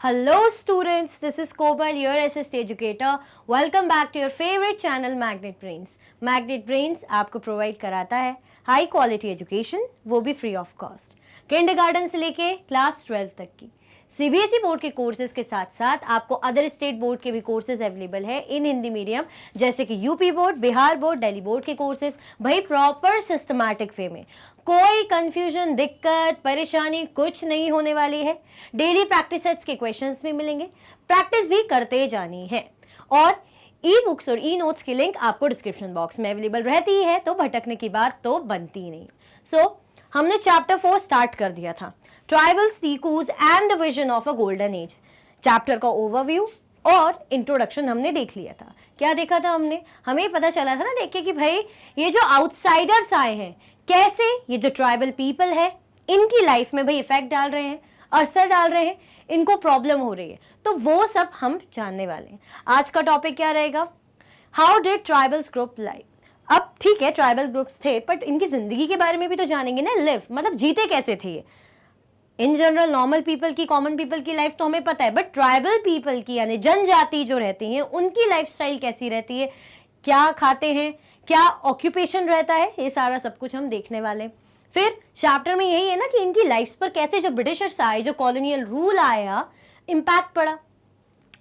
Hello students, this is Komal, your SST educator. Welcome back to your favorite channel Magnet Brains. Magnet Brains आपको provide कराता है high quality education, वो भी free of cost, kindergarten से लेके class 12 तक की। सीबीएसई बोर्ड के कोर्सेज के साथ साथ आपको अदर स्टेट बोर्ड के भी कोर्सेज अवेलेबल है इन हिंदी मीडियम, जैसे कि UP board, Bihar board, Delhi board के कोर्सेज, भाई प्रॉपर सिस्टमैटिक वे में। कोई कंफ्यूजन, दिक्कत, परेशानी कुछ नहीं होने वाली है। डेली प्रैक्टिस सेट्स के क्वेश्चंस भी मिलेंगे, प्रैक्टिस भी करते जानी है। और ई बुक्स और ई नोट्स की लिंक आपको डिस्क्रिप्शन बॉक्स में अवेलेबल रहती है, तो भटकने की बात तो बनती नहीं। हमने चैप्टर 4 स्टार्ट कर दिया था, tribals, Dikus and the vision of a golden age. Chapter का ओवरव्यू और इंट्रोडक्शन हमने देख लिया था। क्या देखा था हमने? हमें पता चला था ना देख के कि भाई ये जो आउटसाइडर्स आए हैं, कैसे ये जो ट्राइबल पीपल है इनकी लाइफ में भाई इफेक्ट डाल रहे हैं, असर डाल रहे हैं, इनको प्रॉब्लम हो रही है, तो वो सब हम जानने वाले हैं। आज का टॉपिक क्या रहेगा? How did tribals group live. अब ठीक है, ट्राइबल ग्रुप्स थे, बट इनकी जिंदगी के बारे में भी तो जानेंगे ना। लिव मतलब जीते कैसे थे ये। इन जनरल नॉर्मल पीपल की, कॉमन पीपल की लाइफ तो हमें पता है, बट ट्राइबल पीपल की यानी जनजाति जो रहती हैं उनकी लाइफस्टाइल कैसी रहती है, क्या खाते हैं, क्या ऑक्यूपेशन रहता है, ये सारा सब कुछ हम देखने वाले। फिर चैप्टर में यही है ना कि इनकी लाइफ पर कैसे जो ब्रिटिशर्स आए, जो कॉलोनियल रूल आया, इम्पैक्ट पड़ा।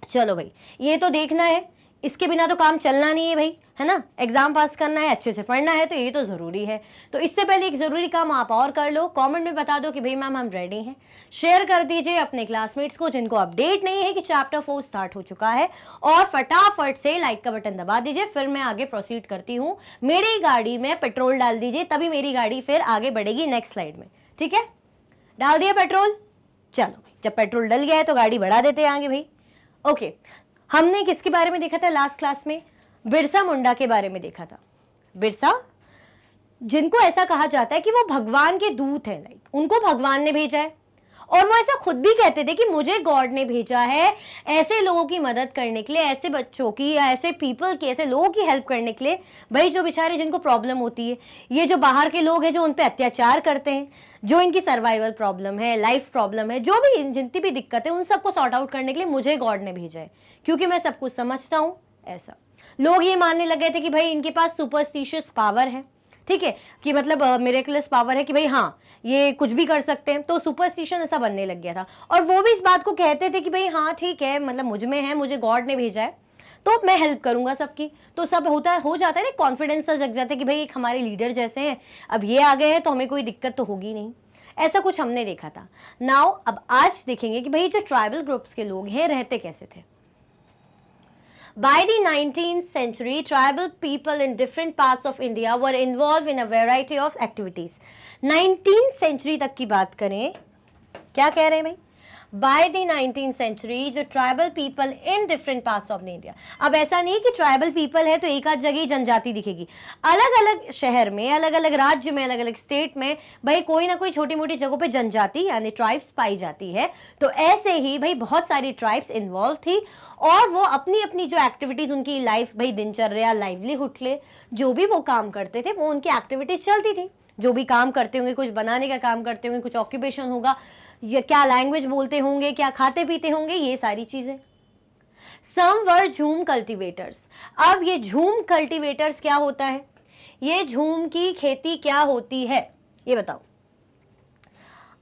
चलो भाई, ये तो देखना है, इसके बिना तो काम चलना नहीं है भाई, है ना। एग्जाम पास करना है, अच्छे से पढ़ना है, तो ये तो जरूरी है। तो इससे पहले एक जरूरी काम आप और कर लो, कमेंट में बता दो कि भाई मैम हम रेडी हैं। शेयर कर दीजिए अपने क्लासमेट्स को जिनको अपडेट नहीं है कि चैप्टर 4 स्टार्ट हो चुका है, और फटाफट से लाइक का बटन दबा दीजिए। फिर मैं आगे प्रोसीड करती हूँ। मेरी गाड़ी में पेट्रोल डाल दीजिए, तभी मेरी गाड़ी फिर आगे बढ़ेगी नेक्स्ट स्लाइड में। ठीक है, डाल दिया पेट्रोल। चलो भाई, जब पेट्रोल डल गया है तो गाड़ी बढ़ा देते हैं आगे भाई। ओके, हमने किसके बारे में देखा था लास्ट क्लास में? बिरसा मुंडा के बारे में देखा था। बिरसा, जिनको ऐसा कहा जाता है कि वो भगवान के दूत हैं, लाइक उनको भगवान ने भेजा है, और वो ऐसा खुद भी कहते थे कि मुझे गॉड ने भेजा है ऐसे लोगों की मदद करने के लिए, ऐसे बच्चों की या ऐसे पीपल की, ऐसे लोगों की हेल्प करने के लिए, भाई जो बेचारे जिनको प्रॉब्लम होती है, ये जो बाहर के लोग हैं जो उन पे अत्याचार करते हैं, जो इनकी सर्वाइवल प्रॉब्लम है, लाइफ प्रॉब्लम है, जो भी जितनी भी दिक्कत है, उन सबको सॉर्ट आउट करने के लिए मुझे गॉड ने भेजा है, क्योंकि मैं सब कुछ समझता हूँ। ऐसा लोग ये मानने लगे थे कि भाई इनके पास सुपरस्टिशियस पावर है, ठीक है, कि मतलब मिरेकलस पावर है कि भाई हाँ ये कुछ भी कर सकते हैं, तो सुपरस्टिशन ऐसा बनने लग गया था। और वो भी इस बात को कहते थे कि भाई हाँ ठीक है, मतलब मुझ में है, मुझे गॉड ने भेजा है, तो मैं हेल्प करूंगा सबकी। तो सब हो जाता है ना, कॉन्फिडेंस सा जग जाता है कि भाई एक हमारे लीडर जैसे हैं, अब ये आ गए हैं तो हमें कोई दिक्कत तो होगी नहीं। ऐसा कुछ हमने देखा था। नाउ अब आज देखेंगे कि भाई जो ट्राइबल ग्रुप्स के लोग हैं रहते कैसे थे। By the 19th century, tribal people in different parts of India were involved in a variety of activities. 19th century तक की बात करें, क्या कह रहे हैं भाई? By the 19th century, जो tribal people in different parts of India, अब ऐसा नहीं कि ट्राइबल पीपल है तो एक आध जगह जनजाति दिखेगी। अलग अलग शहर में, अलग अलग राज्य में, अलग अलग स्टेट में भाई कोई ना कोई छोटी मोटी जगहों पे जनजाति यानी ट्राइब्स पाई जाती है। तो ऐसे ही भाई बहुत सारी ट्राइब्स इन्वॉल्व थी, और वो अपनी अपनी जो एक्टिविटीज, उनकी लाइफ भाई दिनचर्या, लाइवलीहुड ले जो भी वो काम करते थे, वो उनकी एक्टिविटीज चलती थी। जो भी काम करते होंगे, कुछ बनाने का काम करते होंगे, कुछ ऑक्यूपेशन होगा, या क्या लैंग्वेज बोलते होंगे, क्या खाते पीते होंगे, ये सारी चीजें। सम वर झूम कल्टिवेटर्स। अब ये झूम कल्टिवेटर्स क्या होता है? ये झूम की खेती क्या होती है ये बताओ।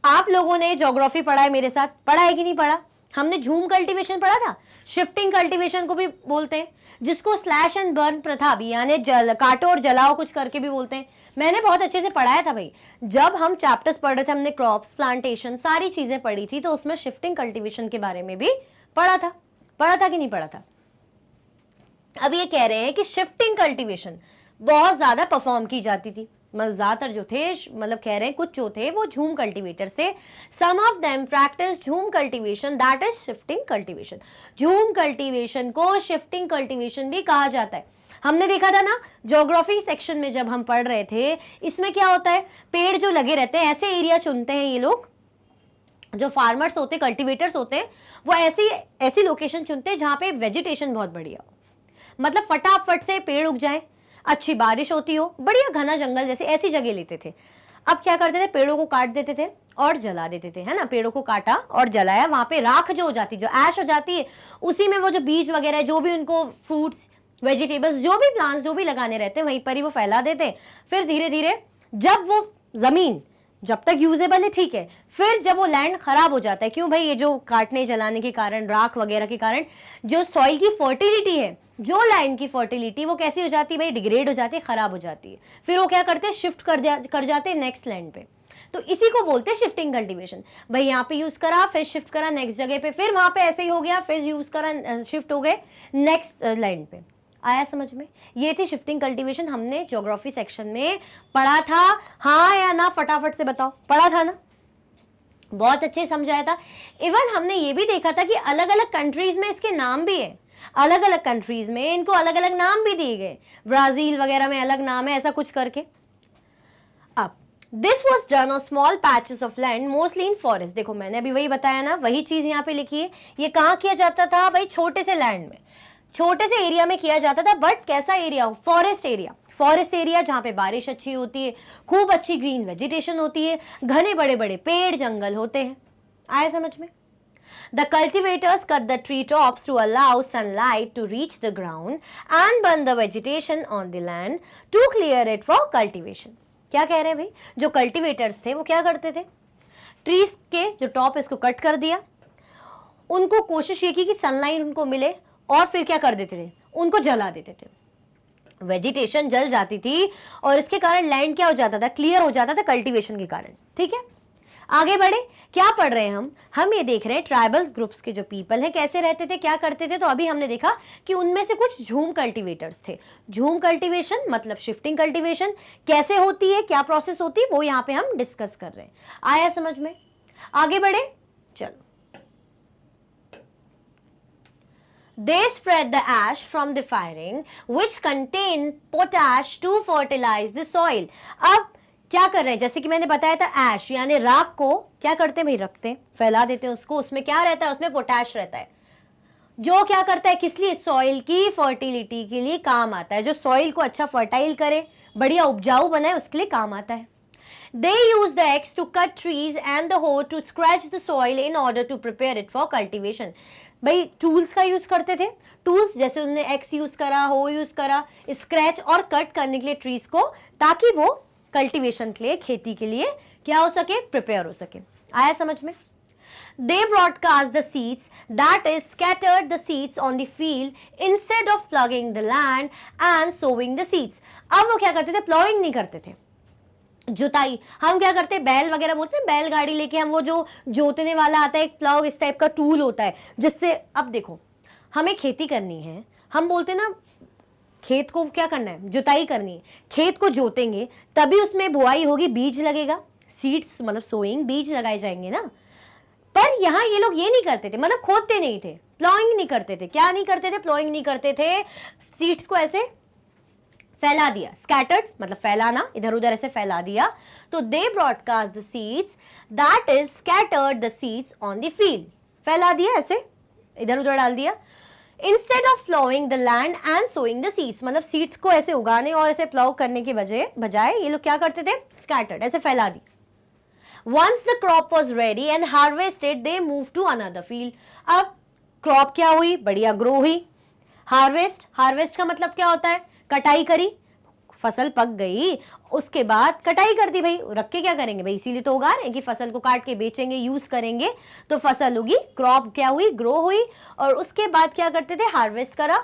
आप लोगों ने ज्योग्राफी पढ़ा है मेरे साथ, पढ़ा है कि नहीं पढ़ा? हमने झूम कल्टीवेशन पढ़ा था, शिफ्टिंग कल्टीवेशन को भी बोलते हैं, जिसको स्लैश एंड बर्न प्रथा भी यानी काटो और जलाओ कुछ करके भी बोलते हैं। मैंने बहुत अच्छे से पढ़ाया था भाई, जब हम चैप्टर्स पढ़ रहे थे, हमने क्रॉप्स, प्लांटेशन, सारी चीजें पढ़ी थी, तो उसमें शिफ्टिंग कल्टीवेशन के बारे में भी पढ़ा था कि नहीं पढ़ा था? अब ये कह रहे हैं कि शिफ्टिंग कल्टीवेशन बहुत ज्यादा परफॉर्म की जाती थी, मतलब ज्यादातर जो थे, मतलब कह रहे हैं कुछ जो थे वो झूम कल्टीवेटर थे। सम ऑफ देम प्रैक्टिस झूम cultivation, that is shifting cultivation. झूम कल्टीवेशन को शिफ्टिंग कल्टीवेशन भी कहा जाता है। हमने देखा था ना ज्योग्राफी सेक्शन में जब हम पढ़ रहे थे, इसमें क्या होता है, पेड़ जो लगे रहते हैं, ऐसे एरिया चुनते हैं ये लोग, जो फार्मर्स होते, कल्टीवेटर्स होते हैं, वो ऐसी लोकेशन चुनते हैं जहां पे वेजिटेशन बहुत बढ़िया हो, मतलब फटाफट से पेड़ उग जाए, अच्छी बारिश होती हो, बढ़िया घना जंगल जैसे, ऐसी जगह लेते थे। अब क्या करते थे, पेड़ों को काट देते थे और जला देते थे, है ना, पेड़ों को काटा और जलाया, वहां पे राख जो हो जाती, जो ऐश हो जाती है, उसी में वो जो बीज वगैरह, जो भी उनको फ्रूट्स वेजिटेबल्स, जो भी प्लांट्स जो भी लगाने रहते हैं, वहीं पर ही वो फैला देते हैं। फिर धीरे धीरे जब वो जमीन जब तक यूजेबल है ठीक है, फिर जब वो लैंड खराब हो जाता है, क्यों भाई, ये जो काटने जलाने के कारण, राख वगैरह के कारण जो सॉइल की फर्टिलिटी है, जो लैंड की फर्टिलिटी, वो कैसी हो जाती है भाई, डिग्रेड हो जाती है, खराब हो जाती है। फिर वो क्या करते हैं, शिफ्ट कर जाते हैं नेक्स्ट लैंड पे। तो इसी को बोलते हैं शिफ्टिंग कल्टीवेशन। भाई यहाँ पे यूज करा, फिर शिफ्ट करा नेक्स्ट जगह पे, फिर वहां पे ऐसे ही हो गया, फिर यूज करा, शिफ्ट हो गए नेक्स्ट लैंड पे। आया समझ में? ये थी शिफ्टिंग कल्टीवेशन, हमने ज्योग्राफी सेक्शन में पढ़ा था, हाँ या ना, फटाफट से बताओ, पढ़ा था ना? बहुत अच्छे समझाया था। इवन हमने ये भी देखा था कि अलग अलग कंट्रीज में इसके नाम भी है, अलग अलग कंट्रीज में इनको अलग अलग नाम भी दिए गए, ब्राजील वगैरह में अलग नाम है, ऐसा कुछ करके। अब this was done on small patches of land mostly in forest. देखो मैंने अभी वही बताया ना, वही चीज यहाँ पे लिखी है। ये कहाँ किया जाता था भाई, छोटे से लैंड में, छोटे से एरिया में किया जाता था, बट कैसा area, forest area. Forest area जहां पे बारिश अच्छी होती है, खूब अच्छी ग्रीन वेजिटेशन होती है, घने बड़े बड़े पेड़ जंगल होते हैं। आया समझ में? The cultivators cut the tree tops to allow sunlight to reach the ground and burn the vegetation on the land to clear it for cultivation. क्या कह रहे हैं भाई, जो कल्टीवेटर्स थे वो क्या करते थे, ट्रीज के जो टॉप इसको कट कर दिया, उनको कोशिश ये की कि सनलाइट उनको मिले, और फिर क्या कर देते थे, उनको जला देते थे। वेजिटेशन जल जाती थी और इसके कारण लैंड क्या हो जाता था, क्लियर हो जाता था कल्टीवेशन के कारण। ठीक है, आगे बढ़े, क्या पढ़ रहे हैं हम ये देख रहे हैं ट्राइबल ग्रुप्स के जो पीपल हैं कैसे रहते थे, क्या करते थे। तो अभी हमने देखा कि उनमें से कुछ झूम कल्टीवेटर्स थे। झूम कल्टीवेशन मतलब शिफ्टिंग कल्टीवेशन कैसे होती है, क्या प्रोसेस होती है, वो यहाँ पे हम डिस्कस कर रहे हैं। आया समझ में? आगे बढ़े, चलो। They spread the ash from the firing which contain potash to fertilize the soil. अब क्या कर रहे हैं, जैसे कि मैंने बताया था, ऐश यानी राख को क्या करते हैं भाई, रखते हैं, फैला देते हैं उसको, उसमें क्या रहता है, उसमें पोटैश रहता है, जो क्या करता है, किस लिए, सॉइल की फर्टिलिटी के लिए काम आता है, जो सॉइल को अच्छा फर्टाइल करे, बढ़िया उपजाऊ बनाए, उसके लिए काम आता है। They use the axe to cut trees and the hoe to scratch the soil in order to prepare it for cultivation. भाई टूल्स का यूज करते थे, टूल्स जैसे उन्होंने एक्स यूज करा, हो यूज करा, स्क्रैच और कट करने के लिए ट्रीज को, ताकि वो कल्टीवेशन के लिए, खेती के लिए क्या हो सके, प्रिपेयर हो सके। आया समझ में? They broadcast the seeds, that is scattered the seeds on the field instead of plugging the land and sowing the seeds. अब वो क्या करते थे, प्लॉइंग नहीं करते थे, जुताई। हम क्या करते हैं, बैल वगैरह बोलते हैं, बैलगाड़ी लेके हम, वो जो जोतने वाला आता है, एक प्लाउ इस टाइप का टूल होता है, जिससे, अब देखो हमें खेती करनी है, हम बोलते हैं ना, खेत को क्या करना है, जुताई करनी है, खेत को जोतेंगे तभी उसमें बुआई होगी, बीज लगेगा, सीड्स मतलब सोइंग, बीज लगाए जाएंगे ना। पर यहाँ ये लोग ये नहीं करते थे, मतलब खोदते नहीं थे, प्लॉइंग नहीं करते थे। क्या नहीं करते थे, प्लॉइंग नहीं करते थे, सीड्स को ऐसे फैला दिया, स्कैटर्ड मतलब फैलाना, इधर उधर ऐसे फैला दिया। तो they broadcast the seeds, that is scattered the seeds on the field, फैला दिया, ऐसे इधर उधर डाल दिया। Instead of ploughing the land and sowing the seeds, मतलब सीड्स को ऐसे उगाने और ऐसे प्लॉव करने के बजाय ये लोग क्या करते थे, स्कैटर्ड, ऐसे फैला दी। Once the crop was ready and harvested, they moved to another field. अब क्रॉप क्या हुई, बढ़िया ग्रो हुई। हार्वेस्ट का मतलब क्या होता है, कटाई करी, फसल पक गई, उसके बाद कटाई कर दी भाई, रख के क्या करेंगे भाई, इसीलिए तो उगा रहे हैं कि फसल को काट के बेचेंगे, यूज करेंगे, तो फसल उगी, क्रॉप क्या हुई, ग्रो हुई, और उसके बाद क्या करते थे, हार्वेस्ट करा,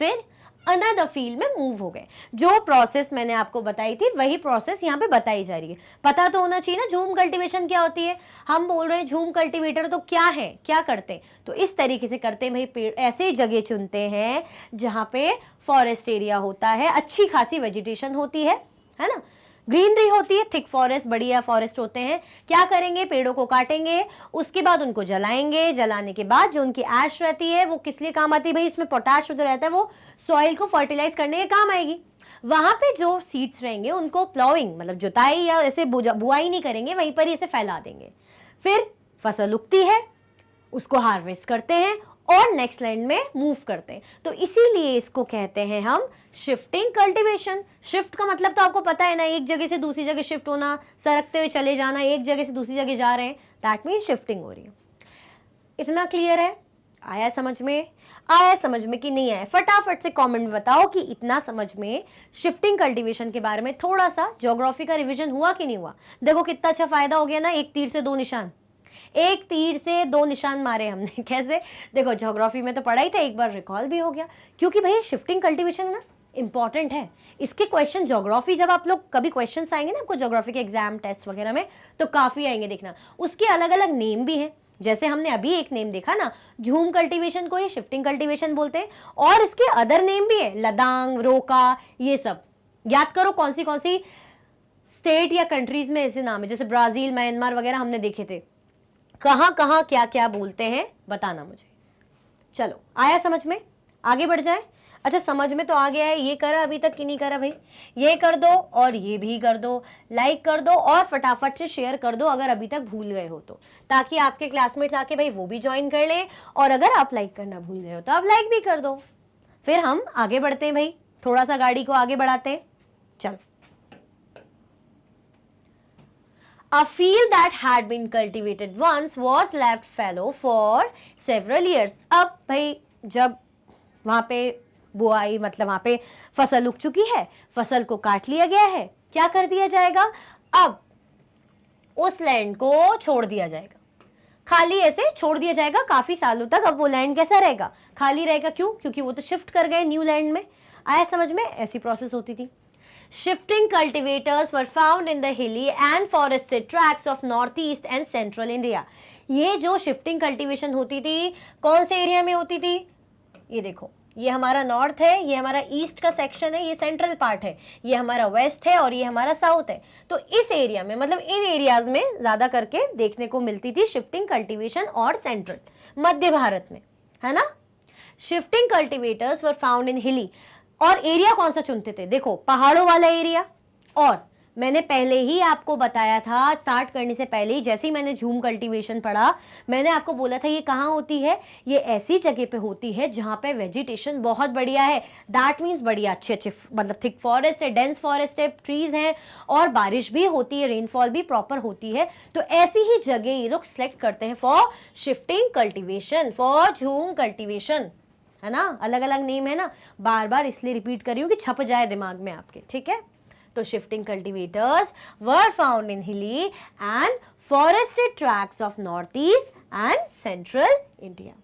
फिर अनदर फील्ड में मूव हो गए। जो प्रोसेस मैंने आपको बताई थी वही प्रोसेस यहाँ पे बताई जा रही है। पता तो होना चाहिए ना झूम कल्टीवेशन क्या होती है। हम बोल रहे हैं झूम कल्टीवेटर तो क्या है, क्या करते हैं, तो इस तरीके से करते हैं भाई, पेड़ ऐसे जगह चुनते हैं जहाँ पे फॉरेस्ट एरिया होता है, अच्छी खासी वेजिटेशन होती है ना, ग्रीनरी होती है, थिक फॉरेस्ट, बढ़िया फॉरेस्ट होते हैं। क्या करेंगे, पेड़ों को काटेंगे, उसके बाद उनको जलाएंगे, जलाने के बाद जो उनकी ऐश रहती है वो किस लिए काम आती है भाई, इसमें पोटाश जो रहता है वो सॉइल को फर्टिलाइज करने के काम आएगी। वहां पे जो सीड्स रहेंगे उनको प्लॉइंग मतलब जुताई या ऐसे बुआई नहीं करेंगे, वहीं पर ही इसे फैला देंगे। फिर फसल उगती है, उसको हार्वेस्ट करते हैं, और नेक्स्ट लैंड में मूव करते हैं। तो इसीलिए इसको कहते हैं हम शिफ्टिंग कल्टीवेशन। शिफ्ट का मतलब तो आपको पता है ना, एक जगह से दूसरी जगह शिफ्ट होना, सरकते हुए चले जाना, एक जगह से दूसरी जगह जा रहे हैं, दैट मीन्स शिफ्टिंग हो रही है। इतना क्लियर है? आया समझ में? आया समझ में कि नहीं आया? फटाफट से कमेंट में बताओ कि इतना समझ में शिफ्टिंग कल्टीवेशन के बारे में थोड़ा सा ज्योग्राफी का रिवीजन हुआ कि नहीं हुआ। देखो कितना अच्छा फायदा हो गया ना, एक तीर से दो निशान, एक तीर से दो निशान मारे हमने। कैसे? देखो ज्योग्राफी में तो पढ़ा ही था, एक बार रिकॉल भी हो गया, क्योंकि भाई शिफ्टिंग कल्टीवेशन ना इंपॉर्टेंट है। इसके क्वेश्चन ज्योग्राफी, जब आप लोग कभी क्वेश्चन आएंगे ना आपको ज्योग्राफी के एग्जाम टेस्ट वगैरह में, तो काफी आएंगे, देखना। उसके अलग अलग नेम भी हैं, जैसे हमने अभी एक नेम देखा ना, झूम कल्टीवेशन को ये शिफ्टिंग कल्टीवेशन बोलते हैं, और इसके अदर नेम भी है, लदांग, रोका, ये सब। याद करो कौन सी स्टेट या कंट्रीज में ऐसे नाम है, जैसे ब्राजील, म्यांमार वगैरह हमने देखे थे। कहां कहां क्या क्या बोलते हैं बताना मुझे। चलो आया समझ में? आगे बढ़ जाए। अच्छा समझ में तो आ गया है। ये करा अभी तक कि नहीं करा भाई? ये कर दो और ये भी कर दो, लाइक कर दो और फटाफट से शेयर कर दो अगर अभी तक भूल गए हो तो, ताकि आपके क्लासमेट्स आके भाई वो भी ज्वाइन कर लें। और अगर आप लाइक करना भूल गए हो तो आप लाइक भी कर दो। फिर हम आगे बढ़ते हैं भाई, थोड़ा सा गाड़ी को आगे बढ़ाते हैं। चलो, A field that had been cultivated once was left fallow for several years. अब भाई जब वहां पे बुआई, मतलब वहां पे फसल उग चुकी है, फसल को काट लिया गया है, क्या कर दिया जाएगा? अब उस लैंड को छोड़ दिया जाएगा, खाली ऐसे छोड़ दिया जाएगा काफी सालों तक। अब वो लैंड कैसा रहेगा? खाली रहेगा। क्यों? क्योंकि वो तो शिफ्ट कर गए न्यू लैंड में। आया समझ में? ऐसी प्रोसेस होती थी। Shifting cultivators were found in the hilly and forested tracts of northeast and central India. ये जो शिफ्टिंग कल्टीवेशन होती थी कौन से एरिया में होती थी? ये देखो, ये हमारा नॉर्थ है, ये हमारा ईस्ट का सेक्शन है, ये सेंट्रल पार्ट है, ये हमारा वेस्ट है और ये हमारा साउथ है। तो इस एरिया में, मतलब इन एरियाज में ज्यादा करके देखने को मिलती थी शिफ्टिंग कल्टीवेशन, और सेंट्रल मध्य भारत में, है ना। Shifting cultivators were found in हिली। और एरिया कौन सा चुनते थे? देखो, पहाड़ों वाला एरिया। और मैंने पहले ही आपको बताया था, स्टार्ट करने से पहले ही, जैसे ही मैंने झूम कल्टीवेशन पढ़ा, मैंने आपको बोला था ये कहाँ होती है? ये ऐसी जगह पे होती है जहाँ पे वेजिटेशन बहुत बढ़िया है। दैट मीन्स बढ़िया अच्छे अच्छे, मतलब थिक फॉरेस्ट है, डेंस फॉरेस्ट है, ट्रीज हैं, और बारिश भी होती है, रेनफॉल भी प्रॉपर होती है। तो ऐसी ही जगह ये लोग सिलेक्ट करते हैं फॉर शिफ्टिंग कल्टीवेशन, फॉर झूम कल्टीवेशन, है ना। अलग अलग नेम है ना, बार बार इसलिए रिपीट कर रही हूँ कि छप जाए दिमाग में आपके, ठीक है। तो shifting cultivators were found in hilly and forested tracts of north east and central India.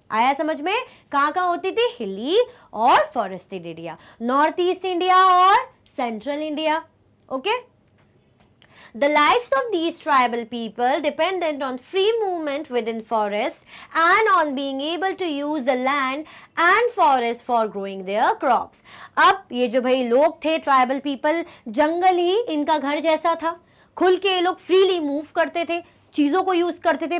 आया समझ में? कहाँ कहाँ होती थी? हिली और forested area, north east India और central India. Okay. The lives of these tribal people depended on free movement within forest and on being able to use the land and forest for growing their crops. अब ये जो भाई लोग थे tribal people, जंगल ही इनका घर जैसा था, खुल के ये लोग फ्रीली मूव करते थे, चीज़ों को यूज़ करते थे,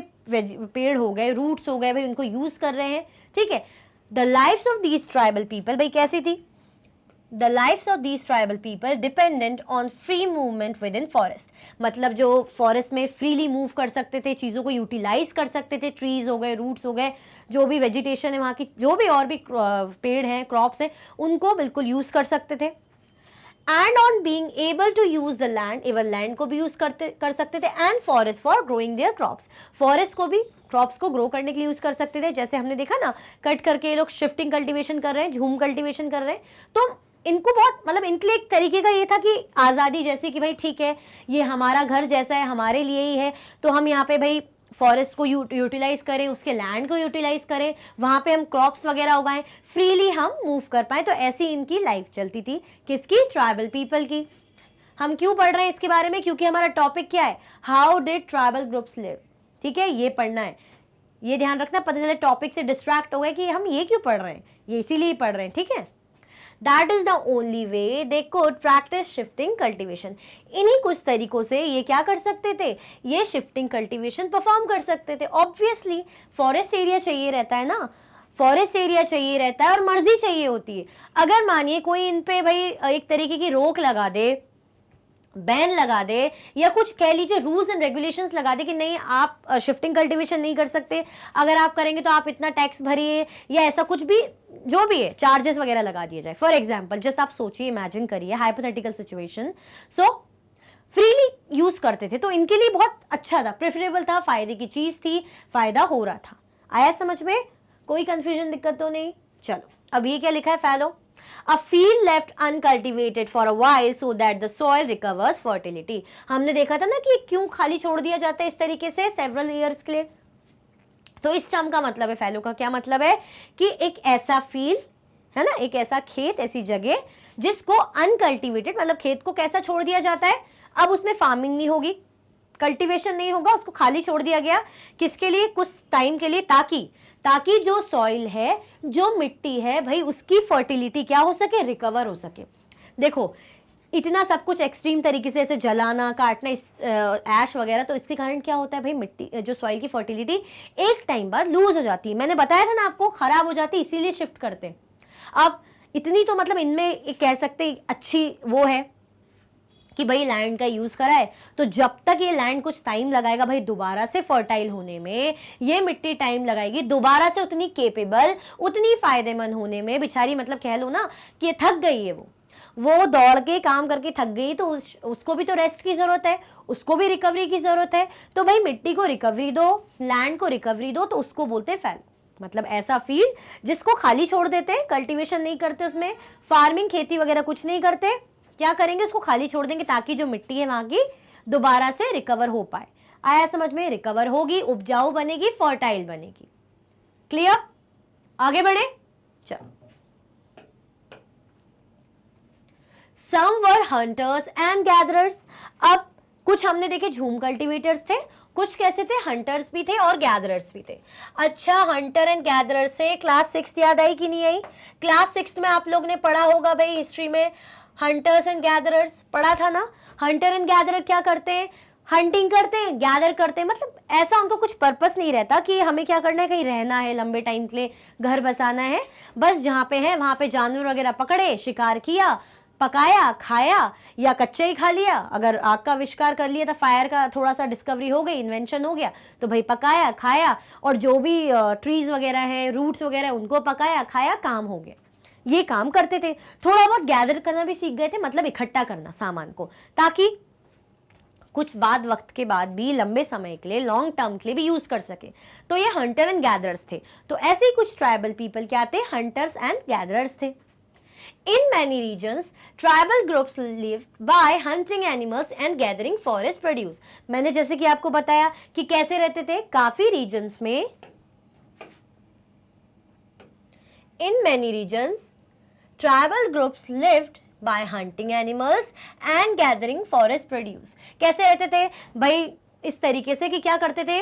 पेड़ हो गए, रूट्स हो गए, भाई उनको यूज़ कर रहे हैं, ठीक है। The lives of these tribal people भाई कैसी थी? The lives of these tribal people dependent on free movement within forest. मतलब जो फॉरेस्ट में फ्रीली मूव कर सकते थे, चीज़ों को यूटिलाइज कर सकते थे, ट्रीज हो गए, रूट्स हो गए, जो भी वेजिटेशन है वहाँ की, जो भी और भी पेड़ हैं, क्रॉप्स हैं, उनको बिल्कुल यूज़ कर सकते थे। And on being able to use the land, level land को भी यूज कर सकते थे, and forest for growing their crops, forest को भी क्रॉप्स को ग्रो करने के लिए यूज कर सकते थे। जैसे हमने देखा ना, कट करके ये लोग शिफ्टिंग कल्टीवेशन कर रहे हैं, झूम कल्टीवेशन कर रहे हैं, तो इनको बहुत, मतलब इनके लिए एक तरीके का ये था कि आज़ादी जैसी, कि भाई ठीक है ये हमारा घर जैसा है, हमारे लिए ही है, तो हम यहाँ पे भाई फॉरेस्ट को यूटिलाइज करें, उसके लैंड को यूटिलाइज करें, वहाँ पे हम क्रॉप्स वगैरह उगाएं, फ्रीली हम मूव कर पाएं। तो ऐसी इनकी लाइफ चलती थी, किसकी? ट्राइबल पीपल की। हम क्यों पढ़ रहे हैं इसके बारे में? क्योंकि हमारा टॉपिक क्या है? How did tribal groups live, ठीक है, ये पढ़ना है, ये ध्यान रखना। पता चले टॉपिक से डिस्ट्रैक्ट हो गए कि हम ये क्यों पढ़ रहे हैं, ये इसीलिए पढ़ रहे हैं, ठीक है। That is the only way they could practice shifting cultivation. इन्हीं कुछ तरीकों से ये क्या कर सकते थे? ये शिफ्टिंग कल्टीवेशन परफॉर्म कर सकते थे। ऑब्वियसली फॉरेस्ट एरिया चाहिए रहता है ना, फॉरेस्ट एरिया चाहिए रहता है और मर्जी चाहिए होती है। अगर मानिए कोई इन पे भाई एक तरीके की रोक लगा दे, बैन लगा दे या कुछ कह लीजिए रूल्स एंड रेगुलेशंस लगा दे कि नहीं आप शिफ्टिंग कल्टीवेशन नहीं कर सकते, अगर आप करेंगे तो आप इतना टैक्स भरिए, या ऐसा कुछ भी जो भी है चार्जेस वगैरह लगा दिए जाए। फॉर एग्जाम्पल जस्ट आप सोचिए, इमेजिन करिए हाइपोथेटिकल सिचुएशन, सो फ्रीली यूज करते थे तो इनके लिए बहुत अच्छा था, प्रेफरेबल था, फायदे की चीज थी, फायदा हो रहा था। आया समझ में? कोई कंफ्यूजन, दिक्कत तो नहीं? चलो अब ये क्या लिखा है, फैलो A field left uncultivated for a while so that the soil recovers fertility। हमने देखा था ना कि क्यों खाली छोड़ दिया जाता है इस तरीके से several years के लिए। तो इस टर्म का मतलब है, फैलो का क्या मतलब है कि एक ऐसा फील्ड है ना, एक ऐसा खेत, ऐसी जगह जिसको अनकल्टिवेटेड, मतलब खेत को कैसा छोड़ दिया जाता है, अब उसमें फार्मिंग नहीं होगी, कल्टीवेशन नहीं होगा, उसको खाली छोड़ दिया गया। किसके लिए? कुछ टाइम के लिए, ताकि जो सॉइल है, जो मिट्टी है भाई, उसकी फर्टिलिटी क्या हो सके, रिकवर हो सके। देखो इतना सब कुछ एक्सट्रीम तरीके से ऐसे जलाना, काटना, इस ऐश वगैरह, तो इसके कारण क्या होता है भाई, मिट्टी जो सॉइल की फर्टिलिटी एक टाइम बाद लूज हो जाती है। मैंने बताया था ना आपको, खराब हो जाती है, इसीलिए शिफ्ट करते हैं। अब इतनी तो मतलब इनमें कह सकते अच्छी वो है कि भाई लैंड का यूज करा है, तो जब तक ये लैंड कुछ टाइम लगाएगा भाई दोबारा से फर्टाइल होने में, ये मिट्टी टाइम लगाएगी दोबारा से उतनी केपेबल, उतनी फायदेमंद होने में, बेचारी मतलब कह लो ना कि ये थक गई है, वो दौड़ के काम करके थक गई, तो उसको भी तो रेस्ट की जरूरत है, उसको भी रिकवरी की जरूरत है। तो भाई मिट्टी को रिकवरी दो, लैंड को रिकवरी दो, तो उसको बोलते हैं फैलो। मतलब ऐसा फील्ड जिसको खाली छोड़ देते हैं, कल्टीवेशन नहीं करते, उसमें फार्मिंग, खेती वगैरह कुछ नहीं करते, क्या करेंगे, उसको खाली छोड़ देंगे ताकि जो मिट्टी है वहां की दोबारा से रिकवर हो पाए। आया समझ में? रिकवर होगी, उपजाऊ बनेगी, फर्टाइल बनेगी। क्लियर? आगे बढ़े, चलो। Some were hunters and gatherers। अब कुछ हमने देखे झूम कल्टीवेटर्स थे, कुछ कैसे थे, हंटर्स भी थे और गैदरर्स भी थे। अच्छा, हंटर एंड गैदरर से क्लास 6 याद आई कि नहीं आई? क्लास 6 में आप लोग ने पढ़ा होगा भाई, हिस्ट्री में हंटर्स एंड गैदरर्स पढ़ा था ना। हंटर एंड गैदरर क्या करते हैं, हंटिंग करते हैं, गैदर करते हैं, मतलब ऐसा उनको कुछ पर्पस नहीं रहता कि हमें क्या करना है, कहीं रहना है लंबे टाइम के लिए, घर बसाना है, बस जहाँ पे है वहां पे जानवर वगैरह पकड़े, शिकार किया, पकाया, खाया, या कच्चे ही खा लिया। अगर आग का आविष्कार कर लिया तो फायर का थोड़ा सा डिस्कवरी हो गई, इन्वेंशन हो गया, तो भाई पकाया, खाया, और जो भी ट्रीज वगैरह है, रूट्स वगैरह है, उनको पकाया, खाया, काम हो गया। ये काम करते थे। थोड़ा बहुत गैदर करना भी सीख गए थे, मतलब इकट्ठा करना सामान को, ताकि कुछ बाद वक्त के बाद भी लंबे समय के लिए, लॉन्ग टर्म के लिए भी यूज कर सके। तो ये हंटर एंड गैदरर्स थे। तो ऐसे ही कुछ ट्राइबल पीपल क्या थे, हंटर्स एंड गैदरर्स थे। In many regions, tribal groups live by hunting animals and gathering forest produce। मैंने जैसे कि आपको बताया कि कैसे रहते थे, काफी regions में, in many regions, tribal groups lived by hunting animals and gathering forest produce। कैसे रहते थे भाई, इस तरीके से कि क्या करते थे,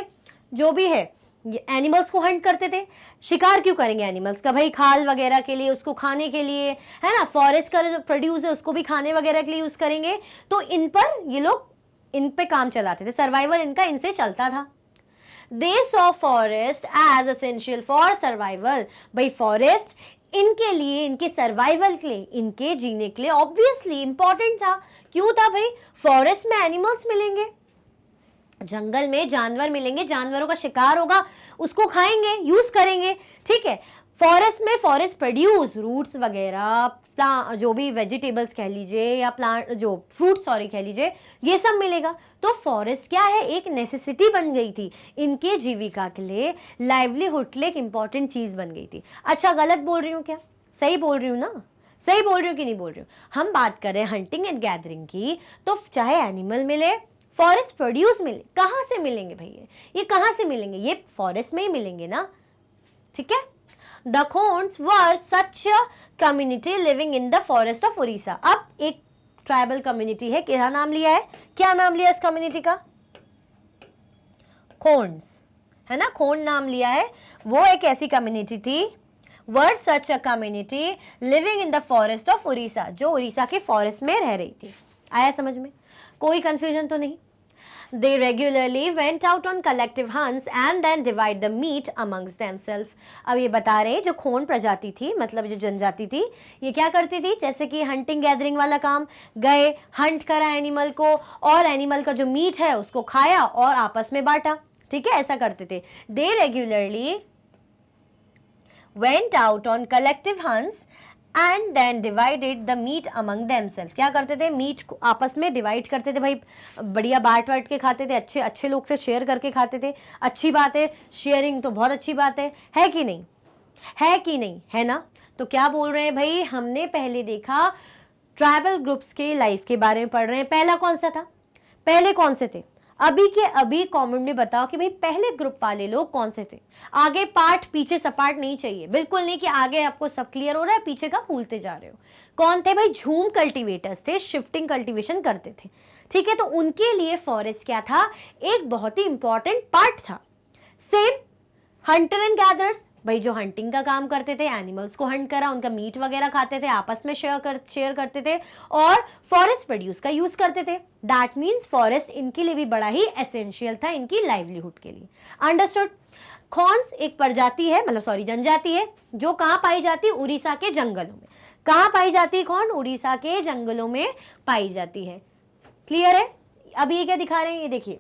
जो भी है एनिमल्स को हंट करते थे। शिकार क्यों करेंगे एनिमल्स का भाई, खाल वगैरह के लिए, उसको खाने के लिए, है ना, फॉरेस्ट का जो प्रोड्यूस है उसको भी खाने वगैरह के लिए यूज करेंगे। तो इन पर ये लोग, इन पे काम चलाते थे, सर्वाइवल इनका इनसे चलता था। They saw forest as essential for survival. भाई फॉरेस्ट इनके लिए, इनके सर्वाइवल के लिए, इनके जीने के लिए ऑब्वियसली इंपॉर्टेंट था। क्यों था भाई, फॉरेस्ट में एनिमल्स मिलेंगे, जंगल में जानवर मिलेंगे, जानवरों का शिकार होगा, उसको खाएंगे, यूज करेंगे, ठीक है। फॉरेस्ट में फॉरेस्ट प्रोड्यूस, रूट्स वगैरह, जो भी वेजिटेबल्स कह लीजिए, या प्लांट, जो फ्रूट सॉरी कह लीजिए, ये सब मिलेगा। तो फॉरेस्ट क्या है, एक नेसेसिटी बन गई थी इनके जीविका के लिए, लाइवलीहुड के लिए एक इंपॉर्टेंट चीज बन गई थी। अच्छा, गलत बोल रही हूँ क्या? सही बोल रही हूँ ना? सही बोल रही हूँ कि नहीं बोल रही हूँ? हम बात कर रहे हैं हंटिंग एंड गैदरिंग की, तो चाहे एनिमल मिले, फॉरेस्ट प्रोड्यूस मिले, कहाँ से मिलेंगे भैया, ये कहाँ से मिलेंगे, ये फॉरेस्ट में ही मिलेंगे ना, ठीक है। The Khonds were such a community living in the forest of Orissa. अब एक ट्राइबल कम्युनिटी है, क्या नाम लिया है, क्या नाम लिया इस कम्युनिटी का, खोन्स, है ना, खोन नाम लिया है। वो एक ऐसी कम्युनिटी थी, were such a community living in the forest of Orissa, जो उड़ीसा के फॉरेस्ट में रह रही थी। आया समझ में? कोई कंफ्यूजन तो नहीं? They regularly went out on collective hunts and then divide the meat amongst themselves. अब ये बता रहे हैं जो खोन प्रजाति थी, मतलब जो जनजाति थी, ये क्या करती थी, जैसे कि हंटिंग गैदरिंग वाला काम, गए हंट करा एनिमल को और एनिमल का जो मीट है उसको खाया और आपस में बांटा, ठीक है, ऐसा करते थे. They regularly went out on collective hunts and then divided the meat among themselves. क्या करते थे, मीट को आपस में डिवाइड करते थे, भाई बढ़िया बांट वाट के खाते थे, अच्छे अच्छे लोग से शेयर करके खाते थे. अच्छी बात है, शेयरिंग तो बहुत अच्छी बात है कि नहीं, है कि नहीं, है ना. तो क्या बोल रहे हैं भाई, हमने पहले देखा ट्राइबल ग्रुप्स के लाइफ के बारे में पढ़ रहे हैं. पहला कौन सा था, पहले कौन से थे, अभी के अभी कमेंट में बताओ कि भाई पहले ग्रुप वाले लोग कौन से थे. आगे पार्ट पीछे सपाट नहीं चाहिए, बिल्कुल नहीं कि आगे आपको सब क्लियर हो रहा है पीछे का भूलते जा रहे हो. कौन थे भाई, झूम कल्टीवेटर्स थे, शिफ्टिंग कल्टीवेशन करते थे, ठीक है. तो उनके लिए फॉरेस्ट क्या था, एक बहुत ही इंपॉर्टेंट पार्ट था. सेम हंटर एंड गैदरर्स, भाई जो हंटिंग का काम करते थे, एनिमल्स को हंट करा, उनका मीट वगैरह खाते थे, आपस में शेयर करते थे और फॉरेस्ट प्रोड्यूस का यूज करते थे. दैट मीन्स फॉरेस्ट इनके लिए भी बड़ा ही एसेंशियल था, इनकी लाइवलीहुड के लिए. अंडरस्टूड. खॉन्स एक प्रजाति है, मतलब सॉरी जनजाति है, जो कहाँ पाई जाती है, उड़ीसा के जंगलों में. कहाँ पाई जाती है खॉन, उड़ीसा के जंगलों में पाई जाती है. क्लियर है. अब ये क्या दिखा रहे हैं, ये देखिए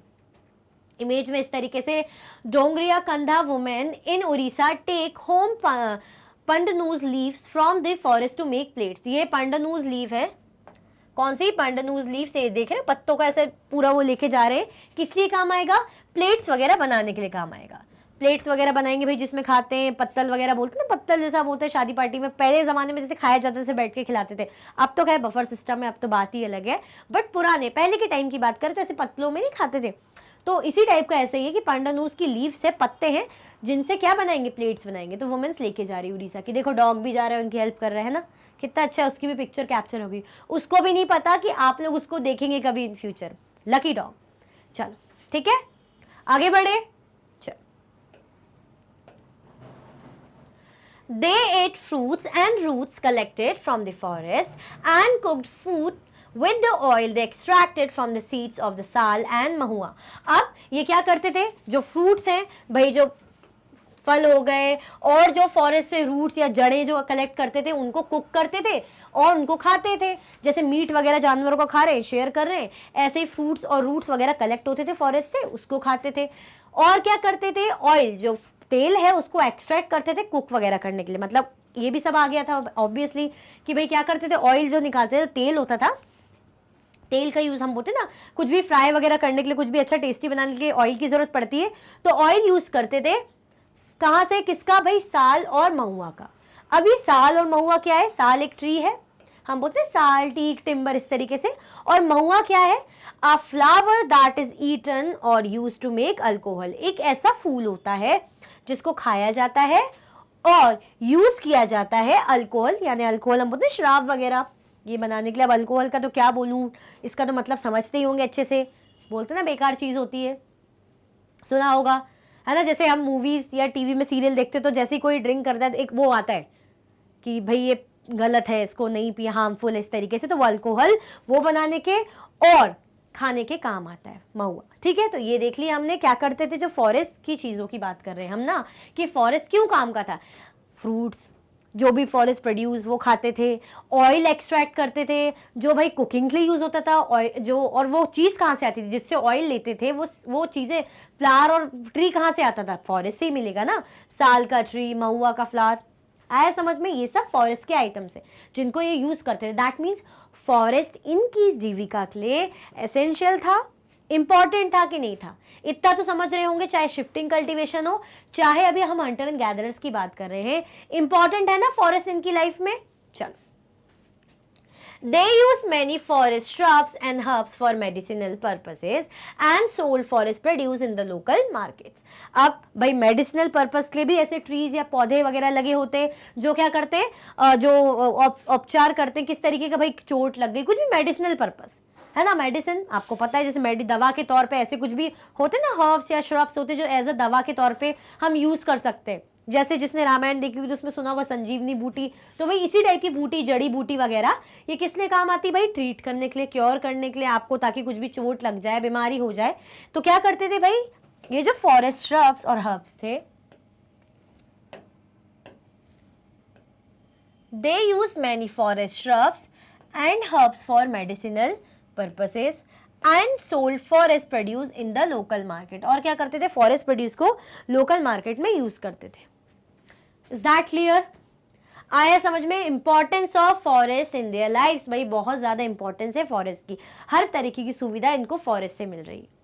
इमेज में इस तरीके से, Dongria Kandha women in Orissa take home pandanus leaves from the forest to make plates. ये पंडनूज लीव है, कौन सी पंडनूज लीव से, देख रहे हैं पत्तों का ऐसे पूरा वो लेके जा रहे हैं, किस लिए काम आएगा, प्लेट्स वगैरह बनाने के लिए काम आएगा. प्लेट्स वगैरह बनाएंगे भाई, जिसमें खाते हैं, पत्तल वगैरह बोलते हैं ना, पत्तल जैसा बोलते हैं शादी पार्टी में, पहले जमाने में जैसे खाया जाता था, बैठ के खिलाते थे. अब तो क्या बफर सिस्टम है, अब तो बात ही अलग है, बट पुराने पहले के टाइम की बात करें तो ऐसे पत्तलों में नहीं खाते थे. तो इसी टाइप का ऐसे ही है कि पंडानूस की लीव से पत्ते हैं, जिनसे क्या बनाएंगे, प्लेट्स बनाएंगे. तो वुमेन्स लेके जा रही है उड़ीसा की, देखो डॉग भी जा रहा है, उनकी हेल्प कर रहे हैं ना, कितना अच्छा है, उसकी भी पिक्चर कैप्चर होगी. उसको भी नहीं पता कि आप लोग उसको देखेंगे कभी इन फ्यूचर. Lucky dog. चलो ठीक है, आगे बढ़े. They ate fruits and roots collected from the forest and cooked food with the oil they extracted from the seeds of the sal and mahua. अब ये क्या करते थे, जो फ्रूट्स हैं भाई, जो फल हो गए और जो फॉरेस्ट से रूट्स या जड़ें जो कलेक्ट करते थे उनको कुक करते थे और उनको खाते थे. जैसे मीट वगैरह जानवरों को खा रहे हैं, शेयर कर रहे हैं, ऐसे ही फ्रूट्स और रूट्स वगैरह कलेक्ट होते थे फॉरेस्ट से, उसको खाते थे. और क्या करते थे, ऑयल जो तेल है उसको एक्सट्रैक्ट करते थे कुक वगैरह करने के लिए. मतलब ये भी सब आ गया था ऑब्वियसली कि भाई क्या करते थे, ऑयल जो निकालते थे, तेल होता था, तेल का यूज हम बोलते ना, कुछ भी फ्राई वगैरह करने के लिए, कुछ भी अच्छा टेस्टी बनाने के लिए ऑयल की जरूरत पड़ती है, तो ऑयल यूज करते थे. कहाँ से, किसका भाई, साल और महुआ का. अभी साल और महुआ क्या है, साल एक ट्री है, हम बोलते हैं साल, टीक, टिम्बर, इस तरीके से. और महुआ क्या है, a flower that is eaten और यूज टू मेक अल्कोहल. एक ऐसा फूल होता है जिसको खाया जाता है और यूज किया जाता है अल्कोहल, यानी अल्कोहल हम बोलते हैं शराब वगैरह ये बनाने के लिए. अब अल्कोहल का तो क्या बोलूं, इसका तो मतलब समझते ही होंगे अच्छे से, बोलते ना बेकार चीज होती है, सुना होगा है ना. जैसे हम मूवीज या टीवी में सीरियल देखते तो जैसे ही कोई ड्रिंक करता है तो एक वो आता है कि भाई ये गलत है, इसको नहीं पिया, हार्मफुल है, इस तरीके से. तो वो अल्कोहल वो बनाने के और खाने के काम आता है महुआ. ठीक है, तो ये देख लिया हमने क्या करते थे, जो फॉरेस्ट की चीज़ों की बात कर रहे हैं हम ना, कि फॉरेस्ट क्यों काम का था. फ्रूट्स जो भी फॉरेस्ट प्रोड्यूस वो खाते थे, ऑयल एक्सट्रैक्ट करते थे जो भाई कुकिंग के लिए यूज़ होता था, ऑयल जो, और वो चीज़ कहाँ से आती थी जिससे ऑयल लेते थे, वो चीज़ें, फ्लावर और ट्री कहाँ से आता था, फॉरेस्ट से ही मिलेगा ना. साल का ट्री, महुआ का फ्लावर, आया समझ में. ये सब फॉरेस्ट के आइटम्स है जिनको ये यूज करते थे. दैट मीन्स फॉरेस्ट इनकी जीविका के लिए एसेंशियल था, इंपॉर्टेंट था कि नहीं था. इतना तो समझ रहे होंगे, चाहे शिफ्टिंग कल्टीवेशन हो, चाहे अभी हम हंटर एंड गैदरर्स की बात कर रहे हैं, इंपॉर्टेंट है ना फॉरेस्ट इनकी लाइफ में. चलो, they use many forest shrubs and herbs for medicinal purposes and sold forest produce in the local markets. अब भाई मेडिसिनल पर्पस के लिए भी ऐसे ट्रीज या पौधे वगैरह लगे होते हैं जो क्या करते हैं, जो उपचार करते हैं, किस तरीके का, भाई चोट लग गई, कुछ भी मेडिसिनल पर्पस है ना। मेडिसिन आपको पता है, जैसे दवा के तौर पे ऐसे कुछ भी होते ना हर्ब्स या श्रब्स होते जो एज अ दवा के तौर पे हम यूज कर सकते हैं। जैसे जिसने रामायण देखी हुई उसमें सुना होगा संजीवनी बूटी, तो भाई इसी टाइप की बूटी, जड़ी बूटी वगैरह ये किस लिए काम आती है भाई? ट्रीट करने के लिए, क्योर करने के लिए आपको, ताकि कुछ भी चोट लग जाए, बीमारी हो जाए। तो क्या करते थे भाई, ये जो फॉरेस्ट श्रब्स और हर्ब्स थे, they use many forest shrubs and herbs for medicinal purposes and sold forest produce in the local market. और क्या करते थे, फॉरेस्ट प्रोड्यूस को लोकल मार्केट में यूज करते थे। Is that clear? आया समझ में? Importance of forest in their lifes, भाई बहुत ज्यादा इंपॉर्टेंस है फॉरेस्ट की, हर तरीके की सुविधा इनको फॉरेस्ट से मिल रही है।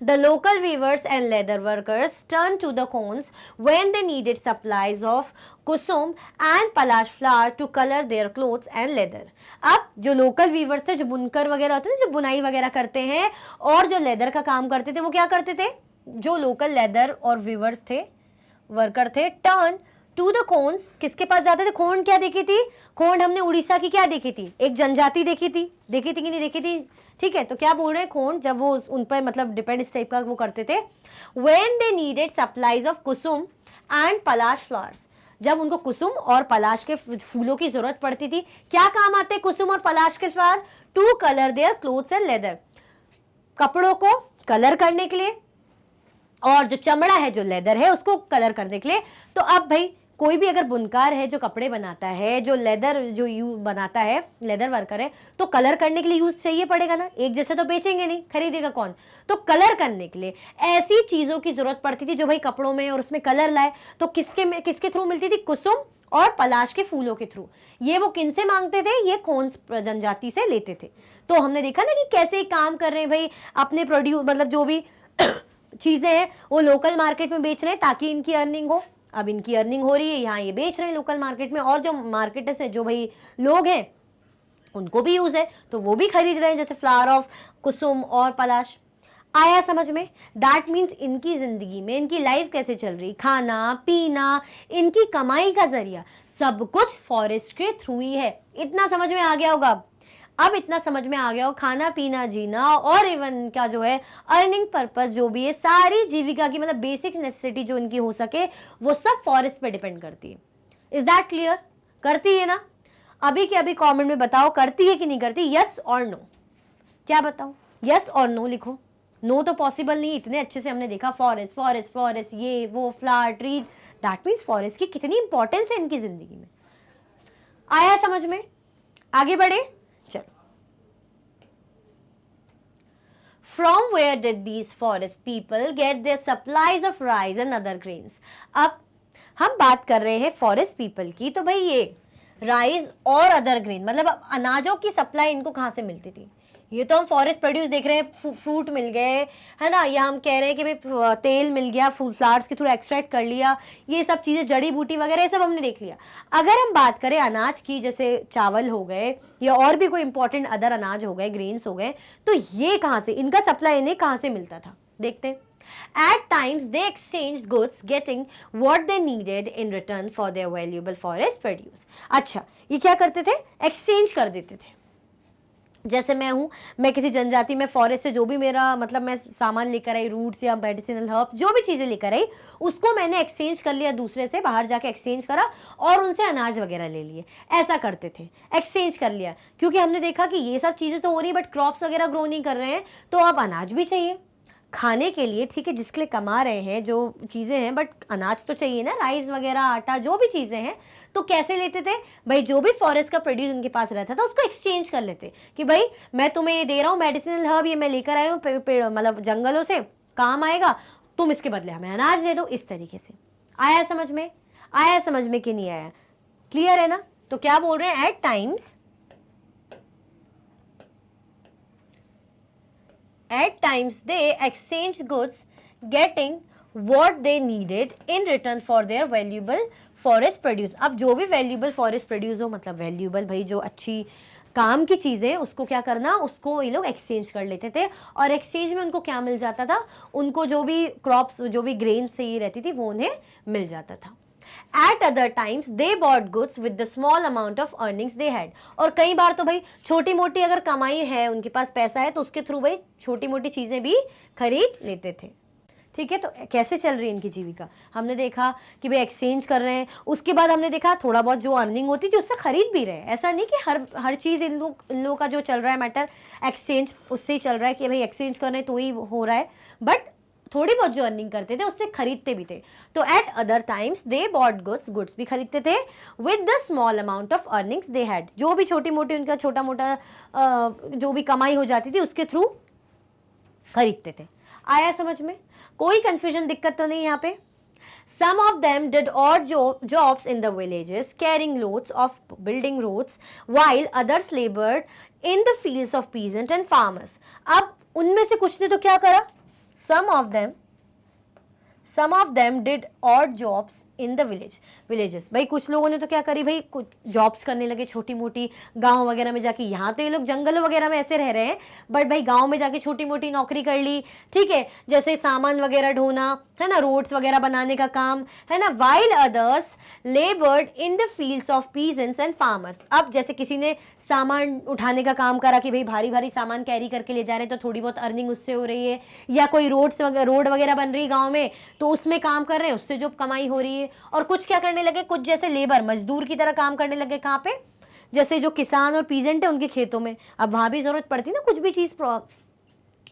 The local weavers and leather workers turned to the cones when they needed supplies of kusum and palash flower to color their clothes and leather। अब जो लोकल वीवर्स थे, जो बुनकर वगैरह होते हैं, जो बुनाई वगैरह करते हैं और जो लेदर का काम करते थे, वो क्या करते थे, जो लोकल लेदर और वीवर्स थे, वर्कर थे, टर्न टू द खोन्स, किसके पास जाते थे? खोंड क्या देखी थी? खोंड हमने उड़ीसा की क्या देखी थी? एक जनजाति देखी थी कि नहीं देखी थी? ठीक है, तो क्या बोल रहे हैं, खोंड जब वो उन पर मतलब डिपेंड इस टाइप का वो करते थे। When they needed supplies of Kusum and Palash flowers, जब उनको कुसुम और पलाश के फूलों की जरूरत पड़ती थी। क्या काम आते हैं कुसुम और पलाश के flower? To colour their clothes and leather, कपड़ों को कलर करने के लिए, और जो चमड़ा है, जो लेदर है, उसको कलर करने के लिए। तो अब भाई कोई भी अगर बुनकार है जो कपड़े बनाता है, जो लेदर जो बनाता है, लेदर वर्कर है, तो कलर करने के लिए यूज चाहिए पड़ेगा ना, एक जैसे तो बेचेंगे नहीं, खरीदेगा कौन? तो कलर करने के लिए ऐसी चीजों की जरूरत पड़ती थी जो भाई कपड़ों में और उसमें कलर लाए। तो किसके थ्रू मिलती थी? कुसुम और पलाश के फूलों के थ्रू। ये वो किन से मांगते थे? ये खोंस जनजाति से लेते थे। तो हमने देखा ना कि कैसे काम कर रहे हैं भाई, अपने प्रोड्यूस मतलब जो भी चीजें हैं वो लोकल मार्केट में बेच रहे हैं ताकि इनकी अर्निंग हो। अब इनकी अर्निंग हो रही है, यहाँ ये बेच रहे हैं लोकल मार्केट में, और जो मार्केटर्स है, जो भाई लोग हैं, उनको भी यूज है तो वो भी खरीद रहे हैं, जैसे फ्लावर ऑफ कुसुम और पलाश। आया समझ में? दैट मीन्स इनकी जिंदगी में, इनकी लाइफ कैसे चल रही, खाना पीना, इनकी कमाई का जरिया सब कुछ फॉरेस्ट के थ्रू ही है। इतना समझ में आ गया होगा अब इतना समझ में आ गया हो, खाना पीना जीना और इवन क्या जो है अर्निंग पर्पस जो भी है, सारी जीविका की मतलब बेसिक नेसेसिटी जो इनकी हो सके, वो सब फॉरेस्ट पे डिपेंड करती है। Is that clear? करती है ना? अभी के अभी कमेंट में बताओ, करती है कि नहीं करती? यस और नो, क्या बताओ? यस और नो लिखो। नो तो पॉसिबल नहीं, इतने अच्छे से हमने देखा फॉरेस्ट फॉरेस्ट फॉरेस्ट, ये वो flower trees, that means forest की कितनी इंपॉर्टेंस है इनकी जिंदगी में। आया समझ में? आगे बढ़े, चलो। From where did these forest people get their supplies of rice and other grains? अब हम बात कर रहे हैं फॉरेस्ट पीपल की, तो भाई ये राइस और अदर ग्रेन मतलब अनाजों की सप्लाई इनको कहाँ से मिलती थी? ये तो हम फॉरेस्ट प्रोड्यूस देख रहे हैं, फ्रूट मिल गए, है ना, या हम कह रहे हैं कि भाई तेल मिल गया, फ्लावर्स के थ्रू एक्सट्रैक्ट कर लिया, ये सब चीज़ें, जड़ी बूटी वगैरह, ये सब हमने देख लिया। अगर हम बात करें अनाज की, जैसे चावल हो गए या और भी कोई इंपॉर्टेंट अदर अनाज हो गए, ग्रेन्स हो गए, तो ये कहाँ से, इनका सप्लाई इन्हें कहाँ से मिलता था? देखते हैं। At times they exchanged goods, getting what they needed in return for their valuable forest produce। अच्छा, ये क्या करते थे? एक्सचेंज कर देते थे। जैसे मैं किसी जनजाति में फॉरेस्ट से जो भी मेरा मतलब मैं सामान लेकर आई, रूट्स या मेडिसिनल हर्ब्स, जो भी चीज़ें लेकर आई, उसको मैंने एक्सचेंज कर लिया, दूसरे से बाहर जाके एक्सचेंज करा और उनसे अनाज वगैरह ले लिए। ऐसा करते थे, एक्सचेंज कर लिया, क्योंकि हमने देखा कि ये सब चीज़ें तो हो रही बट क्रॉप्स वगैरह ग्रो नहीं कर रहे हैं, तो अब अनाज भी चाहिए खाने के लिए, ठीक है, जिसके लिए कमा रहे हैं, जो चीज़ें हैं, बट अनाज तो चाहिए ना, राइस वगैरह, आटा, जो भी चीज़ें हैं। तो कैसे लेते थे भाई? जो भी फॉरेस्ट का प्रोड्यूस उनके पास रहता था उसको एक्सचेंज कर लेते कि भाई मैं तुम्हें ये दे रहा हूँ मेडिसिनल हर्ब, ये मैं लेकर आया हूँ मतलब जंगलों से, काम आएगा, तुम इसके बदले हमें अनाज दे दो। इस तरीके से आया समझ में? आया समझ में कि नहीं आया? क्लियर है ना? तो क्या बोल रहे हैं? At times they exchanged goods, getting what they needed in return for their valuable forest produce। अब जो भी valuable forest produce हो, मतलब valuable भाई जो अच्छी काम की चीज़ें, उसको क्या करना, उसको ये लोग एक्सचेंज कर लेते थे। और एक्सचेंज में उनको क्या मिल जाता था? उनको जो भी क्रॉप्स, जो भी ग्रेन चाहिए रहती थी, वो उन्हें मिल जाता था। At other times they bought goods with the small amount of earnings they had. और कई बार तो भाई छोटी मोटी अगर कमाई है, उनके पास पैसा है, तो उसके थ्रू भाई छोटी मोटी चीजें भी खरीद लेते थे। ठीक है, तो कैसे चल रही है इनकी जीविका? हमने देखा कि भाई एक्सचेंज कर रहे हैं, उसके बाद हमने देखा थोड़ा बहुत जो अर्निंग होती थी उससे खरीद भी रहे हैं। ऐसा नहीं कि हर चीज़ इन लोगों का जो चल रहा है मैटर एक्सचेंज उससे ही चल रहा है कि भाई एक्सचेंज कर रहे हैं तो ही हो रहा है, बट थोड़ी बहुत जो अर्निंग करते थे उससे खरीदते भी थे। तो eight other times they bought goods भी खरीदते थे with the small amount of earnings they had, जो भी छोटी मोटी उनका छोटा मोटा जो भी कमाई हो जाती थी उसके थ्रू खरीदते थे। आया समझ में? कोई कंफ्यूजन, दिक्कत तो नहीं यहाँ पे? Some of them did odd jobs in the villages, carrying loads of building roads, while others labored in the fields of peasant and farmers. अब उनमें से कुछ ने तो क्या करा? Some of them did odd jobs in the villages. भाई कुछ लोगों ने तो क्या करी भाई, कुछ जॉब्स करने लगे छोटी मोटी गांव वगैरह में जाके। यहाँ तो ये लोग जंगल वगैरह में ऐसे रह रहे हैं, बट भाई गांव में जाके छोटी मोटी नौकरी कर ली। ठीक है, जैसे सामान वगैरह ढोना है ना, रोड्स वगैरह बनाने का काम है ना। While others लेबर्ड in the fields of peasants and farmers. अब जैसे किसी ने सामान उठाने का काम करा कि भाई भारी भारी सामान कैरी करके ले जा रहे हैं तो थोड़ी बहुत अर्निंग उससे हो रही है, या कोई रोड वगैरह बन रही है गाँव में तो उसमें काम कर रहे हैं, उससे जो कमाई हो रही है। और कुछ क्या करने लगे, कुछ जैसे लेबर मजदूर की तरह काम करने लगे। कहाँ पे? जैसे जो किसान और पीजेंट है उनके खेतों में। अब वहां भी जरूरत पड़ती ना, कुछ भी चीज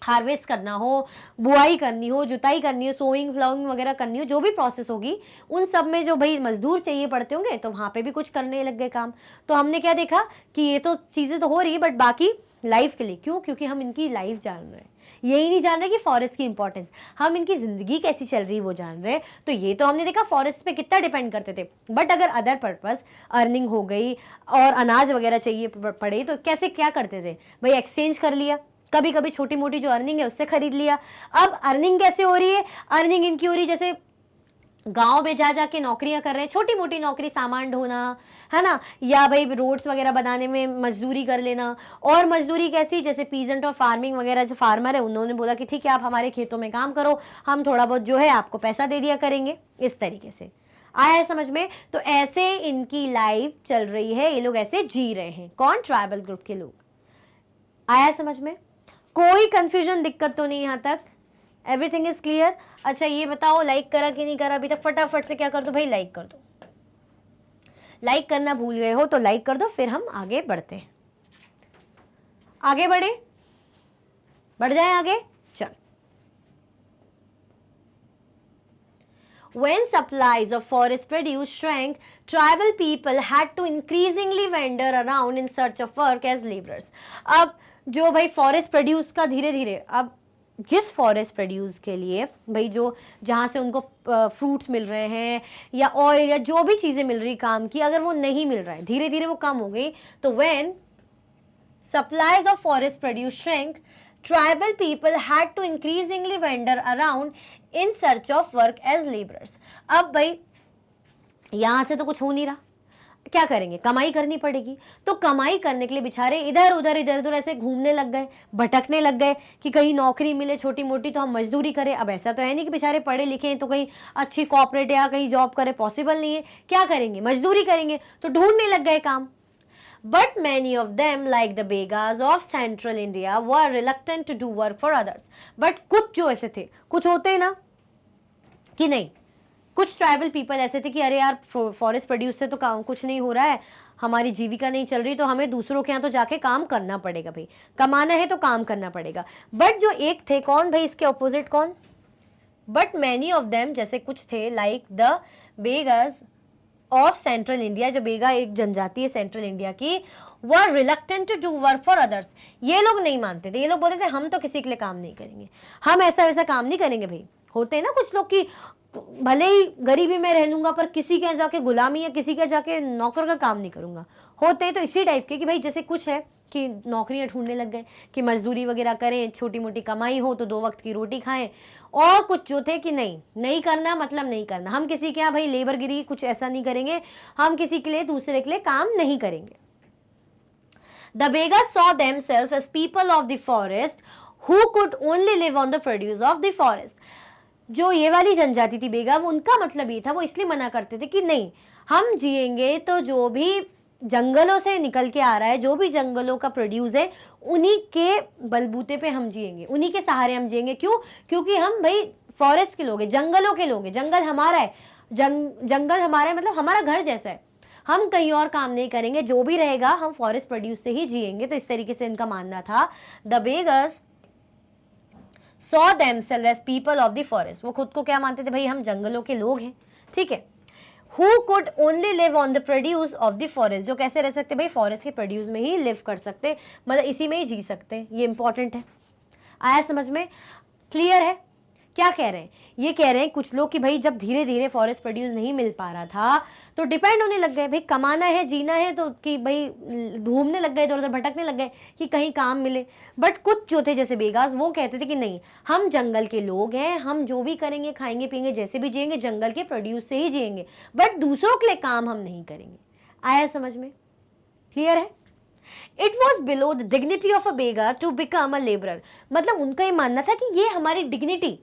हार्वेस्ट करना हो, बुआई करनी हो, जुताई करनी हो, सोइंग फ्लाउइंग वगैरह करनी हो, जो भी प्रोसेस होगी उन सब में जो भाई मजदूर चाहिए पड़ते होंगे, तो वहां पे भी कुछ करने लग गए काम। तो हमने क्या देखा कि ये तो चीजें तो हो रही है, बट बाकी लाइफ के लिए क्यों? क्योंकि हम इनकी लाइफ जान रहे हैं, यही नहीं जान रहे कि फॉरेस्ट की इंपॉर्टेंस, हम इनकी जिंदगी कैसी चल रही है वो जान रहे हैं। तो ये तो हमने देखा फॉरेस्ट पे कितना डिपेंड करते थे, बट अगर अदर पर्पस अर्निंग हो गई और अनाज वगैरह चाहिए पड़े तो कैसे क्या करते थे भाई? एक्सचेंज कर लिया, कभी कभी छोटी मोटी जो अर्निंग है उससे खरीद लिया। अब अर्निंग कैसे हो रही है? अर्निंग इनकी हो रही जैसे गांव में जा जाके नौकरियां कर रहे हैं, छोटी मोटी नौकरी, सामान ढोना है ना, या भाई रोड्स वगैरह बनाने में मजदूरी कर लेना। और मजदूरी कैसी? जैसे पीजेंट और फार्मिंग वगैरह जो फार्मर है उन्होंने बोला कि ठीक है आप हमारे खेतों में काम करो, हम थोड़ा बहुत जो है आपको पैसा दे दिया करेंगे, इस तरीके से। आया है समझ में? तो ऐसे इनकी लाइफ चल रही है, ये लोग ऐसे जी रहे हैं। कौन? ट्राइबल ग्रुप के लोग। आया समझ में? कोई कंफ्यूजन, दिक्कत तो नहीं यहाँ तक? Everything is clear? अच्छा ये बताओ लाइक करा कि नहीं करा अभी तक? फटाफट से क्या कर दो भाई, लाइक कर दो। लाइक करना भूल गए हो तो लाइक कर दो, फिर हम आगे बढ़ते हैं। आगे बढ़ जाए आगे, चल। When supplies of forest produce shrank, tribal people had to increasingly wander around in search of work as laborers. अब जो भाई फॉरेस्ट प्रोड्यूस का धीरे धीरे, अब जिस फॉरेस्ट प्रोड्यूस के लिए भाई जो जहाँ से उनको फ्रूट्स मिल रहे हैं या ऑयल या जो भी चीज़ें मिल रही काम की, अगर वो नहीं मिल रहा है, धीरे धीरे वो कम हो गई, तो when supplies of forest produce shrink, tribal people had to increasingly wander around in search of work as labourers. अब भाई यहाँ से तो कुछ हो नहीं रहा, क्या करेंगे? कमाई करनी पड़ेगी। तो कमाई करने के लिए बेचारे इधर उधर ऐसे घूमने लग गए, भटकने लग गए कि कहीं नौकरी मिले छोटी मोटी तो हम मजदूरी करें। अब ऐसा तो है नहीं कि बेचारे पढ़े लिखे हैं तो कहीं अच्छी कॉर्पोरेट या कहीं जॉब करें, पॉसिबल नहीं है। क्या करेंगे? मजदूरी करेंगे। तो ढूंढने लग गए काम। But many of them, like the Begas of Central India, were reluctant to do work for others. But कुछ जो ऐसे थे, कुछ होते हैं ना कि नहीं, कुछ ट्राइबल पीपल ऐसे थे कि अरे यार फॉरेस्ट प्रोड्यूस से तो कुछ नहीं हो रहा है, हमारी जीविका नहीं चल रही, तो हमें दूसरों के यहाँ तो जाके काम करना पड़ेगा भाई, कमाना है तो काम करना पड़ेगा। बट जो एक थे, कौन भाई इसके ऑपोजिट कौन? बट मैनी ऑफ देम, जैसे कुछ थे like the Baigas of central India, जो बेगा एक जनजाति है सेंट्रल इंडिया की, were reluctant to do work for others. ये लोग नहीं मानते थे, ये लोग बोलते थे हम तो किसी के लिए काम नहीं करेंगे, हम ऐसा वैसा काम नहीं करेंगे भाई। होते हैं ना कुछ लोग कि भले ही गरीबी में रह लूंगा पर किसी के जाके गुलामी या किसी के जाके नौकर का काम नहीं करूंगा। होते हैं तो इसी टाइप के कि भाई जैसे कुछ है कि नौकरियां ढूंढने लग गए कि मजदूरी वगैरह करें, छोटी मोटी कमाई हो तो 2 वक्त की रोटी खाएं। और कुछ जो थे कि नहीं करना, मतलब नहीं करना, हम किसी के यहाँ भाई लेबरगिरी कुछ ऐसा नहीं करेंगे, हम किसी के लिए दूसरे के लिए काम नहीं करेंगे। The Begas saw themselves as people of the forest who could only live on the produce of the forest. जो ये वाली जनजाति थी बेगा, वो उनका मतलब ये था, वो इसलिए मना करते थे कि नहीं, हम जिएंगे तो जो भी जंगलों से निकल के आ रहा है, जो भी जंगलों का प्रोड्यूस है, उन्हीं के बलबूते पे हम जिएंगे, उन्हीं के सहारे हम जिएंगे। क्यों? क्योंकि हम भाई फॉरेस्ट के लोग हैं, जंगलों के लोग हैं, जंगल हमारा है, जंगल हमारा है, मतलब हमारा घर जैसा है, हम कहीं और काम नहीं करेंगे, जो भी रहेगा हम फॉरेस्ट प्रोड्यूस से ही जिएंगे। तो इस तरीके से इनका मानना था। The Baigas saw themselves as people of the forest, वो खुद को क्या मानते थे? भाई हम जंगलों के लोग हैं, ठीक है। Who could only live on the produce of the forest, जो कैसे रह सकते? भाई फॉरेस्ट के प्रोड्यूस में ही लिव कर सकते, मतलब इसी में ही जी सकते। ये इंपॉर्टेंट है, आया समझ में? क्लियर है? क्या कह रहे हैं? ये कह रहे हैं कुछ लोग कि भाई जब धीरे धीरे फॉरेस्ट प्रोड्यूस नहीं मिल पा रहा था तो डिपेंड होने लग गए, भाई कमाना है, जीना है, तो कि भाई घूमने लग गए, इधर उधर भटकने लग गए कि कहीं काम मिले। बट कुछ जो थे जैसे बेगास, वो कहते थे कि नहीं, हम जंगल के लोग हैं, हम जो भी करेंगे, खाएंगे पिएंगे, जैसे भी जिएंगे, जंगल के प्रोड्यूस से ही जिएंगे, बट दूसरों के लिए काम हम नहीं करेंगे। आया समझ में? क्लियर है? It was below the dignity of a Baiga to become a labourer, मतलब उनका ये मानना था कि ये हमारी डिग्निटी,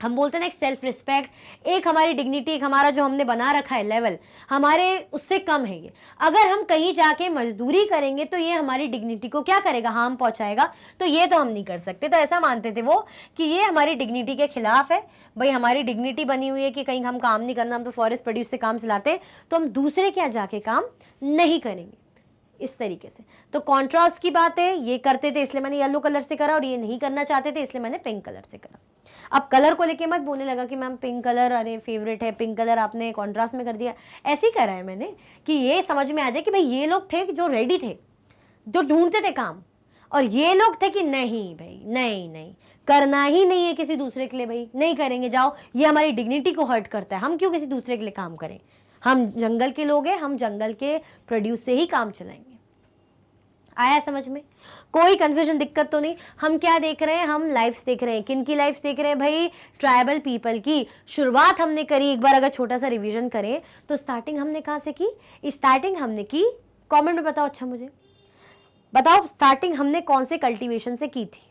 हम बोलते हैं ना एक सेल्फ रिस्पेक्ट, एक हमारी डिग्निटी, एक हमारा जो हमने बना रखा है लेवल, हमारे उससे कम है ये। अगर हम कहीं जाके मजदूरी करेंगे तो ये हमारी डिग्निटी को क्या करेगा? हार्म पहुंचाएगा, तो ये तो हम नहीं कर सकते। तो ऐसा मानते थे वो कि ये हमारी डिग्निटी के खिलाफ है। भाई हमारी डिग्निटी बनी हुई है कि कहीं हम काम नहीं करना, हम तो फॉरेस्ट प्रोड्यूस से काम चलाते, तो हम दूसरे के यहाँ जाके काम नहीं करेंगे, इस तरीके से। तो कॉन्ट्रास्ट की बात है, ये करते थे इसलिए मैंने येलो कलर से करा, और ये नहीं करना चाहते थे इसलिए मैंने पिंक कलर से करा। अब कलर को लेके मत बोलने लगा कि मैम पिंक कलर, अरे फेवरेट है पिंक कलर, आपने कॉन्ट्रास्ट में कर दिया। ऐसे ही करा है मैंने कि ये समझ में आ जाए कि भाई ये लोग थे जो रेडी थे, जो ढूंढते थे काम, और ये लोग थे कि नहीं भाई, नहीं नहीं करना ही नहीं है किसी दूसरे के लिए, भाई नहीं करेंगे, जाओ, ये हमारी डिग्निटी को हर्ट करता है, हम क्यों किसी दूसरे के लिए काम करें, हम जंगल के लोग हैं, हम जंगल के प्रोड्यूस से ही काम चलाएंगे। आया समझ में? कोई कंफ्यूजन, दिक्कत तो नहीं? हम क्या देख रहे हैं? हम लाइफ्स देख रहे हैं। किन की लाइफ्स देख रहे हैं? भाई ट्राइबल पीपल की। शुरुआत हमने करी, एक बार अगर छोटा सा रिवीजन करें तो स्टार्टिंग हमने कहाँ से की? स्टार्टिंग हमने की, कमेंट में बताओ, अच्छा मुझे बताओ, स्टार्टिंग हमने कौन से कल्टीवेशन से की थी?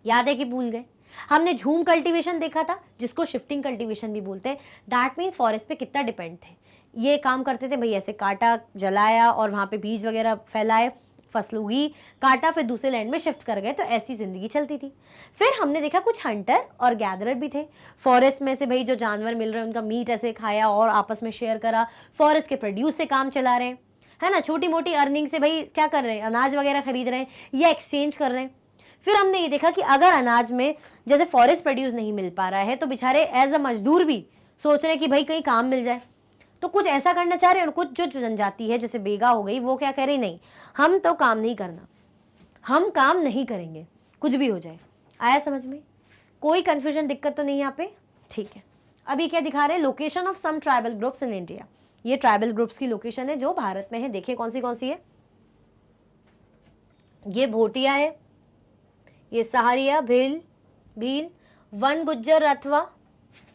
याद है कि भूल गए? हमने झूम कल्टीवेशन देखा था, जिसको शिफ्टिंग कल्टीवेशन भी बोलते हैं। दैट मीन्स फॉरेस्ट पे कितना डिपेंड थे, ये काम करते थे भाई, ऐसे काटा, जलाया और वहाँ पे बीज वगैरह फैलाए, फसल उगी, काटा, फिर दूसरे लैंड में शिफ्ट कर गए, तो ऐसी जिंदगी चलती थी। फिर हमने देखा कुछ हंटर और गैदरर भी थे, फॉरेस्ट में से भाई जो जानवर मिल रहे हैं उनका मीट ऐसे खाया और आपस में शेयर करा, फॉरेस्ट के प्रोड्यूस से काम चला रहे हैं, है ना, छोटी मोटी अर्निंग से भाई क्या कर रहे हैं, अनाज वगैरह खरीद रहे हैं या एक्सचेंज कर रहे हैं। फिर हमने ये देखा कि अगर अनाज में जैसे फॉरेस्ट प्रोड्यूस नहीं मिल पा रहा है, तो बेचारे एज अ मजदूर भी सोच रहे हैं कि भाई कहीं काम मिल जाए, तो कुछ ऐसा करना चाह रहे हैं। और कुछ जो जनजाति है जैसे बेगा हो गई, वो क्या कह रही, नहीं हम तो काम नहीं करना, हम काम नहीं करेंगे, कुछ भी हो जाए। आया समझ में? कोई कंफ्यूजन, दिक्कत तो नहीं यहाँ पे? ठीक है। अभी क्या दिखा रहे हैं? Location of some tribal groups in India. ये ट्राइबल ग्रुप्स की लोकेशन है जो भारत में है। देखिए कौन सी है। ये भोटिया है, ये सहारिया, भील, वन गुज्जर अथवा,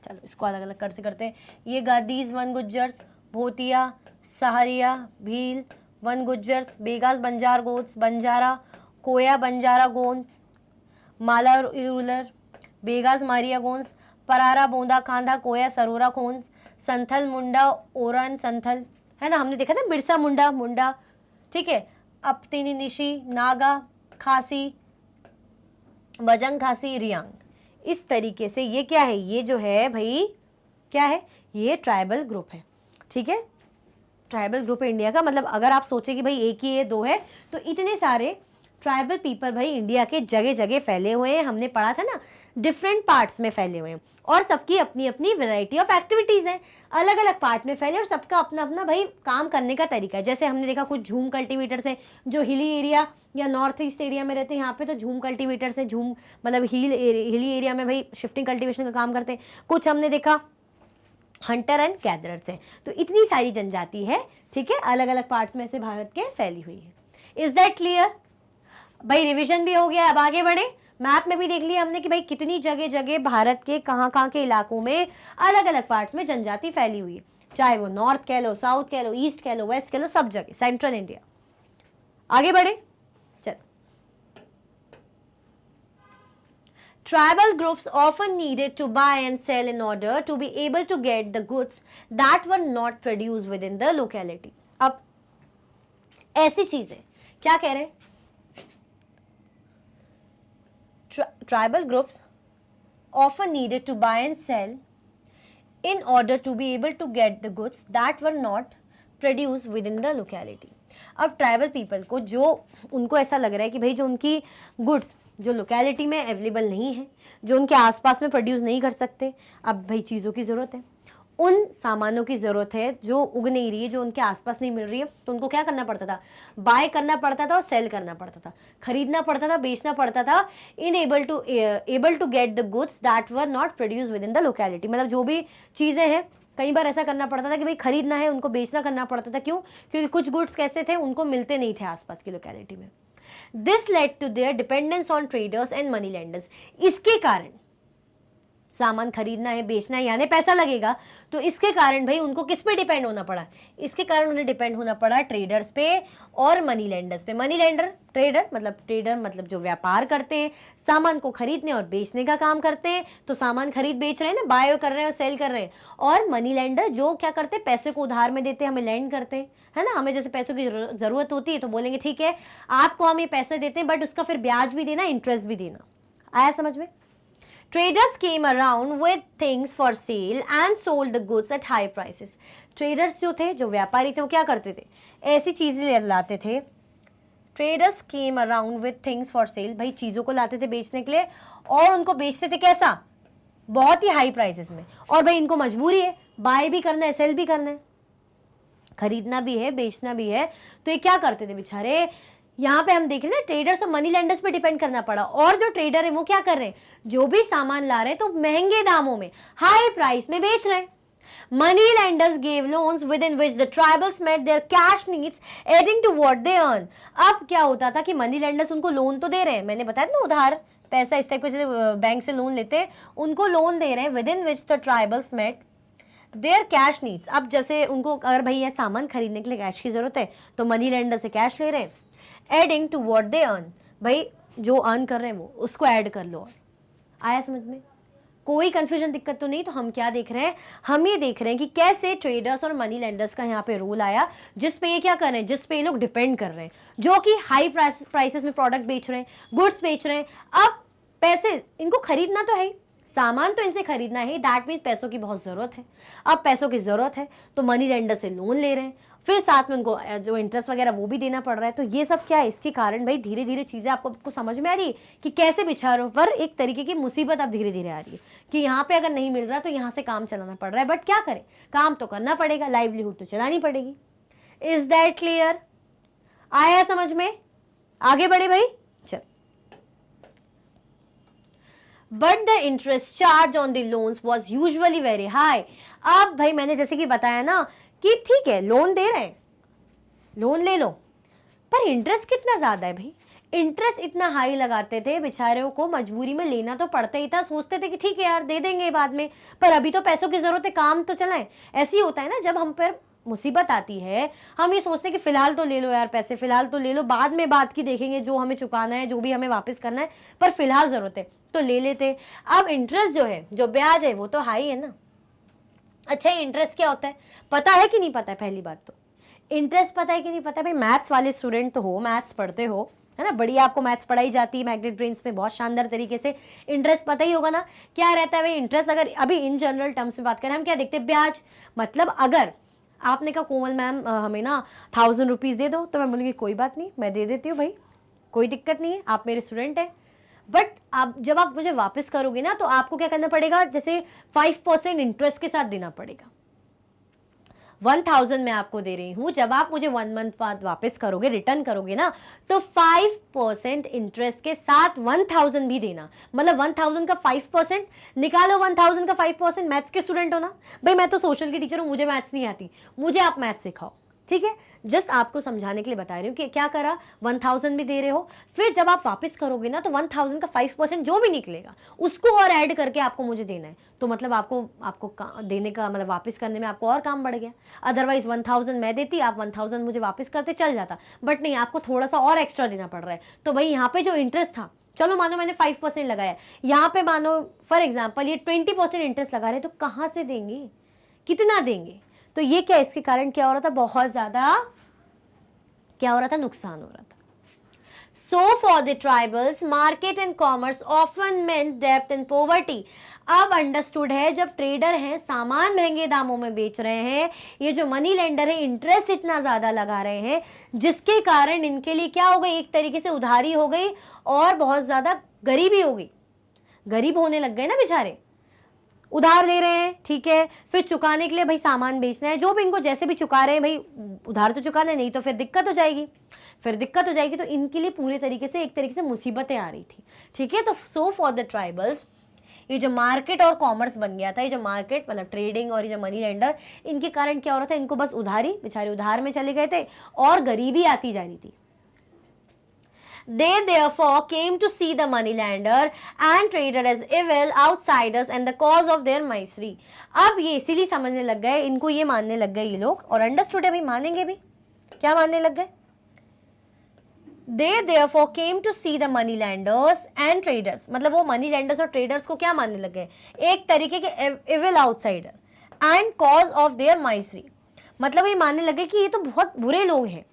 चलो इसको अलग अलग करते हैं। ये गादीज, वन गुज्जर्स, भोतिया, सहारिया, भील, वन गुज्जर्स, बेगास, बंजार गोत्स, बंजारा, कोया, बंजारा गोंस, माला रूलर, बेगास, मारिया गोंस, परारा, बोंदा, खांधा, कोया, सरोरा खोंस, संथल, मुंडा, ओरन, संथल, है ना, हमने देखा था बिरसा मुंडा, ठीक है, अपतिनी निशी, नागा, खासी, बजंग खासी, रियांग। इस तरीके से ये क्या है? ये जो है भाई क्या है? ये ट्राइबल ग्रुप है, ठीक है, ट्राइबल ग्रुप है इंडिया का। मतलब अगर आप सोचे कि भाई एक ही है, दो है, तो इतने सारे ट्राइबल पीपल भाई इंडिया के जगह जगह फैले हुए हैं। हमने पढ़ा था ना, डिफरेंट पार्ट्स में फैले हुए हैं, और सबकी अपनी अपनी वैरायटी ऑफ एक्टिविटीज़ हैं, अलग अलग पार्ट में फैले, और सबका अपना अपना भाई काम करने का तरीका है। जैसे हमने देखा कुछ झूम कल्टीवेटर्स हैं जो हिली एरिया या नॉर्थ ईस्ट एरिया में रहते हैं, यहाँ पे तो झूम कल्टीवेटर्स हैं, झूम मतलब हिली एरिया में भाई शिफ्टिंग कल्टीवेशन का काम करते हैं। कुछ हमने देखा हंटर एंड गैदरर्स हैं। तो इतनी सारी जनजाति है, ठीक है, अलग अलग पार्ट्स में से भारत के फैली हुई है। Is that clear? भाई रिवीजन भी हो गया, अब आगे बढ़े। मैप में भी देख लिया हमने कि भाई कितनी जगह जगह भारत के कहाँ के इलाकों में अलग अलग पार्ट्स में जनजाति फैली हुई है, चाहे वो नॉर्थ कह लो, साउथ कह लो, ईस्ट कह लो, वेस्ट कह लो, सब जगह, सेंट्रल इंडिया। आगे बढ़े, चलो। Tribal groups often needed to buy and sell in order to be able to get the goods that were not produced within the locality. अब ऐसी चीजें क्या कह रहे हैं? Tribal groups often needed to buy and sell in order to be able to get the goods that were not produced within the locality. अब tribal people को जो उनको ऐसा लग रहा है कि भाई जो उनकी गुड्स जो लोकेलिटी में अवेलेबल नहीं है, जो उनके आसपास में प्रोड्यूस नहीं कर सकते, अब भाई चीज़ों की ज़रूरत है, उन सामानों की ज़रूरत है जो उग नहीं रही है, जो उनके आसपास नहीं मिल रही है, तो उनको क्या करना पड़ता था? बाय करना पड़ता था और सेल करना पड़ता था, खरीदना पड़ता था, बेचना पड़ता था, able to get the goods that were not produce within the locality. मतलब जो भी चीज़ें हैं, कई बार ऐसा करना पड़ता था कि भाई खरीदना है, उनको बेचना करना पड़ता था। क्यों? क्योंकि कुछ गुड्स कैसे थे, उनको मिलते नहीं थे आसपास की लोकेलिटी में। This led to their dependence on traders and money lenders. इसके कारण सामान खरीदना है, बेचना है, यानी पैसा लगेगा, तो इसके कारण भाई उनको किस पे डिपेंड होना पड़ा? इसके कारण उन्हें डिपेंड होना पड़ा ट्रेडर्स पे और मनी लेंडर्स पे। मनी लेंडर, ट्रेडर मतलब जो व्यापार करते हैं, सामान को खरीदने और बेचने का काम करते हैं, तो सामान खरीद बेच रहे हैं ना, बाय कर रहे हैं और सेल कर रहे हैं। और मनी लेंडर जो क्या करते हैं? पैसे को उधार में देते हैं, हमें लैंड करते हैं, है ना। हमें जैसे पैसों की जरूरत होती है तो बोलेंगे ठीक है आपको हम ये पैसे देते हैं, बट उसका फिर ब्याज भी देना, इंटरेस्ट भी देना। आया समझ में? Traders came around with things for sale and sold the goods at high prices. Traders जो थे, जो व्यापारी थे, वो क्या करते थे? ऐसी चीजें लाते थे। Traders came around with things for sale, भाई चीजों को लाते थे बेचने के लिए और उनको बेचते थे कैसा? बहुत ही हाई प्राइसेस में। और भाई इनको मजबूरी है, बाय भी करना है, सेल भी करना है, खरीदना भी है, बेचना भी है, तो ये क्या करते थे बेचारे? यहाँ पे हम देखें ना, ट्रेडर्स और मनी लेंडर्स पे डिपेंड करना पड़ा। और जो ट्रेडर है वो क्या कर रहे हैं? जो भी सामान ला रहे हैं तो महंगे दामों में, हाई प्राइस में बेच रहे हैं। Money lenders gave loans with in which the tribals met their cash needs adding to what they earn. अब क्या होता था कि मनी लेंडर्स उनको लोन तो दे रहे हैं, मैंने बताया ना उधार पैसा इस टाइप के, जैसे बैंक से लोन लेते हैं, उनको लोन दे रहे हैं with in which the tribals met their cash needs. अब जैसे उनको अगर भाई ये सामान खरीदने के लिए कैश की जरूरत है तो मनी लेंडर से कैश ले रहे हैं, adding to what they earn, भाई जो अर्न कर रहे हैं वो उसको ऐड कर लो। आया समझ में? कोई कंफ्यूजन, दिक्कत तो नहीं? तो हम क्या देख रहे हैं? हम ये देख रहे हैं कि कैसे ट्रेडर्स और मनी लेंडर्स का यहाँ पे रोल आया, जिस पे ये क्या कर रहे हैं, जिस पे ये लोग डिपेंड कर रहे हैं, जो कि हाई प्राइसेस में प्रोडक्ट बेच रहे हैं, गुड्स बेच रहे हैं। अब पैसे इनको खरीदना तो है ही, सामान तो इनसे खरीदना है, दैट मीन्स पैसों की बहुत ज़रूरत है। अब पैसों की ज़रूरत है तो मनी लेंडर से लोन ले रहे हैं, फिर साथ में उनको जो इंटरेस्ट वगैरह वो भी देना पड़ रहा है। तो ये सब क्या है? इसके कारण भाई धीरे धीरे चीज़ें आपको समझ में आ रही है कि कैसे बेचारों पर एक तरीके की मुसीबत अब धीरे धीरे आ रही है कि यहाँ पे अगर नहीं मिल रहा तो यहाँ से काम चलाना पड़ रहा है। बट क्या करें, काम तो करना पड़ेगा, लाइवलीहुड तो चलानी पड़ेगी। Is that clear? आया समझ में? आगे बढ़े भाई, चल। But the interest charge on the loans was usually very high. अब भाई मैंने जैसे कि बताया ना कि ठीक है लोन दे रहे हैं, लोन ले लो, पर इंटरेस्ट कितना ज्यादा है भाई। इंटरेस्ट इतना हाई लगाते थे, बेचारों को मजबूरी में लेना तो पड़ता ही था। सोचते थे कि ठीक है यार दे देंगे बाद में, पर अभी तो पैसों की जरूरत है, काम तो चलाएं। ऐसे ही होता है ना, जब हम पर मुसीबत आती है हम ये सोचते हैं कि फिलहाल तो ले लो यार पैसे, फिलहाल तो ले लो, बाद में बात की देखेंगे, जो हमें चुकाना है, जो भी हमें वापस करना है, पर फिलहाल जरूरत है तो ले लेते। अब इंटरेस्ट जो है, जो ब्याज है, वो तो हाई है ना। अच्छा इंटरेस्ट क्या होता है पता है कि नहीं पता है? पहली बात तो इंटरेस्ट पता है कि नहीं पता है? भाई मैथ्स वाले स्टूडेंट तो हो, मैथ्स पढ़ते हो, है ना, बढ़िया आपको मैथ्स पढ़ाई जाती है मैग्नेट ब्रेन्स में बहुत शानदार तरीके से। इंटरेस्ट पता ही होगा ना क्या रहता है भाई इंटरेस्ट। अगर अभी इन जनरल टर्म्स में बात करें, हम क्या देखते हैं? ब्याज। मतलब अगर आपने कहा कोमल मैम हमें ना 1000 रुपीज़ दे दो, तो मैं बोलूँगी कोई बात नहीं, मैं दे देती हूँ भाई, कोई दिक्कत नहीं है, आप मेरे स्टूडेंट हैं। बट आप जब आप मुझे वापस करोगे ना तो आपको क्या करना पड़ेगा? जैसे 5% इंटरेस्ट के साथ देना पड़ेगा। 1000 मैं आपको दे रही हूं, जब आप मुझे 1 मंथ बाद वापस करोगे, रिटर्न करोगे ना, तो 5% इंटरेस्ट के साथ 1000 भी देना। मतलब 1000 का 5% निकालो, 1000 का 5%। मैथ्स के स्टूडेंट हो ना भाई, मैं तो सोशल की टीचर हूं, मुझे मैथ्स नहीं आती, मुझे आप मैथ्स सिखाओ, ठीक है। जस्ट आपको समझाने के लिए बता रही हूँ कि क्या करा, 1000 भी दे रहे हो, फिर जब आप वापस करोगे ना तो 1000 का 5% जो भी निकलेगा उसको और ऐड करके आपको मुझे देना है। तो मतलब आपको देने का मतलब वापस करने में आपको और काम बढ़ गया। अदरवाइज 1000 मैं देती, आप 1000 मुझे वापस करते, चल जाता, बट नहीं, आपको थोड़ा सा और एक्स्ट्रा देना पड़ रहा है। तो भाई यहाँ पे जो इंटरेस्ट था चलो मानो मैंने 5% लगाया, यहाँ पे मानो फॉर एग्जाम्पल ये 20% इंटरेस्ट लगा रहे, तो कहाँ से देंगे, कितना देंगे? तो ये क्या, इसके कारण क्या हो रहा था, बहुत ज्यादा क्या हो रहा था, नुकसान हो रहा था। So for the tribals, market and commerce often meant debt and poverty. अब अंडरस्टूड है, जब ट्रेडर हैं सामान महंगे दामों में बेच रहे हैं, ये जो मनी लेंडर है इंटरेस्ट इतना ज्यादा लगा रहे हैं, जिसके कारण इनके लिए क्या हो गई, एक तरीके से उधारी हो गई और बहुत ज्यादा गरीबी हो गई, गरीब होने लग गए ना बेचारे। उधार ले रहे हैं, ठीक है, फिर चुकाने के लिए भाई सामान बेचना है, जो भी इनको जैसे भी चुका रहे हैं भाई, उधार तो चुकाना है, नहीं तो फिर दिक्कत हो जाएगी, तो इनके लिए पूरे तरीके से एक तरीके से मुसीबतें आ रही थी, ठीक है। तो सो फॉर द ट्राइबल्स, ये जो मार्केट और कॉमर्स बन गया था, ये जो मार्केट मतलब ट्रेडिंग और ये जो मनी लेंडर, इनके कारण क्या हो रहा था, इनको बस उधारी, बेचारे उधार में चले गए थे और गरीबी आती जा रही थी। They therefore came to see the moneylender and trader as evil outsiders and the cause of their misery. अब ये इसीलिए समझने लग गए, इनको ये मानने लग गए ये लोग, और अंडरस्टूड है भाई, मानेंगे भी, क्या मानने लग गए? They therefore came to see the moneylenders and traders, मतलब वो मनी लेंडर्स और ट्रेडर्स को क्या मानने लग गए, एक तरीके के evil outsider and cause of their misery, मतलब ये मानने लगे कि ये तो बहुत बुरे लोग हैं।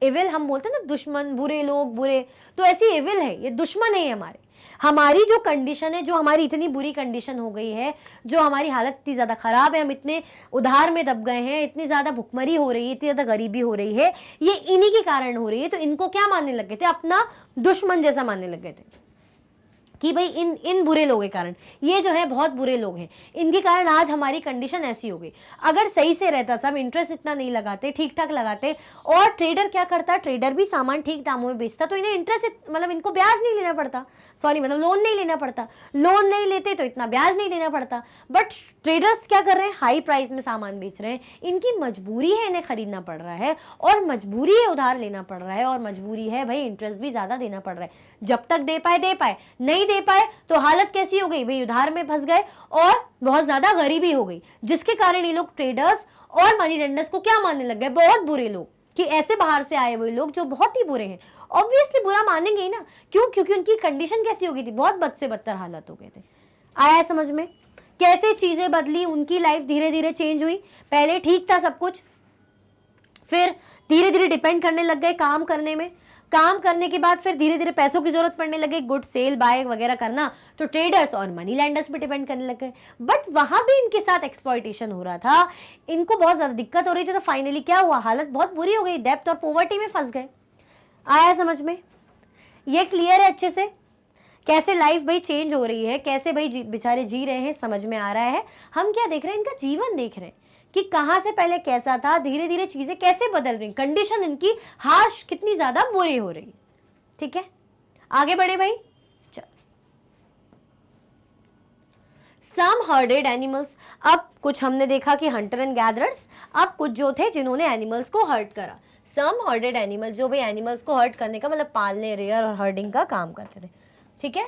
एविल हम बोलते हैं ना, दुश्मन, बुरे लोग, बुरे, तो ऐसी एविल है, ये दुश्मन है हमारे। हमारी जो कंडीशन है, जो हमारी इतनी बुरी कंडीशन हो गई है, जो हमारी हालत इतनी ज़्यादा ख़राब है, हम इतने उधार में दब गए हैं, इतनी ज़्यादा भुखमरी हो रही है, इतनी ज़्यादा गरीबी हो रही है, ये इन्हीं के कारण हो रही है। तो इनको क्या मानने लग गए थे, अपना दुश्मन जैसा मानने लग गए थे कि भाई इन बुरे लोगों के कारण, ये जो है बहुत बुरे लोग हैं, इनके कारण आज हमारी कंडीशन ऐसी हो गई। अगर सही से रहता, सब इंटरेस्ट इतना नहीं लगाते, ठीक ठाक लगाते, और ट्रेडर क्या करता, ट्रेडर भी सामान ठीक दामों में बेचता, तो इन्हें इंटरेस्ट मतलब इनको ब्याज नहीं लेना पड़ता, सॉरी मतलब लोन नहीं लेना पड़ता, लोन नहीं लेते तो इतना ब्याज नहीं देना पड़ता। बट ट्रेडर्स क्या कर रहे हैं, हाई प्राइस में सामान बेच रहे हैं, इनकी मजबूरी है, इन्हें खरीदना पड़ रहा है, और मजबूरी है उधार लेना पड़ रहा है, और मजबूरी है भाई इंटरेस्ट भी ज्यादा देना पड़ रहा है। जब तक दे पाए, नहीं दे पाए तो हालत कैसी हो गई भाई, उधार में फंस गए और बहुत ज्यादा गरीबी हो गई, जिसके कारण ये लोग ट्रेडर्स और मनी लेंडर्स को क्या मानने लग गए, बहुत बुरे लोग, कि ऐसे बाहर से आए हुए लोग जो बहुत ही बुरे हैं। ऑब्वियसली बुरा मानेंगे ही ना, क्यों, क्योंकि उनकी कंडीशन कैसी हो गई थी, बहुत बद से बदतर हालत हो गए थे। आया समझ में कैसे चीजें बदली, उनकी लाइफ धीरे धीरे चेंज हुई। पहले ठीक था सब कुछ, फिर धीरे धीरे डिपेंड करने लग गए काम करने में, काम करने के बाद फिर धीरे धीरे पैसों की जरूरत पड़ने लगे, गुड सेल बाय वगैरह करना, तो ट्रेडर्स और मनी लैंडर्स पे डिपेंड करने लग गए। बट वहां भी इनके साथ एक्सप्लॉयटेशन हो रहा था, इनको बहुत ज्यादा दिक्कत हो रही थी। तो फाइनली क्या हुआ, हालत बहुत बुरी हो गई, डेप्थ और पॉवर्टी में फंस गए। आया समझ में, ये क्लियर है अच्छे से, कैसे लाइफ भाई चेंज हो रही है, कैसे भाई बेचारे जी रहे हैं, समझ में आ रहा है। हम क्या देख रहे हैं, इनका जीवन देख रहे हैं कि कहां से पहले कैसा था, धीरे धीरे चीजें कैसे बदल रही, कंडीशन इनकी हार्श कितनी ज्यादा बुरी हो रही। ठीक है, आगे बढ़े भाई। चल, सम हर्डेड एनिमल्स, अब कुछ हमने देखा कि हंटर एंड गैदरर्स, अब कुछ जो थे जिन्होंने एनिमल्स को हर्ट करा। सम हर्डेड एनिमल, जो भाई एनिमल्स को हर्ट करने का मतलब पालने, रेयर और हर्डिंग का काम करते थे। ठीक है,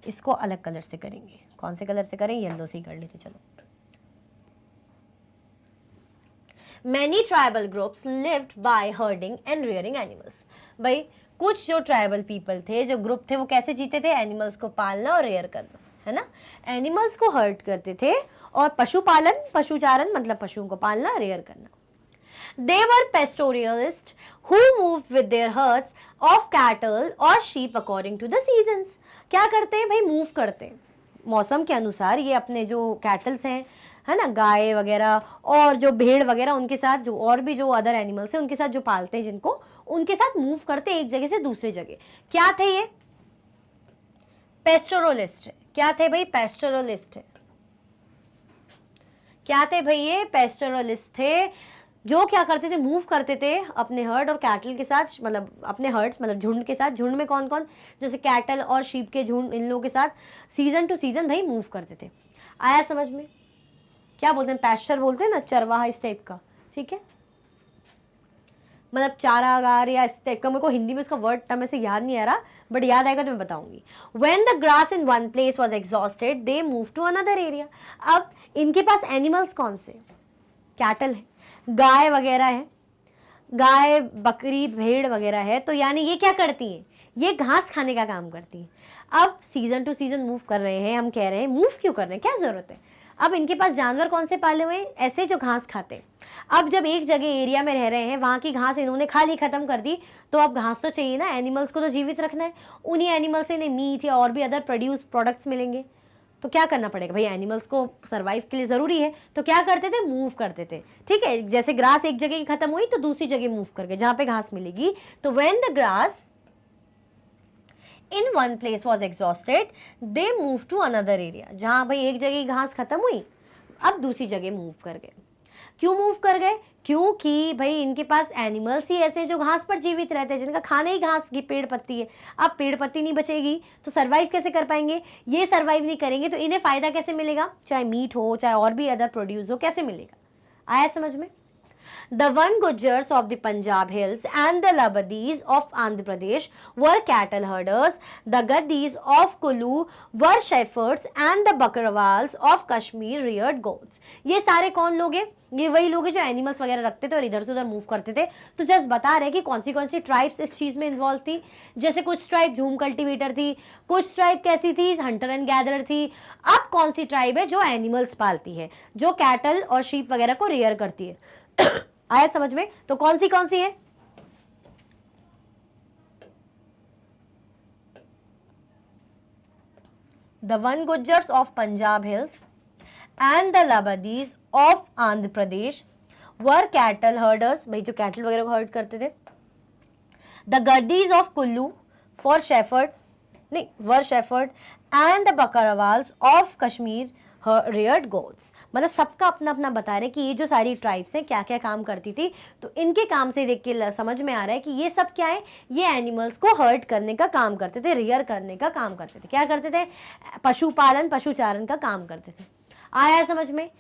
इसको अलग कलर से करेंगे, कौन से कलर से करें, येलो से ही कर लेते। चलो, Many tribal groups lived by herding and rearing animals. भाई कुछ जो ट्राइबल पीपल थे, जो ग्रुप थे, वो कैसे जीते थे, एनिमल्स को पालना और रेयर करना, है ना, एनिमल्स को हर्ट करते थे, और पशुपालन, पशुचारण मतलब पशुओं को पालना, रेयर करना। They were pastoralists who moved with their herds of cattle or sheep according to the seasons. क्या करते हैं भाई, मूव करते हैं मौसम के अनुसार। ये अपने जो कैटल्स हैं, है ना, गाय वगैरह और जो भेड़ वगैरह, उनके साथ जो और भी जो अदर एनिमल्स हैं उनके साथ जो पालते हैं जिनको, उनके साथ मूव करते हैं एक जगह से दूसरी जगह। क्या थे ये, पेस्टोरलिस्ट है। क्या थे भाई, पेस्टोरलिस्ट है। क्या थे भाई, ये पेस्टोरलिस्ट थे, जो क्या करते थे, मूव करते थे अपने हर्ड और कैटल के साथ, मतलब अपने हर्ड्स मतलब झुंड के साथ। झुंड में कौन कौन, जैसे कैटल और शीप के झुंड, इन लोगों के साथ सीजन टू सीजन भाई मूव करते थे। आया समझ में, क्या बोलते हैं, पैस्चर बोलते हैं ना, चरवाहा इस टाइप का। ठीक है, मतलब चारागार या इस टाइप का, मेरे को हिंदी में इसका वर्ड टर्म ऐसे याद नहीं आ रहा, बट याद आएगा तो मैं बताऊंगी। When the grass in one place was exhausted, they moved to another area. अब इनके पास एनिमल्स कौन से, कैटल है, गाय वगैरह है, गाय बकरी भेड़ वगैरह है, तो यानी ये क्या करती हैं, ये घास खाने का काम करती हैं। अब सीजन टू सीजन मूव कर रहे हैं, हम कह रहे हैं मूव क्यों कर रहे हैं, क्या जरूरत है। अब इनके पास जानवर कौन से पाले हुए हैं, ऐसे जो घास खाते हैं। अब जब एक जगह एरिया में रह रहे हैं, वहाँ की घास इन्होंने खा ली, खत्म कर दी, तो अब घास तो चाहिए ना, एनिमल्स को तो जीवित रखना है। उन्हीं एनिमल से इन्हें मीट या और भी अदर प्रोड्यूस प्रोडक्ट्स मिलेंगे, तो क्या करना पड़ेगा भाई, एनिमल्स को सर्वाइव के लिए ज़रूरी है, तो क्या करते थे, मूव करते थे। ठीक है, जैसे ग्रास एक जगह की खत्म हुई तो दूसरी जगह मूव कर गए जहाँ पे घास मिलेगी। तो when the grass in one place was exhausted, they moved to another area। जहाँ भाई एक जगह घास खत्म हुई, अब दूसरी जगह मूव कर गए। क्यों मूव कर गए, क्योंकि भाई इनके पास एनिमल्स ही ऐसे हैं जो घास पर जीवित रहते हैं, जिनका खाना ही घास की पेड़ पत्ती है। अब पेड़ पत्ती नहीं बचेगी तो सर्वाइव कैसे कर पाएंगे, ये सर्वाइव नहीं करेंगे तो इन्हें फायदा कैसे मिलेगा, चाहे मीट हो चाहे और भी अदर प्रोड्यूस हो, कैसे मिलेगा। आया समझ में। The Van Gujars of the Punjab hills and the Labadis of Andhra Pradesh were cattle herders. The Gaddis of Kulu were shepherds and the Bakrawals of Kashmir reared goats। ये सारे कौन लोग हैं, ये वही लोग हैं जो एनिमल्स वगैरह रखते थे और इधर से उधर मूव करते थे। तो जस्ट बता रहे कि कौन सी ट्राइब्स इस चीज़ में इन्वॉल्व थी। जैसे कुछ ट्राइब झूम कल्टीवेटर थी, कुछ ट्राइब कैसी थी, हंटर एंड गैदरर थी। अब कौन सी ट्राइब है जो एनिमल्स पालती है, जो कैटल और शीप वगैरह को रेयर करती है। आया समझ में। तो कौन सी है, the Van Gujjars of Punjab hills and the Labadis of Andhra Pradesh were cattle herders, भाई जो कैटल वगैरह को हर्ड करते थे। The Gaddis of Kullu for shepherd, नहीं were shepherd and the Bakarwals of Kashmir reared goats. मतलब सबका अपना अपना बता रहे कि ये जो सारी ट्राइब्स हैं क्या क्या काम करती थी। तो इनके काम से देख के समझ में आ रहा है कि ये सब क्या है, ये एनिमल्स को हर्ट करने का काम करते थे, रेयर करने का काम करते थे। क्या करते थे, पशुपालन पशुचारण का काम करते थे। आया समझ में,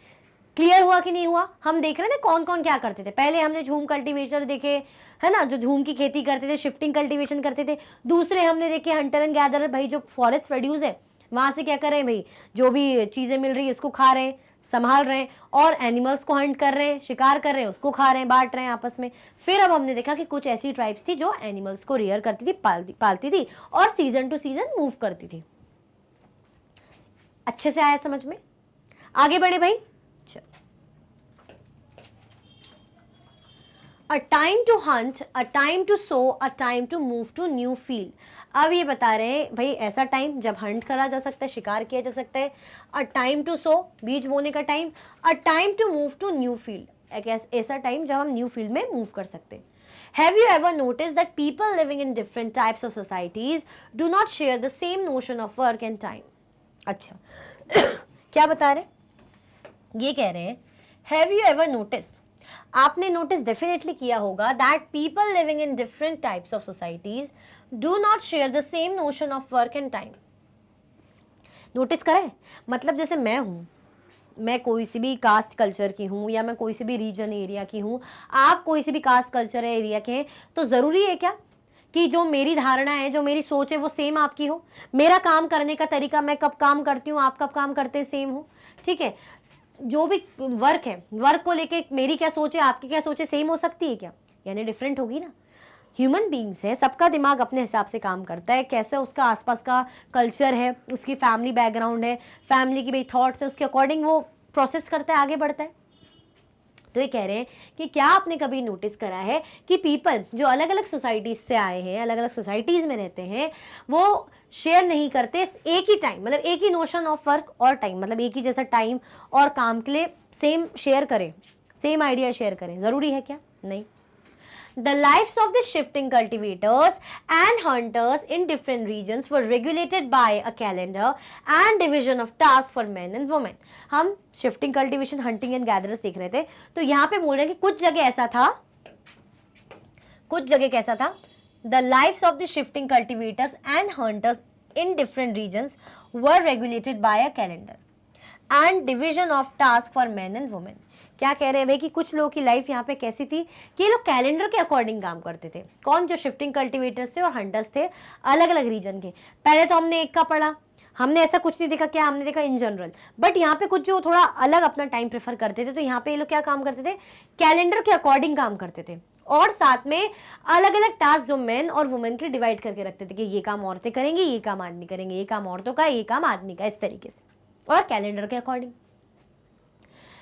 क्लियर हुआ कि नहीं हुआ। हम देख रहे हैं ना कौन कौन क्या करते थे। पहले हमने झूम कल्टीवेटर देखे, है ना, जो झूम की खेती करते थे, शिफ्टिंग कल्टीवेशन करते थे। दूसरे हमने देखे हंटर एंड गैदरर, भाई जो फॉरेस्ट प्रोड्यूस है वहां से क्या कर रहे हैं, भाई जो भी चीजें मिल रही है उसको खा रहे हैं, संभाल रहे हैं, और एनिमल्स को हंट कर रहे हैं, शिकार कर रहे हैं, उसको खा रहे हैं, बांट रहे हैं आपस में। फिर अब हमने देखा कि कुछ ऐसी ट्राइब्स थी जो एनिमल्स को रेयर करती थी, पालती थी और सीजन टू सीजन मूव करती थी। अच्छे से आया समझ में। आगे बढ़े भाई। चलो, a time to hunt, a time to sow, a time to move to new field. अब ये बता रहे हैं भाई ऐसा टाइम जब हंट करा जा सकता है, शिकार किया जा सकता है। अ टाइम टू सो, बीज बोने का time. A time to move to new field, एक ऐसा टाइम जब हम न्यू फील्ड में मूव कर सकते हैं। Have you ever noticed that people living in different types of societies do not share the same notion of work and time? अच्छा क्या बता रहे, ये कह रहे हैं हैव यू एवर नोटिस, आपने नोटिस डेफिनेटली किया होगा that people living in different types of societies do not share the same notion of work and time. Notice करें, मतलब जैसे मैं हूं, मैं कोई सी भी कास्ट कल्चर की हूँ या मैं कोई सी भी रीजन एरिया की हूँ, आप कोई सी भी कास्ट कल्चर एरिया के हैं, तो ज़रूरी है क्या कि जो मेरी धारणा है, जो मेरी सोच है वो सेम आपकी हो। मेरा काम करने का तरीका, मैं कब काम करती हूँ, आप कब काम करते हैं, सेम हो। ठीक है, जो भी वर्क है, वर्क को लेके मेरी क्या सोच है, आपकी क्या सोच है, सेम हो सकती है क्या, यानी डिफरेंट होगी ना। ह्यूमन बींग्स है, सबका दिमाग अपने हिसाब से काम करता है, कैसा उसका आसपास का कल्चर है, उसकी फैमिली बैकग्राउंड है, फैमिली की भाई थॉट्स है, उसके अकॉर्डिंग वो प्रोसेस करता है, आगे बढ़ता है। तो ये कह रहे हैं कि क्या आपने कभी नोटिस करा है कि पीपल जो अलग अलग सोसाइटीज से आए हैं, अलग अलग सोसाइटीज में रहते हैं, वो शेयर नहीं करते एक ही टाइम, मतलब एक ही नोशन ऑफ वर्क और टाइम, मतलब एक ही जैसा टाइम और काम के लिए सेम शेयर करें, सेम आइडिया शेयर करें, ज़रूरी है क्या, नहीं। The lives of the shifting cultivators and hunters in different regions were regulated by a calendar and division of tasks for men and women। हम shifting cultivation, hunting and gatherers देख रहे थे, तो यहाँ पे बोल रहे हैं कि कुछ जगह ऐसा था, कुछ जगह कैसा था, the lives of the shifting cultivators and hunters in different regions were regulated by a calendar and division of tasks for men and women। क्या कह रहे हैं भाई कि कुछ लोगों की लाइफ यहाँ पे कैसी थी कि ये लोग कैलेंडर के अकॉर्डिंग काम करते थे। कौन, जो शिफ्टिंग कल्टीवेटर्स थे और हंटर्स थे, अलग अलग रीजन के। पहले तो हमने एक का पढ़ा, हमने ऐसा कुछ नहीं देखा, क्या हमने देखा इन जनरल। बट यहाँ पे कुछ जो थोड़ा अलग अपना टाइम प्रेफर करते थे, तो यहाँ पे ये लोग क्या काम करते थे, कैलेंडर के अकॉर्डिंग काम करते थे, और साथ में अलग अलग टास्क जो मेन और वुमेन के डिवाइड करके रखते थे कि ये काम औरतें करेंगी, ये काम आदमी करेंगे, ये काम औरतों का, ये काम आदमी का, इस तरीके से, और कैलेंडर के according.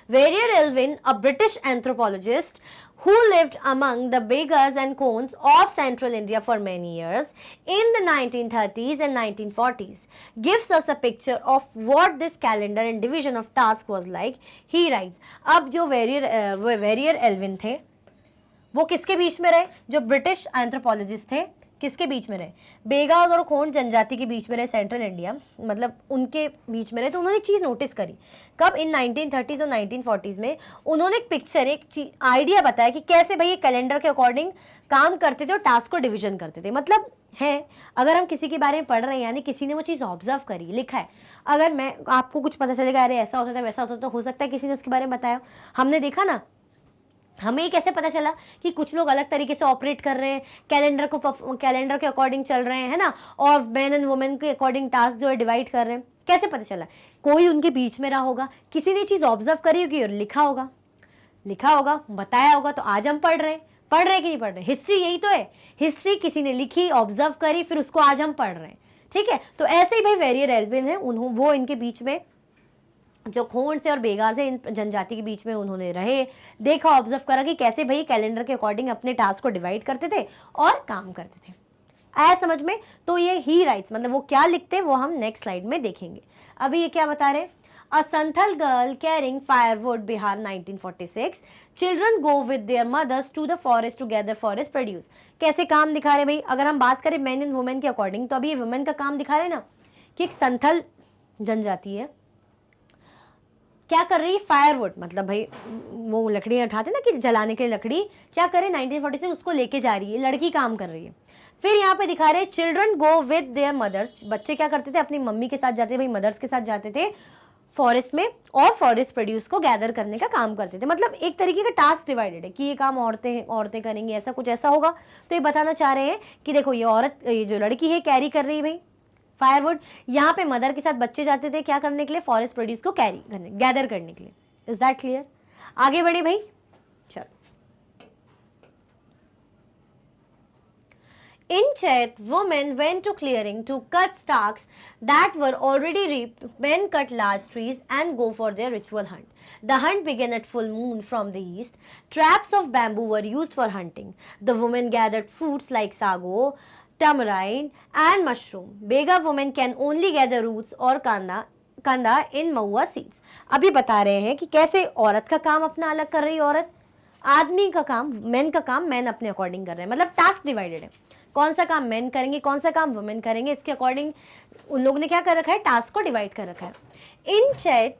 Verrier Elvin, a British anthropologist who lived among the beggars and Khons of central India for many years in the 1930s and 1940s, gives us a picture of what this calendar and division of task was like. He writes, अब जो Verrier Elwin थे वो किसके बीच में रहे, जो British anthropologist थे किसके बीच में रहे, बेगास और खोंड जनजाति के बीच में रहे, सेंट्रल इंडिया, मतलब उनके बीच में रहे। तो उन्होंने एक चीज़ नोटिस करी, कब, इन 1930s और 1940s में उन्होंने एक पिक्चर, एक आइडिया बताया कि कैसे भाई ये कैलेंडर के अकॉर्डिंग काम करते थे और टास्क को डिवीजन करते थे। मतलब है, अगर हम किसी के बारे में पढ़ रहे हैं, यानी किसी ने वो चीज़ ऑब्जर्व करी, लिखा है, अगर मैं आपको कुछ पता चलेगा अरे ऐसा होता था वैसा होता था, तो हो सकता है किसी ने उसके बारे में बताया, हमने देखा ना, हमें कैसे पता चला कि कुछ लोग अलग तरीके से ऑपरेट कर रहे हैं, कैलेंडर के अकॉर्डिंग चल रहे हैं, है ना, और मैन एंड वुमेन के अकॉर्डिंग टास्क जो है डिवाइड कर रहे हैं, कैसे पता चला, कोई उनके बीच में रहा होगा, किसी ने चीज़ ऑब्जर्व करी होगी और लिखा होगा, बताया होगा, तो आज हम पढ़ रहे हैं कि नहीं पढ़ रहे, हिस्ट्री यही तो है, हिस्ट्री किसी ने लिखी, ऑब्जर्व करी, फिर उसको आज हम पढ़ रहे हैं, ठीक है। तो ऐसे ही भाई वेरियर एल्विन है, वो इनके बीच में जो खोंड से और बेगास है, इन जनजाति के बीच में उन्होंने रहे, देखा, ऑब्जर्व करा कि कैसे भाई कैलेंडर के अकॉर्डिंग अपने टास्क को डिवाइड करते थे और काम करते थे। आया समझ में? तो ये ही राइट्स, मतलब वो क्या लिखते हैं वो हम नेक्स्ट स्लाइड में देखेंगे। अभी ये क्या बता रहे, a Santhal girl carrying firewood, Bihar 1946, children go with their mothers to the forest to gather forest produce. कैसे काम दिखा रहे भाई, अगर हम बात करें मैन एंड वुमेन के अकॉर्डिंग, तो अभी ये वुमेन का काम दिखा रहे ना, कि एक संथल जनजाति है, क्या कर रही है, फायरवुड, मतलब भाई वो लकड़ियाँ उठाते ना कि जलाने के लिए लकड़ी, क्या करे 1946 उसको लेके जा रही है, लड़की काम कर रही है। फिर यहाँ पे दिखा रहे children go with their mothers, बच्चे क्या करते थे, अपनी मम्मी के साथ जाते, भाई मदर्स के साथ जाते थे फॉरेस्ट में, और फॉरेस्ट प्रोड्यूस को गैदर करने का काम करते थे। मतलब एक तरीके का टास्क डिवाइडेड है कि ये काम औरतें करेंगी, ऐसा कुछ ऐसा होगा। तो ये बताना चाह रहे हैं कि देखो ये जो लड़की है कैरी कर रही है भाई फायरवुड, यहाँ पे मदर के साथ बच्चे जाते थे क्या करने के लिए, फॉरेस्ट प्रोड्यूस को गैदर करने के लिए। Is that clear? आगे बढ़े भाई, चलो। In Chet, women went to clearing to cut stalks that were already reaped. Men cut large trees and go for their ritual hunt. The hunt began at full moon from the east. Traps of bamboo were used for hunting. The women gathered fruits like sago, tamarind and mushroom. Bega women can only gather roots or kanda in mahua seeds. अभी बता रहे हैं कि कैसे औरत का काम अपना अलग कर रही है औरत, आदमी का काम, मैन का काम मैन अपने अकॉर्डिंग कर रहे हैं, मतलब टास्क डिवाइडेड है, कौन सा काम मैन करेंगे, कौन सा काम वुमेन करेंगे, इसके अकॉर्डिंग उन लोगों ने क्या कर रखा है, टास्क को डिवाइड कर रखा है। In chat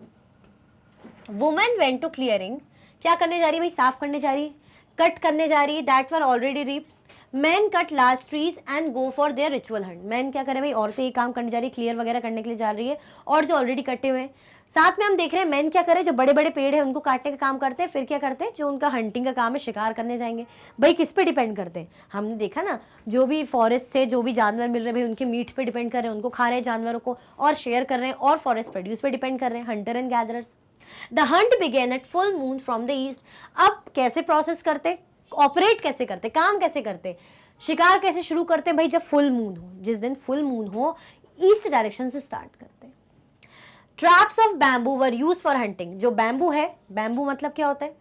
women went to clearing, क्या करने जा रही है भाई, साफ करने जा रही है, कट करने जा रही है, that were already reap. Man cut large trees and go for their ritual hunt, man क्या करे भाई, औरतें ये काम करने जा रही है, क्लियर वगैरह करने के लिए जा रही है, और जो ऑलरेडी कटे हुए हैं, साथ में हम देख रहे हैं मैन क्या करे, जो बड़े बड़े पेड़ है उनको काटने का काम करते हैं, फिर क्या करते हैं, जो उनका हंटिंग का काम है, शिकार करने जाएंगे। भाई किस पे डिपेंड करते हैं, हमने देखा ना, जो भी फॉरेस्ट से जो भी जानवर मिल रहे हैं भाई उनके मीट पे डिपेंड कर रहे हैं, उनको खा रहे हैं जानवरों को और शेयर कर रहे हैं, और फॉरेस्ट प्रोड्यूस पे डिपेंड कर रहे हैं, hunter and gatherers. The hunt began at full moon from the east. अब कैसे प्रोसेस करते, ऑपरेट कैसे करते, काम कैसे करते, शिकार कैसे शुरू करते हैं भाई, जब फुल मून हो, जिस दिन फुल मून हो ईस्ट डायरेक्शन से स्टार्ट करते हैं। Traps of bamboo were use for hunting, जो बैम्बू है, बैम्बू मतलब क्या होता है,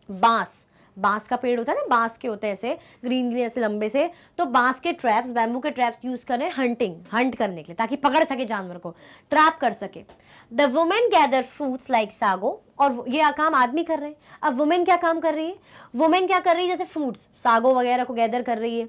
बांस, बांस का पेड़ होता है ना, बांस के होते हैं ऐसे ग्रीन ऐसे लंबे से, तो बांस के ट्रैप्स, बैम्बू के ट्रैप्स यूज कर रहे हैं हंट करने के लिए, ताकि पकड़ सके जानवर को, ट्रैप कर सके। The women gather fruits like sago, और ये काम आदमी कर रहे हैं। अब वुमेन क्या काम कर रही है, वुमेन क्या कर रही है, जैसे फ्रूट्स सागो वगैरह को गैदर कर रही है,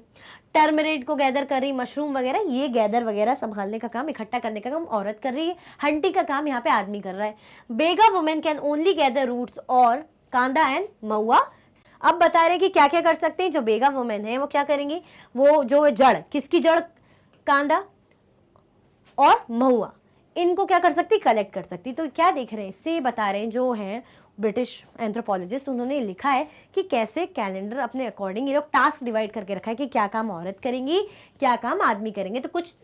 टर्मरिक को गैदर कर रही है, मशरूम वगैरह, ये गैदर वगैरह संभालने का काम, इकट्ठा करने का काम औरत कर रही है, हंटिंग का काम यहाँ पे आदमी कर रहा है। Baiga women can only gather roots और कांदा एंड महुआ। अब बता रहे कि क्या क्या कर सकते हैं, जो बेगा वुमेन है वो क्या करेंगी, वो जो जड़, किसकी जड़, कांदा और महुआ, इनको क्या कर सकती, कलेक्ट कर सकती। तो क्या देख रहे हैं, इससे बता रहे हैं जो हैं ब्रिटिश एंथ्रोपोलॉजिस्ट, उन्होंने लिखा है कि कैसे कैलेंडर अपने अकॉर्डिंग ये लोग टास्क डिवाइड करके रखा है कि क्या काम औरत करेंगी, क्या काम आदमी करेंगे। तो कुछ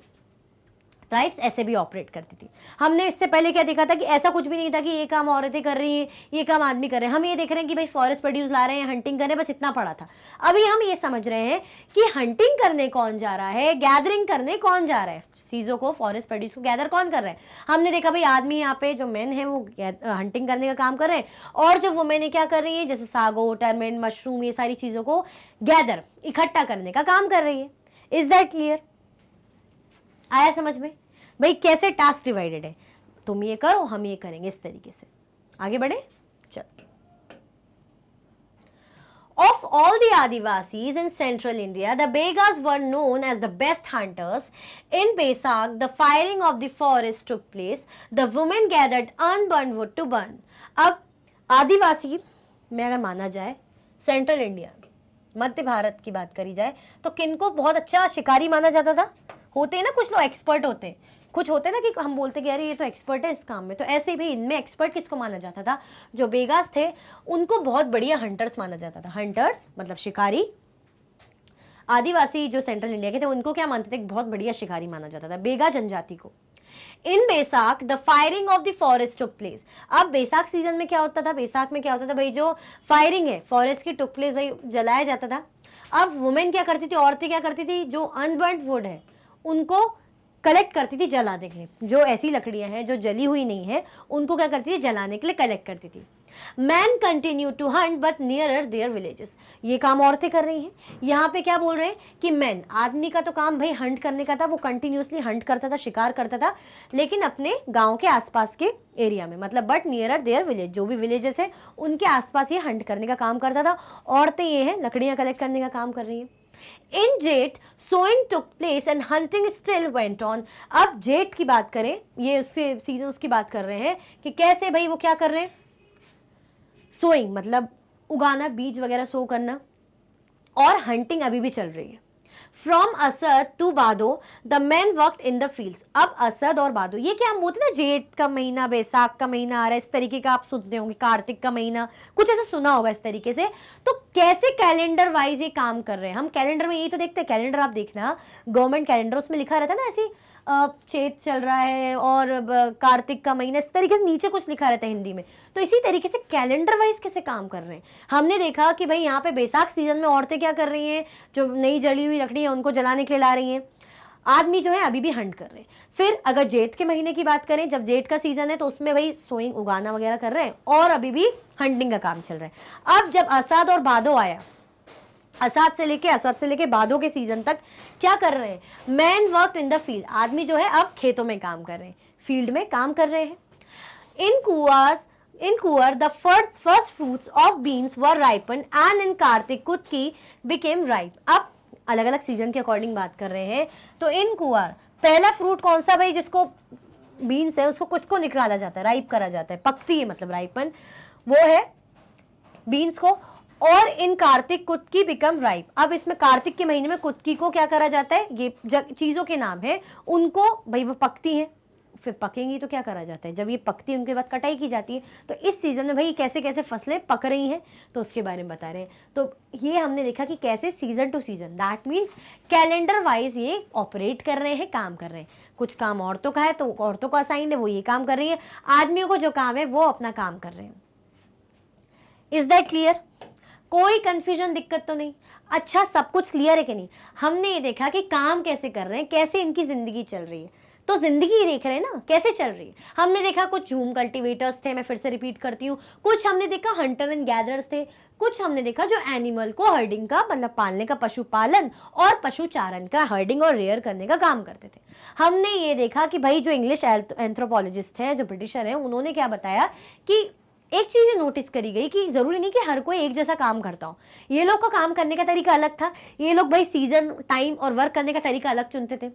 ट्राइब्स ऐसे भी ऑपरेट करती थी। हमने इससे पहले क्या देखा था कि ऐसा कुछ भी नहीं था कि ये काम औरतें कर रही हैं, ये काम आदमी कर रहे हैं। हम ये देख रहे हैं कि भाई फॉरेस्ट प्रोड्यूस ला रहे हैं, हंटिंग कर रहे हैं, बस इतना पड़ा था। अभी हम ये समझ रहे हैं कि हंटिंग करने कौन जा रहा है, गैदरिंग करने कौन जा रहा है, चीज़ों को, फॉरेस्ट प्रोड्यूस को गैदर कौन कर रहे हैं। हमने देखा भाई आदमी यहाँ पे जो मेन है वो हंटिंग करने का काम कर रहे हैं, और जो वुमेन है क्या कर रही है, जैसे सागो, टर्मेन, मशरूम, ये सारी चीज़ों को गैदर, इकट्ठा करने का काम कर रही है। Is that clear? आया समझ में? भाई कैसे टास्क डिवाइडेड है, तुम ये करो हम ये करेंगे, इस तरीके से आगे बढ़े। चल, Of all the Adivasis in central India, the Begas were known as the best hunters. In Baisakh, the firing of the forest took place. The women gathered unburned wood to burn. अब आदिवासी में अगर माना जाए, central India, मध्य भारत की बात करी जाए, तो किनको बहुत अच्छा शिकारी माना जाता था? होते हैं ना कुछ लोग एक्सपर्ट होते हैं, कुछ होते हैं ना कि हम बोलते कि अरे ये तो एक्सपर्ट है इस काम में, तो ऐसे भी इनमें एक्सपर्ट किसको माना जाता था? जो बेगास थे उनको बहुत बढ़िया हंटर्स माना जाता था। हंटर्स मतलब शिकारी। आदिवासी जो सेंट्रल इंडिया के थे उनको क्या मानते थे? बहुत बढ़िया शिकारी माना जाता था, बेगा जनजाति को। In Baisakh the firing of the forest took place. अब बैसाख सीजन में क्या होता था? बैसाख में क्या होता था भाई, जो फायरिंग है फॉरेस्ट की टुक प्लेस, भाई जलाया जाता था। अब वुमेन क्या करती थी, औरतें क्या करती थी, जो अनबर्न्ड वुड है उनको कलेक्ट करती थी जलाने के लिए। जो ऐसी लकड़ियां हैं जो जली हुई नहीं है उनको क्या करती थी, जलाने के लिए कलेक्ट करती थी। Man continue to hunt but nearer their villages. ये काम औरतें कर रही हैं। यहाँ पे क्या बोल रहे हैं कि मैन, आदमी का तो काम भाई हंट करने का था, वो कंटिन्यूसली हंट करता था, शिकार करता था, लेकिन अपने गांव के आसपास के एरिया में, मतलब बट नियरर देयर विलेज, जो भी विलेजेस है उनके आसपास ये हंट करने का काम करता था। औरतें ये हैं लकड़ियां कलेक्ट करने का काम कर रही हैं। In जेठ sowing took place and hunting still went on। अब जेठ की बात करें, ये उससे सीजन उसकी बात कर रहे हैं कि कैसे भाई वो क्या कर रहे हैं, सोइंग मतलब उगाना, बीज वगैरह सो करना, और हंटिंग अभी भी चल रही है। फ्रॉम असद टू बादो the man worked in the fields. अब असद और बादो, ये क्या हम बोलते ना, जेठ का महीना, बैसाख का महीना आ रहा है, इस तरीके का आप सुनते होंगे, कार्तिक का महीना, कुछ ऐसा सुना होगा इस तरीके से। तो कैसे कैलेंडर वाइज ये काम कर रहे हैं? हम कैलेंडर में यही तो देखते हैं, कैलेंडर आप देखना, गवर्नमेंट कैलेंडर, उसमें लिखा रहता है ना ऐसी चैत चल रहा है और कार्तिक का महीना, इस तरीके से नीचे कुछ लिखा रहता है हिंदी में। तो इसी तरीके से कैलेंडर वाइज कैसे काम कर रहे हैं। हमने देखा कि भाई यहाँ पे बैसाख सीजन में औरतें क्या कर रही हैं, जो नई जली हुई लकड़ी है उनको जलाने के लिए ला रही हैं। आदमी जो है अभी भी हंट कर रहे हैं। फिर अगर जेठ के महीने की बात करें, जब जेठ का सीजन है तो उसमें भाई सोइंग, उगाना वगैरह कर रहे हैं, और अभी भी हंटिंग का काम चल रहा है। अब जब असाद और भादो आया, असद से लेके भादो के सीजन तक क्या कर रहे हैं, man work in the field, आदमी जो है अब खेतों में काम कर रहे हैं, फील्ड में काम कर रहे हैं। इन कुआर the first fruits of beans were ripen and in Kartik कुटकी बिकेम राइप। अब अलग अलग सीजन के अकॉर्डिंग बात कर रहे हैं। तो इन कुआर पहला फ्रूट कौन सा भाई, जिसको बीन्स है उसको किसको निकाला जाता है, राइप करा जाता है, पकती है मतलब राइपन, वो है बीन्स को। और इन कार्तिक कुटकी बिकम राइप। अब इसमें कार्तिक के महीने में कुटकी को क्या करा जाता है, ये चीज़ों के नाम है, उनको भाई वो पकती हैं, फिर पकेंगी तो क्या करा जाता है, जब ये पकती है उनके बाद कटाई की जाती है। तो इस सीजन में भाई कैसे कैसे फसलें पक रही हैं तो उसके बारे में बता रहे हैं। तो ये हमने देखा कि कैसे season two season, that means calendar wise ये ऑपरेट कर रहे हैं, काम कर रहे हैं। कुछ काम औरतों का है तो औरतों को असाइंड है, वो ये काम कर रही है, आदमियों को जो काम है वो अपना काम कर रहे हैं। Is that clear? कोई कंफ्यूजन, दिक्कत तो नहीं? अच्छा, सब कुछ क्लियर है कि नहीं? हमने ये देखा कि काम कैसे कर रहे हैं, कैसे इनकी जिंदगी चल रही है। तो जिंदगी देख रहे हैं ना कैसे चल रही है। हमने देखा कुछ झूम कल्टीवेटर्स थे, मैं फिर से रिपीट करती हूँ, कुछ हमने देखा हंटर एंड गैदरर्स थे, कुछ हमने देखा जो एनिमल को हर्डिंग का मतलब पालने का, पशुपालन और पशुचारण का, हर्डिंग और रेयर करने का काम करते थे। हमने ये देखा कि भाई जो इंग्लिश एंथ्रोपोलॉजिस्ट हैं, जो ब्रिटिशर हैं, उन्होंने क्या बताया कि एक चीज़ नोटिस करी गई कि ज़रूरी नहीं कि हर कोई एक जैसा काम करता हो। ये लोग का काम करने का तरीका अलग था। ये लोग भाई सीजन, टाइम और वर्क करने का तरीका अलग चुनते थे।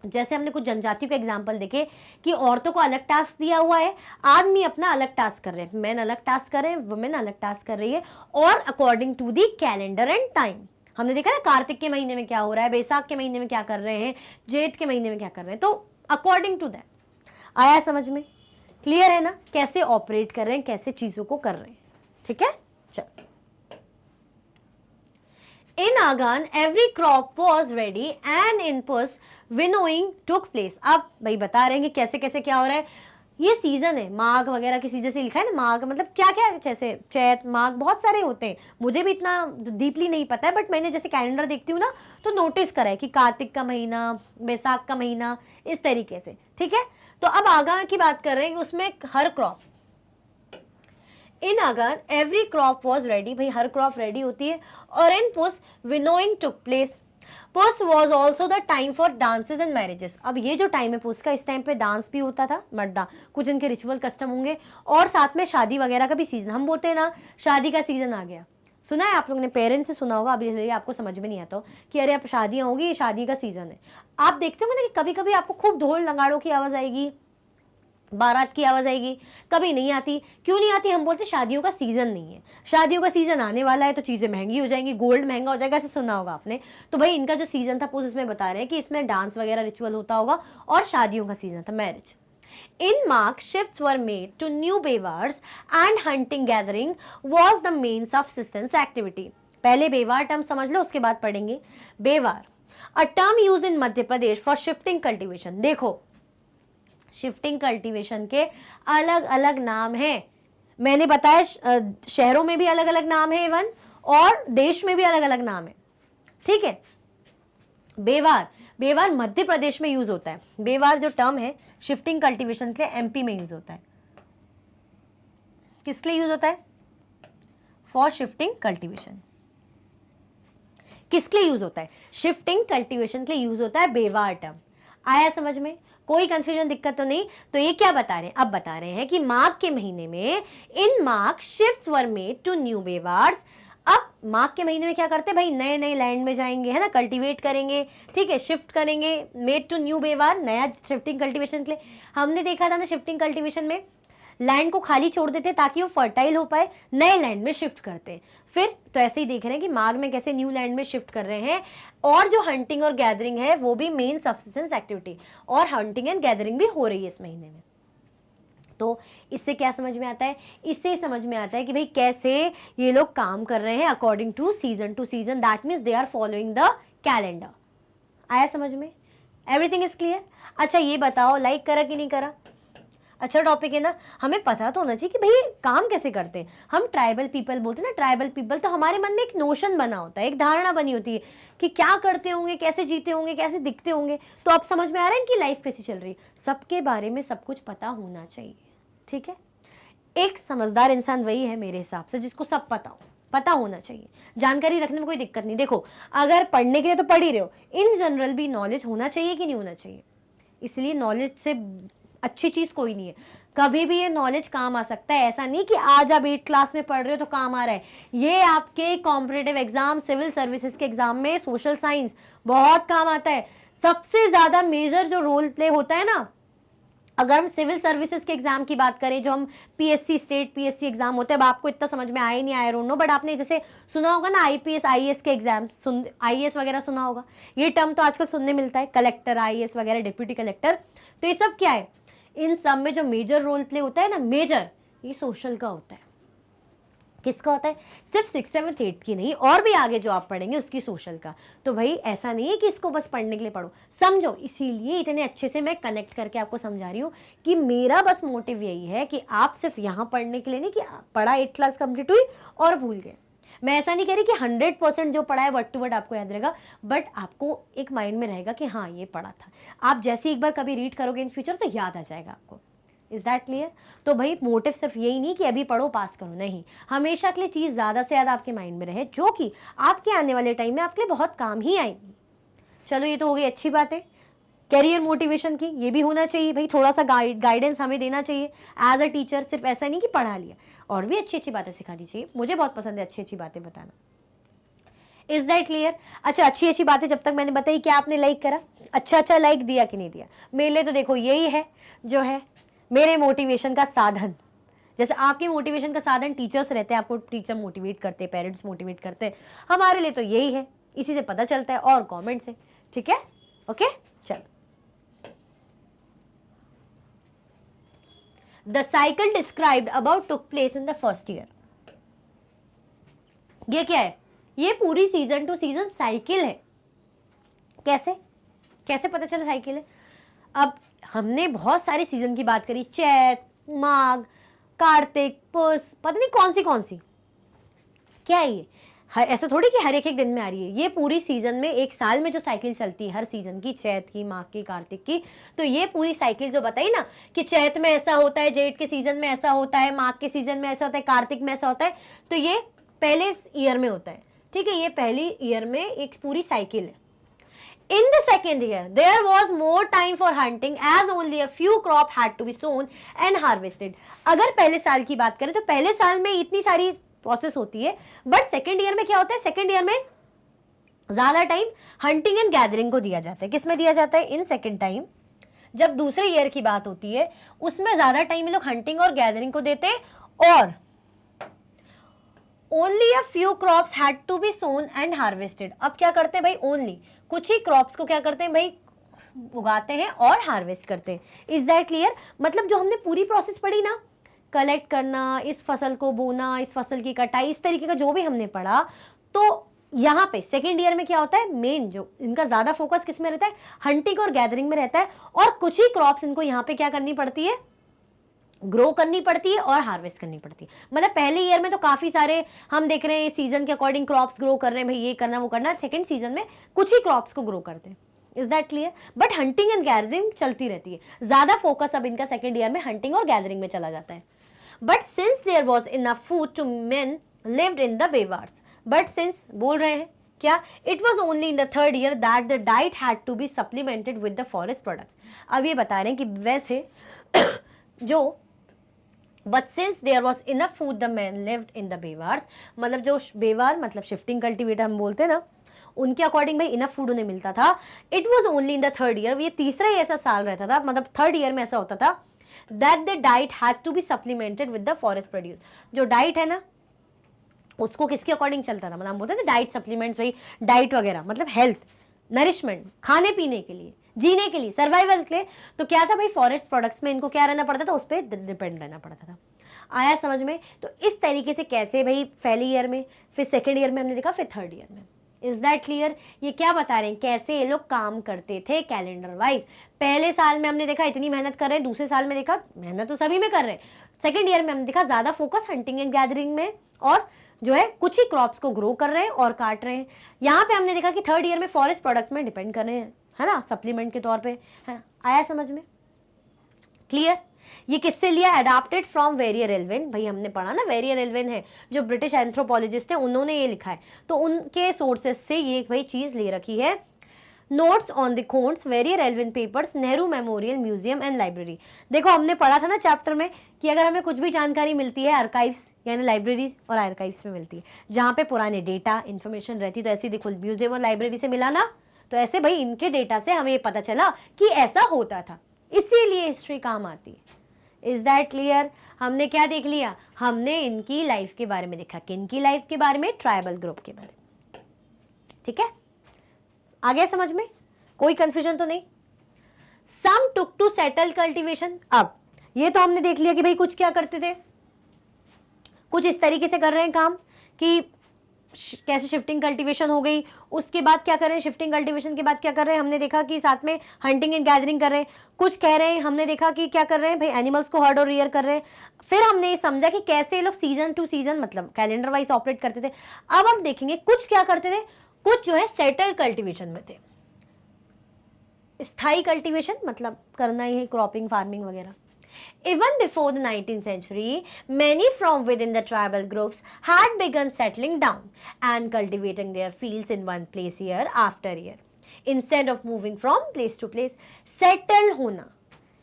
जैसे हमने कुछ जनजातियों के एग्जाम्पल देखे कि औरतों को अलग टास्क दिया हुआ है, आदमी अपना अलग टास्क कर रहे हैं, मैन अलग टास्क कर रहे हैं, वुमेन अलग टास्क कर रही है, और according to the calendar and time. हमने देखा ना कार्तिक के महीने में क्या हो रहा है, बैसाख के महीने में क्या कर रहे हैं, जेठ के महीने में क्या कर रहे हैं, तो अकॉर्डिंग टू दैट। आया समझ में? क्लियर है ना कैसे ऑपरेट कर रहे हैं, कैसे चीजों को कर रहे हैं? ठीक है, चल। In Agan, every crop was ready and in Puss, winnowing took place. अब भाई बता रहे हैं कि कैसे कैसे क्या हो रहा है. ये सीजन है, माघ वगैरह किसी जैसे लिखा है ना, माघ मतलब क्या क्या, जैसे चैत माघ बहुत सारे होते हैं, मुझे भी इतना डीपली नहीं पता है, बट मैंने जैसे कैलेंडर देखती हूँ ना तो नोटिस करा है कि कार्तिक का महीना, बैसाख का महीना, इस तरीके से. ठीक है, तो अब आगा की बात कर रहे हैं कि उसमें हर क्रॉप, इन अगन एवरी क्रॉप वॉज रेडी, भाई हर क्रॉप रेडी होती है. और इन पुस विनोइंग टुक प्लेस. पुस was also the time for dances and marriages. अब ये जो टाइम है पुस का, इस टाइम पे डांस भी होता था, मड्डा कुछ इनके रिचुअल कस्टम होंगे, और साथ में शादी वगैरह का भी सीजन. हम बोलते हैं ना शादी का सीजन आ गया, सुना है आप लोगों ने, पेरेंट्स से सुना होगा, अभी आपको समझ में नहीं आता हो कि अरे अब शादियां होगी, ये शादी का सीजन है. आप देखते होंगे ना कि कभी कभी आपको खूब ढोल नगाड़ों की आवाज आएगी, बारात की आवाज आएगी, कभी नहीं आती. क्यों नहीं आती? हम बोलते शादियों का सीजन नहीं है, शादियों का सीजन आने वाला है तो चीजें महंगी हो जाएंगी, गोल्ड महंगा हो जाएगा, ऐसे सुना होगा आपने. तो भाई इनका जो सीजन था पुस, इसमें बता रहे हैं कि इसमें डांस वगैरह रिचुअल होता होगा, और शादियों का सीजन था, marriage. In March, shifts were made to new beavers and hunting gathering was the main subsistence activity. पहले बेवार टर्म समझ लो, उसके बाद पढ़ेंगे बेवार. A term used in Madhya Pradesh for shifting cultivation. देखो शिफ्टिंग कल्टीवेशन के अलग अलग नाम हैं, मैंने बताया शहरों में भी अलग अलग नाम है इवन, और देश में भी अलग अलग नाम है. ठीक है, बेवार, बेवार मध्य प्रदेश में यूज होता है. बेवार जो टर्म है शिफ्टिंग कल्टीवेशन के लिए एमपी में यूज होता है. किस लिए यूज होता है? For shifting cultivation. किसके लिए यूज होता है? शिफ्टिंग कल्टीवेशन के लिए यूज होता है बेवार टर्म. आया समझ में? कोई कंफ्यूजन, दिक्कत तो नहीं? तो ये क्या बता रहे हैं? अब बता रहे हैं कि माघ के महीने में in Magh shifts were made to new bewars. अब माघ के महीने में क्या करते हैं भाई? नए नए लैंड में जाएंगे, है ना, कल्टीवेट करेंगे. ठीक है, शिफ्ट करेंगे, मेड टू न्यू बेवार, नया शिफ्टिंग कल्टीवेशन के लिए. हमने देखा था ना शिफ्टिंग कल्टीवेशन में लैंड को खाली छोड़ देते ताकि वो फर्टाइल हो पाए, नए लैंड में शिफ्ट करते हैं. फिर तो ऐसे ही देख रहे हैं कि माघ में कैसे न्यू लैंड में शिफ्ट कर रहे हैं. और जो हंटिंग और गैदरिंग है वो भी मेन सब्सिस्टेंस एक्टिविटी, और हंटिंग एंड गैदरिंग भी हो रही है इस महीने में. तो इससे क्या समझ में आता है? इससे समझ में आता है कि भाई कैसे ये लोग काम कर रहे हैं according to season, that means they are following the calendar. आया समझ में? Everything is clear? अच्छा ये बताओ, लाइक करा कि नहीं करा? अच्छा टॉपिक है ना, हमें पता तो होना चाहिए कि भाई काम कैसे करते हैं. हम ट्राइबल पीपल बोलते हैं ना, ट्राइबल पीपल, तो हमारे मन में एक नोशन बना होता है, एक धारणा बनी होती है कि क्या करते होंगे, कैसे जीते होंगे, कैसे दिखते होंगे. तो अब समझ में आ रहा है इनकी लाइफ कैसी चल रही है. सबके बारे में सब कुछ पता होना चाहिए. ठीक है, एक समझदार इंसान वही है मेरे हिसाब से जिसको सब पता होना चाहिए. जानकारी रखने में कोई दिक्कत नहीं. देखो अगर पढ़ने के लिए तो पढ़ ही रहे हो, इन जनरल भी नॉलेज होना चाहिए कि नहीं होना चाहिए. इसलिए नॉलेज से अच्छी चीज कोई नहीं है. कभी भी ये नॉलेज काम आ सकता है. ऐसा नहीं कि आज आप 8th क्लास में पढ़ रहे हो तो काम आ रहा है. ये आपके कॉम्पिटिटिव एग्जाम, सिविल सर्विसेज के एग्जाम में सोशल साइंस बहुत काम आता है. सबसे ज्यादा मेजर जो रोल प्ले होता है ना, अगर हम सिविल सर्विसेज के एग्जाम की बात करें, जो हम पीएससी, स्टेट पीएससी एग्जाम होते हैं, अब आपको इतना समझ में आया नहीं आया डोंट नो, बट आपने जैसे सुना होगा ना आईपीएस आईएएस के एग्जाम, आईएएस वगैरह सुना होगा. ये टर्म तो आजकल सुनने मिलता है, कलेक्टर, आईएएस वगैरह, डिप्यूटी कलेक्टर. तो ये सब क्या है? इन सब में जो मेजर रोल प्ले होता है ना, मेजर, ये सोशल का होता है. किसका होता है? सिर्फ 6th 7th 8th की नहीं, और भी आगे जो आप पढ़ेंगे उसकी सोशल का. तो भाई ऐसा नहीं है कि इसको बस पढ़ने के लिए पढ़ो, समझो. इसीलिए इतने अच्छे से मैं कनेक्ट करके आपको समझा रही हूँ कि मेरा बस मोटिव यही है कि आप सिर्फ यहाँ पढ़ने के लिए नहीं कि पढ़ा 8th क्लास कंप्लीट हुई और भूल गए. मैं ऐसा नहीं कह रही कि 100% जो पढ़ा है वर्ड टू वर्ड आपको याद रहेगा, बट आपको एक माइंड में रहेगा कि हाँ ये पढ़ा था. आप जैसे एक बार कभी रीड करोगे इन फ्यूचर तो याद आ जाएगा आपको. Is that clear? तो भाई मोटिव सिर्फ यही नहीं कि अभी पढ़ो पास करो, नहीं, हमेशा के लिए चीज़ ज़्यादा से ज़्यादा आपके माइंड में रहे जो कि आपके आने वाले टाइम में आपके लिए बहुत काम ही आएंगी. चलो ये तो हो गई अच्छी बात है. कैरियर मोटिवेशन की ये भी होना चाहिए भाई, थोड़ा सा गाइडेंस हमें देना चाहिए एज अ टीचर. सिर्फ ऐसा नहीं कि पढ़ा लिया, और भी अच्छी अच्छी बातें सिखानी चाहिए. मुझे बहुत पसंद है अच्छी अच्छी बातें बताना. Is that clear? अच्छा अच्छी अच्छी बातें जब तक मैंने बताई, क्या आपने लाइक करा? अच्छा लाइक दिया कि नहीं दिया? मेरे लिए तो देखो यही है जो है मेरे मोटिवेशन का साधन. जैसे आपके मोटिवेशन का साधन टीचर्स रहते हैं, आपको टीचर मोटिवेट करते हैं, पेरेंट्स मोटिवेट करते हैं, हमारे लिए तो यही है. इसी से पता चलता है, और कमेंट से. ठीक है, ओके चलो. The cycle described about took place in the first year. ये क्या है? ये पूरी सीजन टू सीजन साइकिल है। कैसे कैसे पता चला साइकिल है? अब हमने बहुत सारे सीजन की बात करी, चैत, माघ, कार्तिक, पुष, पता नहीं कौन सी। क्या है ये? ऐसा थोड़ी कि हर एक दिन में आ रही है, ये पूरी सीजन में, एक साल में जो साइकिल चलती है हर सीजन की, चैत की, माघ की, कार्तिक की, तो ये पूरी साइकिल जो बताई ना कि चैत में ऐसा होता है, जेठ के सीजन में ऐसा होता है, माघ के सीजन में ऐसा होता है, कार्तिक में ऐसा होता है, तो ये पहले ईयर में होता है। ठीक है, ये पहली ईयर में एक पूरी साइकिल है। In the second year, there was more time for hunting as only a few crop had to be sown and harvested. अगर पहले साल की बात करें तो पहले साल में इतनी सारी प्रोसेस होती है, बट सेकेंड ईयर में क्या होता है? सेकेंड ईयर में ज्यादा टाइम हंटिंग एंड गैदरिंग को दिया जाता है। किसमें दिया जाता है? इन सेकेंड टाइम, जब दूसरे ईयर की बात होती है उसमें ज्यादा टाइम ये लोग हंटिंग और गैदरिंग को देते, और only a few crops had to be sown and harvested. अब क्या करते हैं भाई? ओनली कुछ ही क्रॉप्स को क्या करते हैं भाई? उगाते हैं और हार्वेस्ट करते हैं। Is that clear? मतलब जो हमने पूरी प्रोसेस पढ़ी ना, कलेक्ट करना, इस फसल को बोना, इस फसल की कटाई, इस तरीके का जो भी हमने पढ़ा, तो यहाँ पे सेकेंड ईयर में क्या होता है? मेन जो इनका ज्यादा फोकस किस में रहता है? हंटिंग और गैदरिंग में रहता है, और कुछ ही क्रॉप्स इनको यहाँ पे क्या करनी पड़ती है? ग्रो करनी पड़ती है और हार्वेस्ट करनी पड़ती है। मतलब पहले ईयर में तो काफी सारे हम देख रहे हैं सीजन के अकॉर्डिंग क्रॉप्स ग्रो कर रहे हैं, भाई ये करना वो करना। सेकंड सीजन में कुछ ही क्रॉप्स को ग्रो करते हैं। Is that clear? But hunting and gathering चलती रहती है। ज्यादा फोकस अब इनका सेकंड ईयर में हंटिंग और गैदरिंग में चला जाता है। But since there was enough food to men lived in the bewars, but since बोल रहे हैं क्या? It was only in the third year that the diet had to be supplemented with the forest products. अब ये बता रहे हैं कि वैसे जो but since there was enough food the man lived in the bewars, मतलब जो बेवार मतलब शिफ्टिंग कल्टिवेटर हम बोलते हैं ना, उनके अकॉर्डिंग भाई इनफ फूड उन्हें मिलता था। It was only in the third year, ये तीसरा ही ऐसा साल रहता था, मतलब थर्ड ईयर में ऐसा होता था that the diet had to be supplemented with the forest produce. जो डाइट है ना उसको किसके अकॉर्डिंग चलता था? मतलब हम बोलते थे डाइट सप्लीमेंट्स, भाई डाइट वगैरह मतलब हेल्थ, नरिशमेंट, खाने पीने के लिए, जीने के लिए, सर्वाइवल के लिए। तो क्या था भाई? फॉरेस्ट प्रोडक्ट्स में इनको क्या रहना पड़ता था? उस पर डिपेंड रहना पड़ता था। आया समझ में? तो इस तरीके से कैसे भाई पहले ईयर में, फिर सेकेंड ईयर में हमने देखा, फिर थर्ड ईयर में। Is that clear? ये क्या बता रहे हैं? कैसे ये लोग काम करते थे कैलेंडर वाइज। पहले साल में हमने देखा इतनी मेहनत कर रहे हैं, दूसरे साल में देखा मेहनत तो सभी में कर रहे हैं, सेकेंड ईयर में हमने देखा ज्यादा फोकस हंटिंग एंड गैदरिंग में, और जो है कुछ ही क्रॉप्स को ग्रो कर रहे हैं और काट रहे हैं। यहाँ पे हमने देखा कि थर्ड ईयर में फॉरेस्ट प्रोडक्ट में डिपेंड कर रहे हैं, है ना, सप्लीमेंट के तौर पे है। आया समझ में? क्लियर? ये किससे लिया? Adopted from Verrier Elwin. भाई हमने पढ़ा ना, वेरियर एल्विन है जो ब्रिटिश एंथ्रोपोलॉजिस्ट हैं, उन्होंने ये लिखा है, तो उनके सोर्सेस से ये भाई चीज ले रखी है। Notes on the Khonds, Verrier Elwin papers, Nehru memorial museum and library. देखो हमने पढ़ा था ना चैप्टर में कि अगर हमें कुछ भी जानकारी मिलती है आर्काइव्स यानी लाइब्रेरीज और आर्काइव्स में मिलती है, जहाँ पे पुराने डेटा इन्फॉर्मेशन रहती, तो ऐसी देखो म्यूजियम और लाइब्रेरी से मिला ना, तो ऐसे भाई इनके डेटा से हमें ये पता चला कि ऐसा होता था, इसीलिए हिस्ट्री काम आती है। Is that clear? हमने क्या देख लिया? हमने इनकी लाइफ के बारे में देखा। किनकी लाइफ के बारे में? ट्राइबल ग्रुप के बारे में। ठीक है, आ गया समझ में? कोई कंफ्यूजन तो नहीं? सम टुक टू सेटल कल्टीवेशन। अब ये तो हमने देख लिया कि भाई कुछ क्या करते थे, कुछ इस तरीके से कर रहे हैं काम कि कैसे शिफ्टिंग कल्टीवेशन हो गई। उसके बाद क्या कर रहे हैं? शिफ्टिंग कल्टीवेशन के बाद क्या कर रहे हैं? हमने देखा कि साथ में हंटिंग एंड गैदरिंग कर रहे हैं। कुछ कह रहे हैं, हमने देखा कि क्या कर रहे हैं भाई, एनिमल्स को हर्ड और रियर कर रहे हैं। फिर हमने ये समझा कि कैसे ये लोग सीजन टू सीजन मतलब कैलेंडर वाइज ऑपरेट करते थे। अब हम देखेंगे कुछ क्या करते थे, कुछ जो है सेटल कल्टीवेशन में थे। स्थायी कल्टीवेशन मतलब करना ही है, क्रॉपिंग, फार्मिंग वगैरह। Even before the 19th century, many from within the tribal groups had begun settling down and cultivating their fields in one place year after year, instead of moving from place to place. Settle होना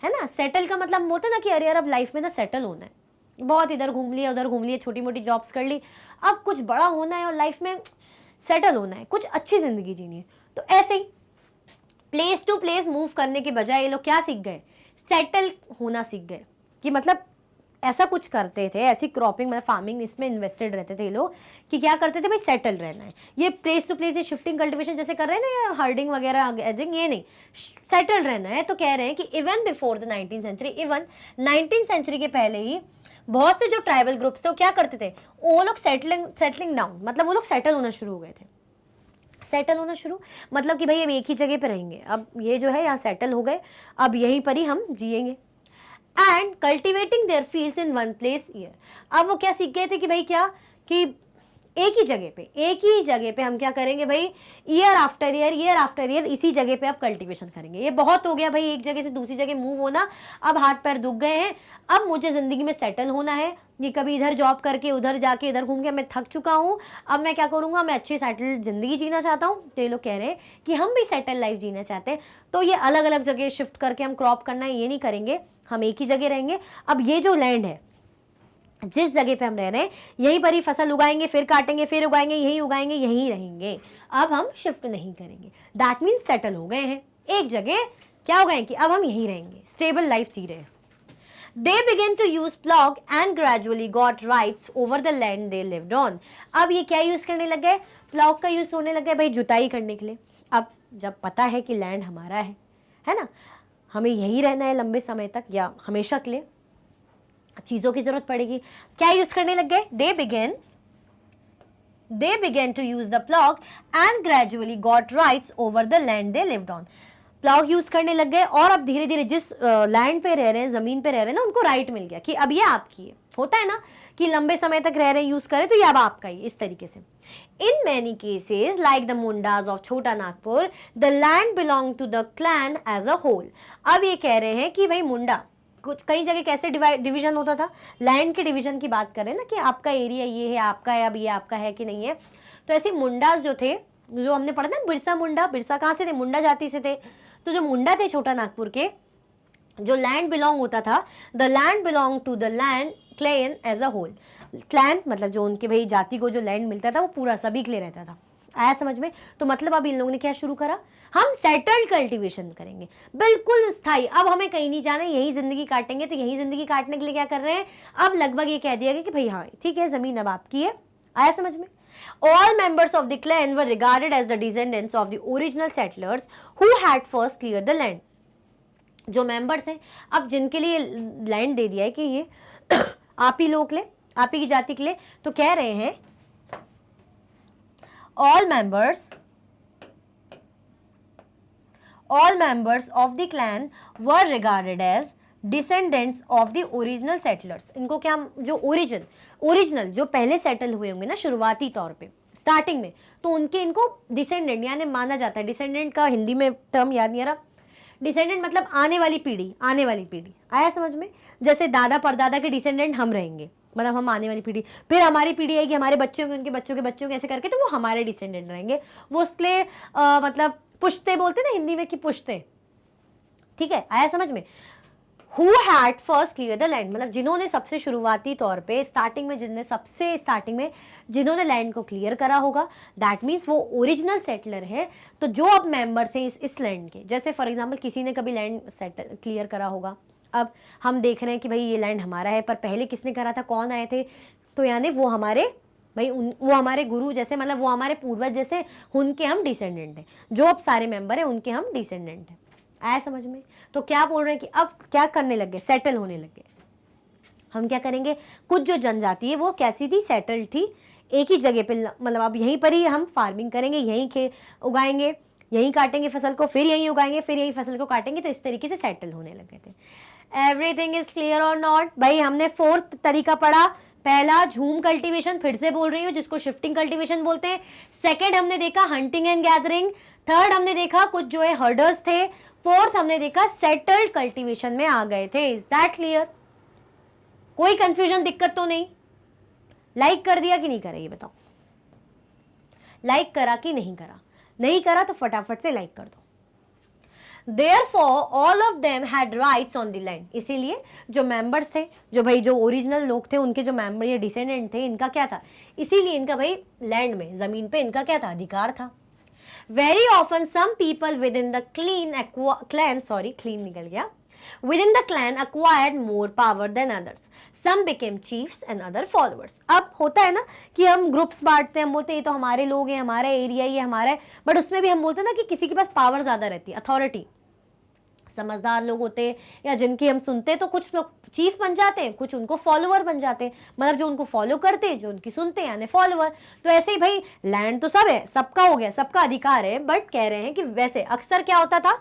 है ना, settle का मतलब होता है ना कि अरे यार अब लाइफ में ना सेटल होना है, बहुत इधर घूम लिया उधर घूम लिया, छोटी मोटी जॉब्स कर ली, अब कुछ बड़ा होना है और लाइफ में सेटल होना है, कुछ अच्छी जिंदगी जीनी है। तो ऐसे ही प्लेस टू प्लेस मूव करने के बजाय ये लोग क्या सीख गए? सेटल होना सीख गए। कि मतलब ऐसा कुछ करते थे, ऐसी क्रॉपिंग मतलब फार्मिंग इसमें इन्वेस्टेड रहते थे ये लोग कि क्या करते थे भाई, सेटल रहना है। ये प्लेस टू प्लेस, ये शिफ्टिंग कल्टीवेशन जैसे कर रहे हैं ना, या हर्डिंग वगैरह, ये नहीं, सेटल रहना है। तो कह रहे हैं कि even before the 19th century, even 19th century के पहले ही बहुत से जो ट्राइबल ग्रुप्स थे वो क्या करते थे, वो लोग सेटलिंग डाउन, मतलब वो लोग सेटल होना शुरू हो गए थे। सेटल होना शुरू मतलब कि भाई अब एक ही जगह पे रहेंगे, अब ये जो है यहाँ सेटल हो गए, अब यहीं पर ही हम जिएंगे। And cultivating there fields in one place year, अब वो क्या सीख गए थे कि भाई क्या, कि एक ही जगह पे हम क्या करेंगे भाई, ईयर आफ्टर ईयर इसी जगह पे आप कल्टीवेशन करेंगे। ये बहुत हो गया भाई, एक जगह से दूसरी जगह मूव होना, अब हाथ पैर दुख गए हैं, अब मुझे जिंदगी में सेटल होना है, ये कभी इधर जॉब करके उधर जाके इधर घूम के मैं थक चुका हूँ, अब मैं क्या करूँगा, मैं अच्छी सेटल जिंदगी जीना चाहता हूँ। तो ये लोग कह रहे हैं कि हम भी सेटल लाइफ जीना चाहते हैं, तो ये अलग अलग जगह शिफ्ट करके हम क्रॉप करना है ये नहीं करेंगे, हम एक ही जगह रहेंगे। अब ये जो लैंड है, जिस जगह पे हम रह रहे हैं यहीं पर ही फसल उगाएंगे, फिर काटेंगे, फिर उगाएंगे, यहीं उगाएंगे, यहीं रहेंगे, अब हम शिफ्ट नहीं करेंगे। दैट मीन्स सेटल हो गए हैं एक जगह, क्या हो गए कि अब हम यहीं रहेंगे, स्टेबल लाइफ जी रहे हैं। They began to use plough and gradually got rights over the land they lived on. अब ये क्या यूज करने लग गए, प्लाउ का यूज होने लग गया भाई जुताई करने के लिए। अब जब पता है कि लैंड हमारा है ना, हमें यहीं रहना है लंबे समय तक या हमेशा के लिए, चीजों की जरूरत पड़ेगी, क्या यूज करने लग गए, they began to use the plough and gradually got rights over the land they lived on. Plough use करने लग गए और अब धीरे धीरे जिस लैंड पे रह रहे हैं, जमीन पे रह रहे हैं ना, उनको राइट मिल गया कि अब ये आपकी है। होता है ना कि लंबे समय तक रह रहे हैं, यूज करें तो ये अब आपका ही, इस तरीके से। In many cases like the Mundas of Chota Nagpur, the land belong to the clan as a whole. अब ये कह रहे हैं कि भाई मुंडा, कुछ कई जगह कैसे डिवीजन होता था, लैंड के डिवीजन की बात करें ना, कि आपका एरिया ये है, आपका है, अब ये आपका है कि नहीं है। तो ऐसे मुंडास जो थे, जो हमने पढ़ा ना, बिरसा मुंडा, बिरसा कहाँ से थे, मुंडा जाति से थे। तो जो मुंडा थे छोटा नागपुर के, जो लैंड बिलोंग होता था, the land belong to the land clan as a whole. Clan मतलब जो उनके भाई जाति को जो लैंड मिलता था वो पूरा सभी के लिए रहता था। आया समझ में? तो मतलब अब इन लोगों ने क्या शुरू करा, हम सेटल्ड कल्टीवेशन करेंगे, बिल्कुल स्थायी, अब हमें कहीं नहीं जाना, यही जिंदगी काटेंगे। तो यही जिंदगी काटने के लिए क्या कर रहे हैं, अब लगभग ये कह दिया गया कि भाई हाँ ठीक है, जमीन अब आपकी है। आया समझ में? All members of the clan were regarded as the descendants of the original settlers who had first cleared the land. जो मेंबर्स हैं, अब जिनके लिए लैंड दे दिया है कि ये आप ही लोग ले, आप ही की जाति के लिए, तो कह रहे हैं all members of the clan were regarded as descendants of the original settlers. इनको क्या, जो ओरिजिनल जो पहले सेटल हुए होंगे ना शुरुआती तौर पे स्टार्टिंग में, तो उनके इनको डिसेंडेंट यानी माना जाता है। डिसेंडेंट का हिंदी में टर्म याद नहीं आ रहा, डिसेंडेंट मतलब आने वाली पीढ़ी, आने वाली पीढ़ी। आया समझ में? जैसे दादा परदादा के डिसेंडेंट हम रहेंगे, मतलब हम आने वाली पीढ़ी, फिर हमारी पीढ़ी आएगी, हमारे बच्चे होंगे, उनके बच्चों के बच्चों के, ऐसे करके तो वो हमारे डिसेंडेंट रहेंगे। वो उसके मतलब पुश्ते बोलते ना हिंदी में कि पुश्ते, ठीक है? आया समझ में? Who had first cleared the land, मतलब जिन्होंने सबसे शुरुआती तौर पे स्टार्टिंग में, जिन्होंने लैंड को क्लियर करा होगा, दैट मीन्स वो ओरिजिनल सेटलर है। तो जो अब मेंबर्स हैं इस लैंड के, जैसे फॉर एग्जांपल किसी ने कभी लैंड सेटल क्लियर करा होगा, अब हम देख रहे हैं कि भाई ये लैंड हमारा है, पर पहले किसने करा था, कौन आए थे, तो यानी वो हमारे भाई वो हमारे गुरु जैसे, मतलब वो हमारे पूर्वज जैसे, उनके हम डिसेंडेंट हैं। जो अब सारे मेंबर हैं उनके हम डिसेंडेंट हैं। आया समझ में? तो क्या बोल रहे हैं कि अब क्या करने लगे, सेटल होने लगे। हम क्या करेंगे, कुछ जो जनजाति है वो कैसी थी, सेटल थी, एक ही जगह पे, मतलब अब यहीं पर ही हम फार्मिंग करेंगे, यहीं उगाएंगे, यहीं काटेंगे फसल को, फिर यहीं उगाएंगे, फिर यहीं फसल को काटेंगे। तो इस तरीके से सेटल होने लगे थे। एवरीथिंग इज क्लियर और नॉट? भाई हमने फोर्थ तरीका पढ़ा, पहला झूम कल्टीवेशन, फिर से बोल रही हूँ, जिसको शिफ्टिंग कल्टीवेशन बोलते हैं। सेकेंड हमने देखा हंटिंग एंड गैदरिंग। थर्ड हमने देखा कुछ जो है हर्डर्स थे। फोर्थ हमने देखा सेटल्ड कल्टीवेशन में आ गए थे। Is that clear? कोई कंफ्यूजन, दिक्कत तो नहीं? लाइक कर दिया कि नहीं करा, ये बताओ। लाइक करा कि नहीं करा? नहीं करा तो फटाफट से लाइक कर दो। Therefore, all of them had rights on the land. इसीलिए जो मेंबर्स थे, जो भाई जो ओरिजिनल लोग थे, उनके जो मेंबर या डिसेंडेंट थे, इनका क्या था, इसीलिए इनका भाई लैंड में, जमीन पे इनका क्या था, अधिकार था। Very often some people within the clan acquired more power than others. Some became chiefs and other followers. अब होता है ना कि हम ग्रुप्स बांटते हैं, हम बोलते हैं ये तो हमारे लोग हैं, हमारा एरिया ये हमारा है, बट उसमें भी हम बोलते हैं ना कि किसी के पास पावर ज्यादा रहती है, अथॉरिटी। समझदार लोग होते हैं या जिनकी हम सुनते हैं तो कुछ लोग चीफ बन जाते हैं, कुछ उनको फॉलोअर बन जाते हैं, मतलब जो उनको फॉलो करते हैं, जो उनकी सुनते हैं यानी फॉलोअर। तो ऐसे ही भाई लैंड तो सब है, सबका हो गया, सबका अधिकार है, बट कह रहे हैं कि वैसे अक्सर क्या होता था,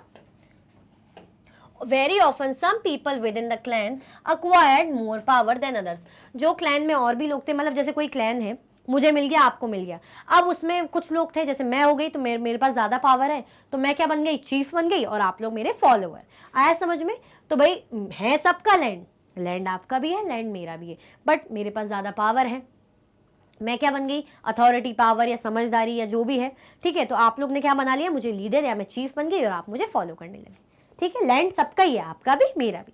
very often some people within the clan acquired more power than others. जो क्लैन में और भी लोग थे, मतलब जैसे कोई क्लैन है, मुझे मिल गया, आपको मिल गया, अब उसमें कुछ लोग थे, जैसे मैं हो गई तो मेरे पास ज्यादा पावर है, तो मैं क्या बन गई, चीफ बन गई, और आप लोग मेरे फॉलोअर। आया समझ में? तो भाई है सबका लैंड, लैंड आपका भी है, लैंड मेरा भी है, बट मेरे पास ज्यादा पावर है, मैं क्या बन गई, अथॉरिटी, पावर या समझदारी या जो भी है, ठीक है। तो आप लोग ने क्या बना लिया, मुझे लीडर या मैं चीफ बन गई और आप मुझे फॉलो करने लगे, ठीक है। लैंड सबका ही है, आपका भी मेरा भी।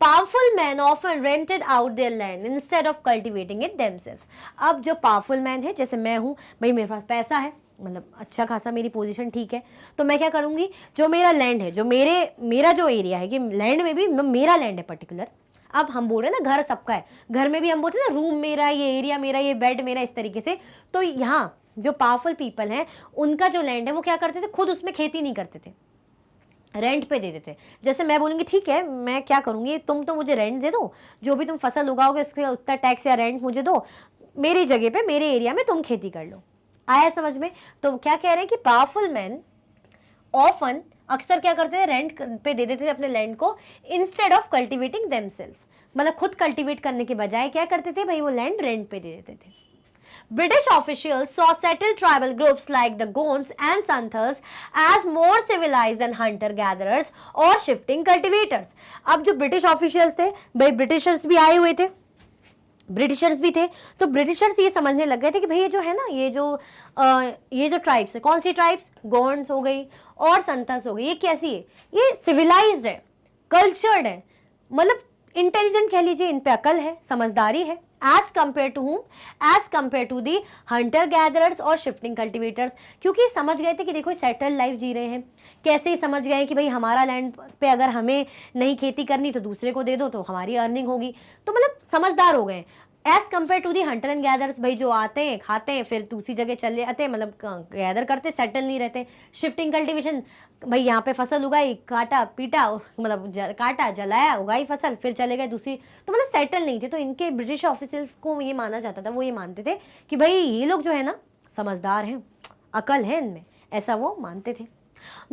Powerful men often rented out their land instead of cultivating it themselves। अब जो पावरफुल मैन है, जैसे मैं हूँ भाई, मेरे पास पैसा है, मतलब अच्छा खासा मेरी पोजीशन ठीक है, तो मैं क्या करूंगी, जो मेरा लैंड है, जो मेरा जो एरिया है, कि लैंड में भी मेरा लैंड है पर्टिकुलर। अब हम बोल रहे हैं ना घर सबका है, घर में भी हम बोलते हैं ना रूम मेरा, ये एरिया मेरा, ये बेड मेरा, इस तरीके से। तो यहाँ जो पावरफुल पीपल हैं, उनका जो लैंड है वो क्या करते थे, खुद उसमें खेती नहीं करते थे, रेंट पे दे देते। जैसे मैं बोलूँगी ठीक है, मैं क्या करूँगी, तुम तो मुझे रेंट दे दो, जो भी तुम फसल उगाओगे उसके उतना टैक्स या रेंट मुझे दो, मेरी जगह पे मेरे एरिया में तुम खेती कर लो। आया समझ में? तो क्या कह रहे हैं कि पावरफुल मैन ऑफन, अक्सर क्या करते थे, रेंट पे दे देते थे अपने लैंड को, इंस्टेड ऑफ कल्टिवेटिंग देमसेल्फ, मतलब खुद कल्टिवेट करने के बजाय क्या करते थे भाई, वो लैंड रेंट पे दे देते थे। British officials saw settled tribal groups like the Gonds and Santhals as more civilized than hunter-gatherers or shifting cultivators। अब जो ब्रिटिश ऑफिशियल्स थे भाई, ब्रिटिशर्स भी आए हुए थे, ब्रिटिशर्स भी थे, तो ब्रिटिशर्स ये समझने लग गए थे कि भाई ये जो है ना, ये जो ट्राइब्स है, कौन सी ट्राइब्स, गोंड्स हो गई और संथल्स हो गई, ये कैसी है, ये सिविलाइज्ड है, कल्चर्ड है, मतलब इंटेलिजेंट कह लीजिए, इन पे अकल है, समझदारी है, as compare to whom, as compare to the hunter gatherers और शिफ्टिंग कल्टिवेटर्स। क्योंकि समझ गए थे कि देखो सेटल लाइफ जी रहे हैं, कैसे ही समझ गए कि भाई हमारा लैंड पे अगर हमें नहीं खेती करनी तो दूसरे को दे दो तो हमारी अर्निंग होगी, तो मतलब समझदार हो गए as compare to the hunter and gatherers. भाई जो आते हैं, खाते हैं, फिर दूसरी जगह चले जाते हैं, मतलब गैदर करते, सेटल नहीं रहते। शिफ्टिंग कल्टिवेशन, भाई यहाँ पे फसल उगाई, काटा पीटा, मतलब काटा जलाया, उगाई फसल, फिर चले गए दूसरी, तो मतलब सेटल नहीं थे। तो इनके ब्रिटिश ऑफिसर्स को ये माना जाता था, वो ये मानते थे कि भाई ये लोग जो है ना समझदार हैं, अकल है इनमें, ऐसा वो मानते थे।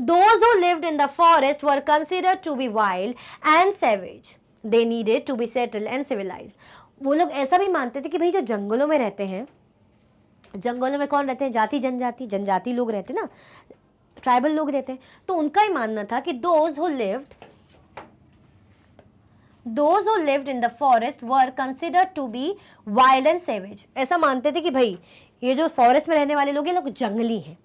Those who lived in the forest were considered to be wild and savage. They needed to be settled and civilized। वो लोग ऐसा भी मानते थे कि भाई जो जंगलों में रहते हैं, जंगलों में कौन रहते हैं, जाति जनजाति, जनजाति लोग रहते हैं ना, ट्राइबल लोग रहते हैं, तो उनका ही मानना था कि those who lived in the forest were considered to be wild and savage। ऐसा मानते थे कि भाई ये जो फॉरेस्ट में रहने वाले लोग हैं, लोग जंगली हैं,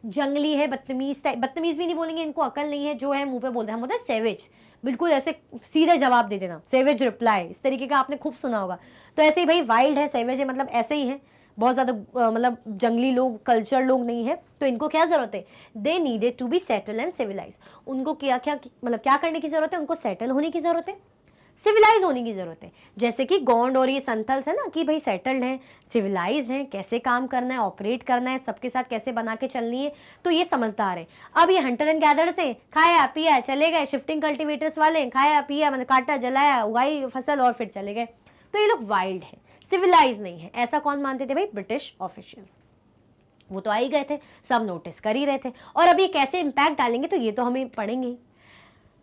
जंगली है, बदतमीज भी नहीं बोलेंगे, इनको अकल नहीं है, जो है मुंह पे बोलते हैं, हम बोलते हैं सेवेज, बिल्कुल ऐसे सीधे जवाब दे देना, सेवेज रिप्लाई, इस तरीके का आपने खूब सुना होगा। तो ऐसे ही भाई वाइल्ड है, सेवेज है, मतलब ऐसे ही है, बहुत ज़्यादा मतलब जंगली लोग, कल्चर लोग नहीं है। तो इनको क्या ज़रूरत है, they needed to be settle and civilise. उनको क्या क्या मतलब क्या करने की ज़रूरत है, उनको सेटल होने की ज़रूरत है, सिविलाइज होने की ज़रूरत है। जैसे कि गोंड और ये संथल्स है ना, कि भाई सेटल्ड हैं, सिविलाइज हैं, कैसे काम करना है, ऑपरेट करना है, सबके साथ कैसे बना के चलनी है, तो ये समझदार है। अब ये हंटर एंड गैदर्स हैं, खाया पिया चले गए, शिफ्टिंग कल्टिवेटर्स वाले खाया पिया, मतलब काटा जलाया, उगाई फसल और फिर चले गए, तो ये लोग वाइल्ड है, सिविलाइज नहीं है। ऐसा कौन मानते थे भाई, ब्रिटिश ऑफिशियल्स। वो तो आ ही गए थे, सब नोटिस कर ही रहे थे, और अब ये कैसे इम्पैक्ट डालेंगे तो ये तो हमें पढ़ेंगे।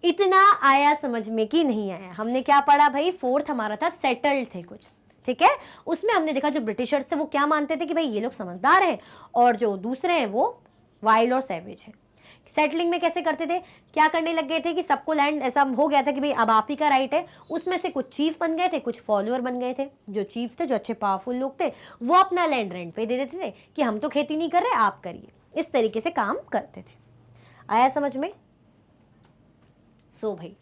इतना आया समझ में कि नहीं आया, हमने क्या पढ़ा भाई, फोर्थ हमारा था सेटल्ड थे कुछ, ठीक है। उसमें हमने देखा जो ब्रिटिशर्स थे वो क्या मानते थे कि भाई ये लोग समझदार हैं, और जो दूसरे हैं वो वाइल्ड और सैवेज है। सेटलिंग में कैसे करते थे, क्या करने लग गए थे कि सबको लैंड ऐसा हो गया था कि भाई अब आप ही का राइट है। उसमें से कुछ चीफ बन गए थे, कुछ फॉलोअर बन गए थे। जो चीफ थे, जो अच्छे पावरफुल लोग थे, वो अपना लैंड रेंट पे दे देते थे कि हम तो खेती नहीं कर रहे, आप करिए। इस तरीके से काम करते थे। आया समझ में? सो भाई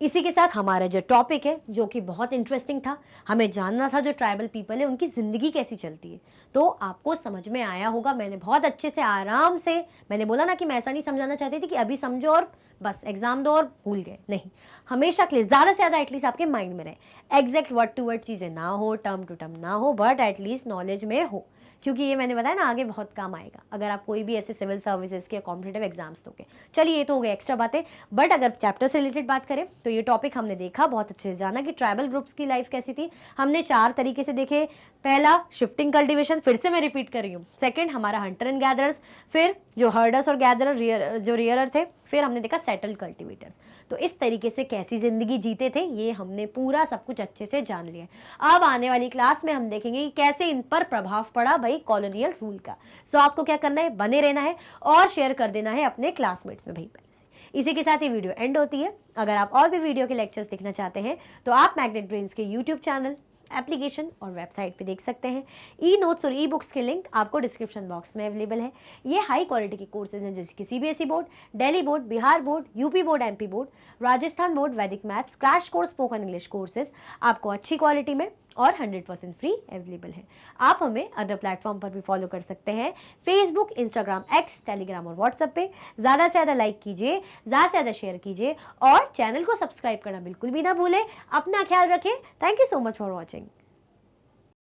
इसी के साथ हमारा जो टॉपिक है, जो कि बहुत इंटरेस्टिंग था, हमें जानना था जो ट्राइबल पीपल है उनकी ज़िंदगी कैसी चलती है, तो आपको समझ में आया होगा। मैंने बहुत अच्छे से आराम से, मैंने बोला ना कि मैं ऐसा नहीं समझाना चाहती थी कि अभी समझो और बस एग्जाम दो और भूल गए, नहीं, हमेशा के लिए ज़्यादा से ज़्यादा एटलीस्ट आपके माइंड में रहे। एग्जैक्ट वर्ड टू वर्ड चीज़ें ना हो, टर्म टू टर्म ना हो, बट एटलीस्ट नॉलेज में हो क्योंकि ये मैंने बताया ना आगे बहुत काम आएगा अगर आप कोई भी ऐसे सिविल सर्विसेज के कॉम्पिटिटिव एग्जाम्स दोगे। चलिए ये तो हो गए एक्स्ट्रा बातें, बट अगर चैप्टर से रिलेटेड बात करें तो ये टॉपिक हमने देखा, बहुत अच्छे से जाना कि ट्राइबल ग्रुप्स की लाइफ कैसी थी। हमने 4 तरीके से देखे। पहला शिफ्टिंग कल्टीवेशन, फिर से मैं रिपीट कर रही हूँ। सेकंड हमारा हंटर एंड गैदरर्स, फिर जो हर्डर्स और गैदरर जो रियरर थे, फिर हमने देखा सेटल कल्टीवेटर्स। तो इस तरीके से कैसी जिंदगी जीते थे ये हमने पूरा सब कुछ अच्छे से जान लिया। अब आने वाली क्लास में हम देखेंगे कि कैसे इन पर प्रभाव पड़ा भाई कॉलोनियल रूल का। सो आपको क्या करना है, बने रहना है और शेयर कर देना है अपने क्लासमेट्स में भाई पहले से। इसी के साथ ये वीडियो एंड होती है। अगर आप और भी वीडियो के लेक्चर्स देखना चाहते हैं तो आप मैग्नेट ब्रेन्स के यूट्यूब चैनल, एप्लीकेशन और वेबसाइट पे देख सकते हैं। ई नोट्स और ई बुक्स के लिंक आपको डिस्क्रिप्शन बॉक्स में अवेलेबल है। ये हाई क्वालिटी के कोर्सेज हैं जैसे कि CBSE board, Delhi board, Bihar board, UP board, MP board, Rajasthan board, वैदिक maths, crash course, spoken English courses आपको अच्छी क्वालिटी में और 100% फ्री अवेलेबल है। आप हमें अदर प्लेटफॉर्म पर भी फॉलो कर सकते हैं, फेसबुक, इंस्टाग्राम, एक्स, टेलीग्राम और व्हाट्सएप पे। ज़्यादा से ज़्यादा लाइक कीजिए, ज़्यादा से ज़्यादा शेयर कीजिए और चैनल को सब्सक्राइब करना बिल्कुल भी ना भूलें। अपना ख्याल रखें। Thank you so much for watching.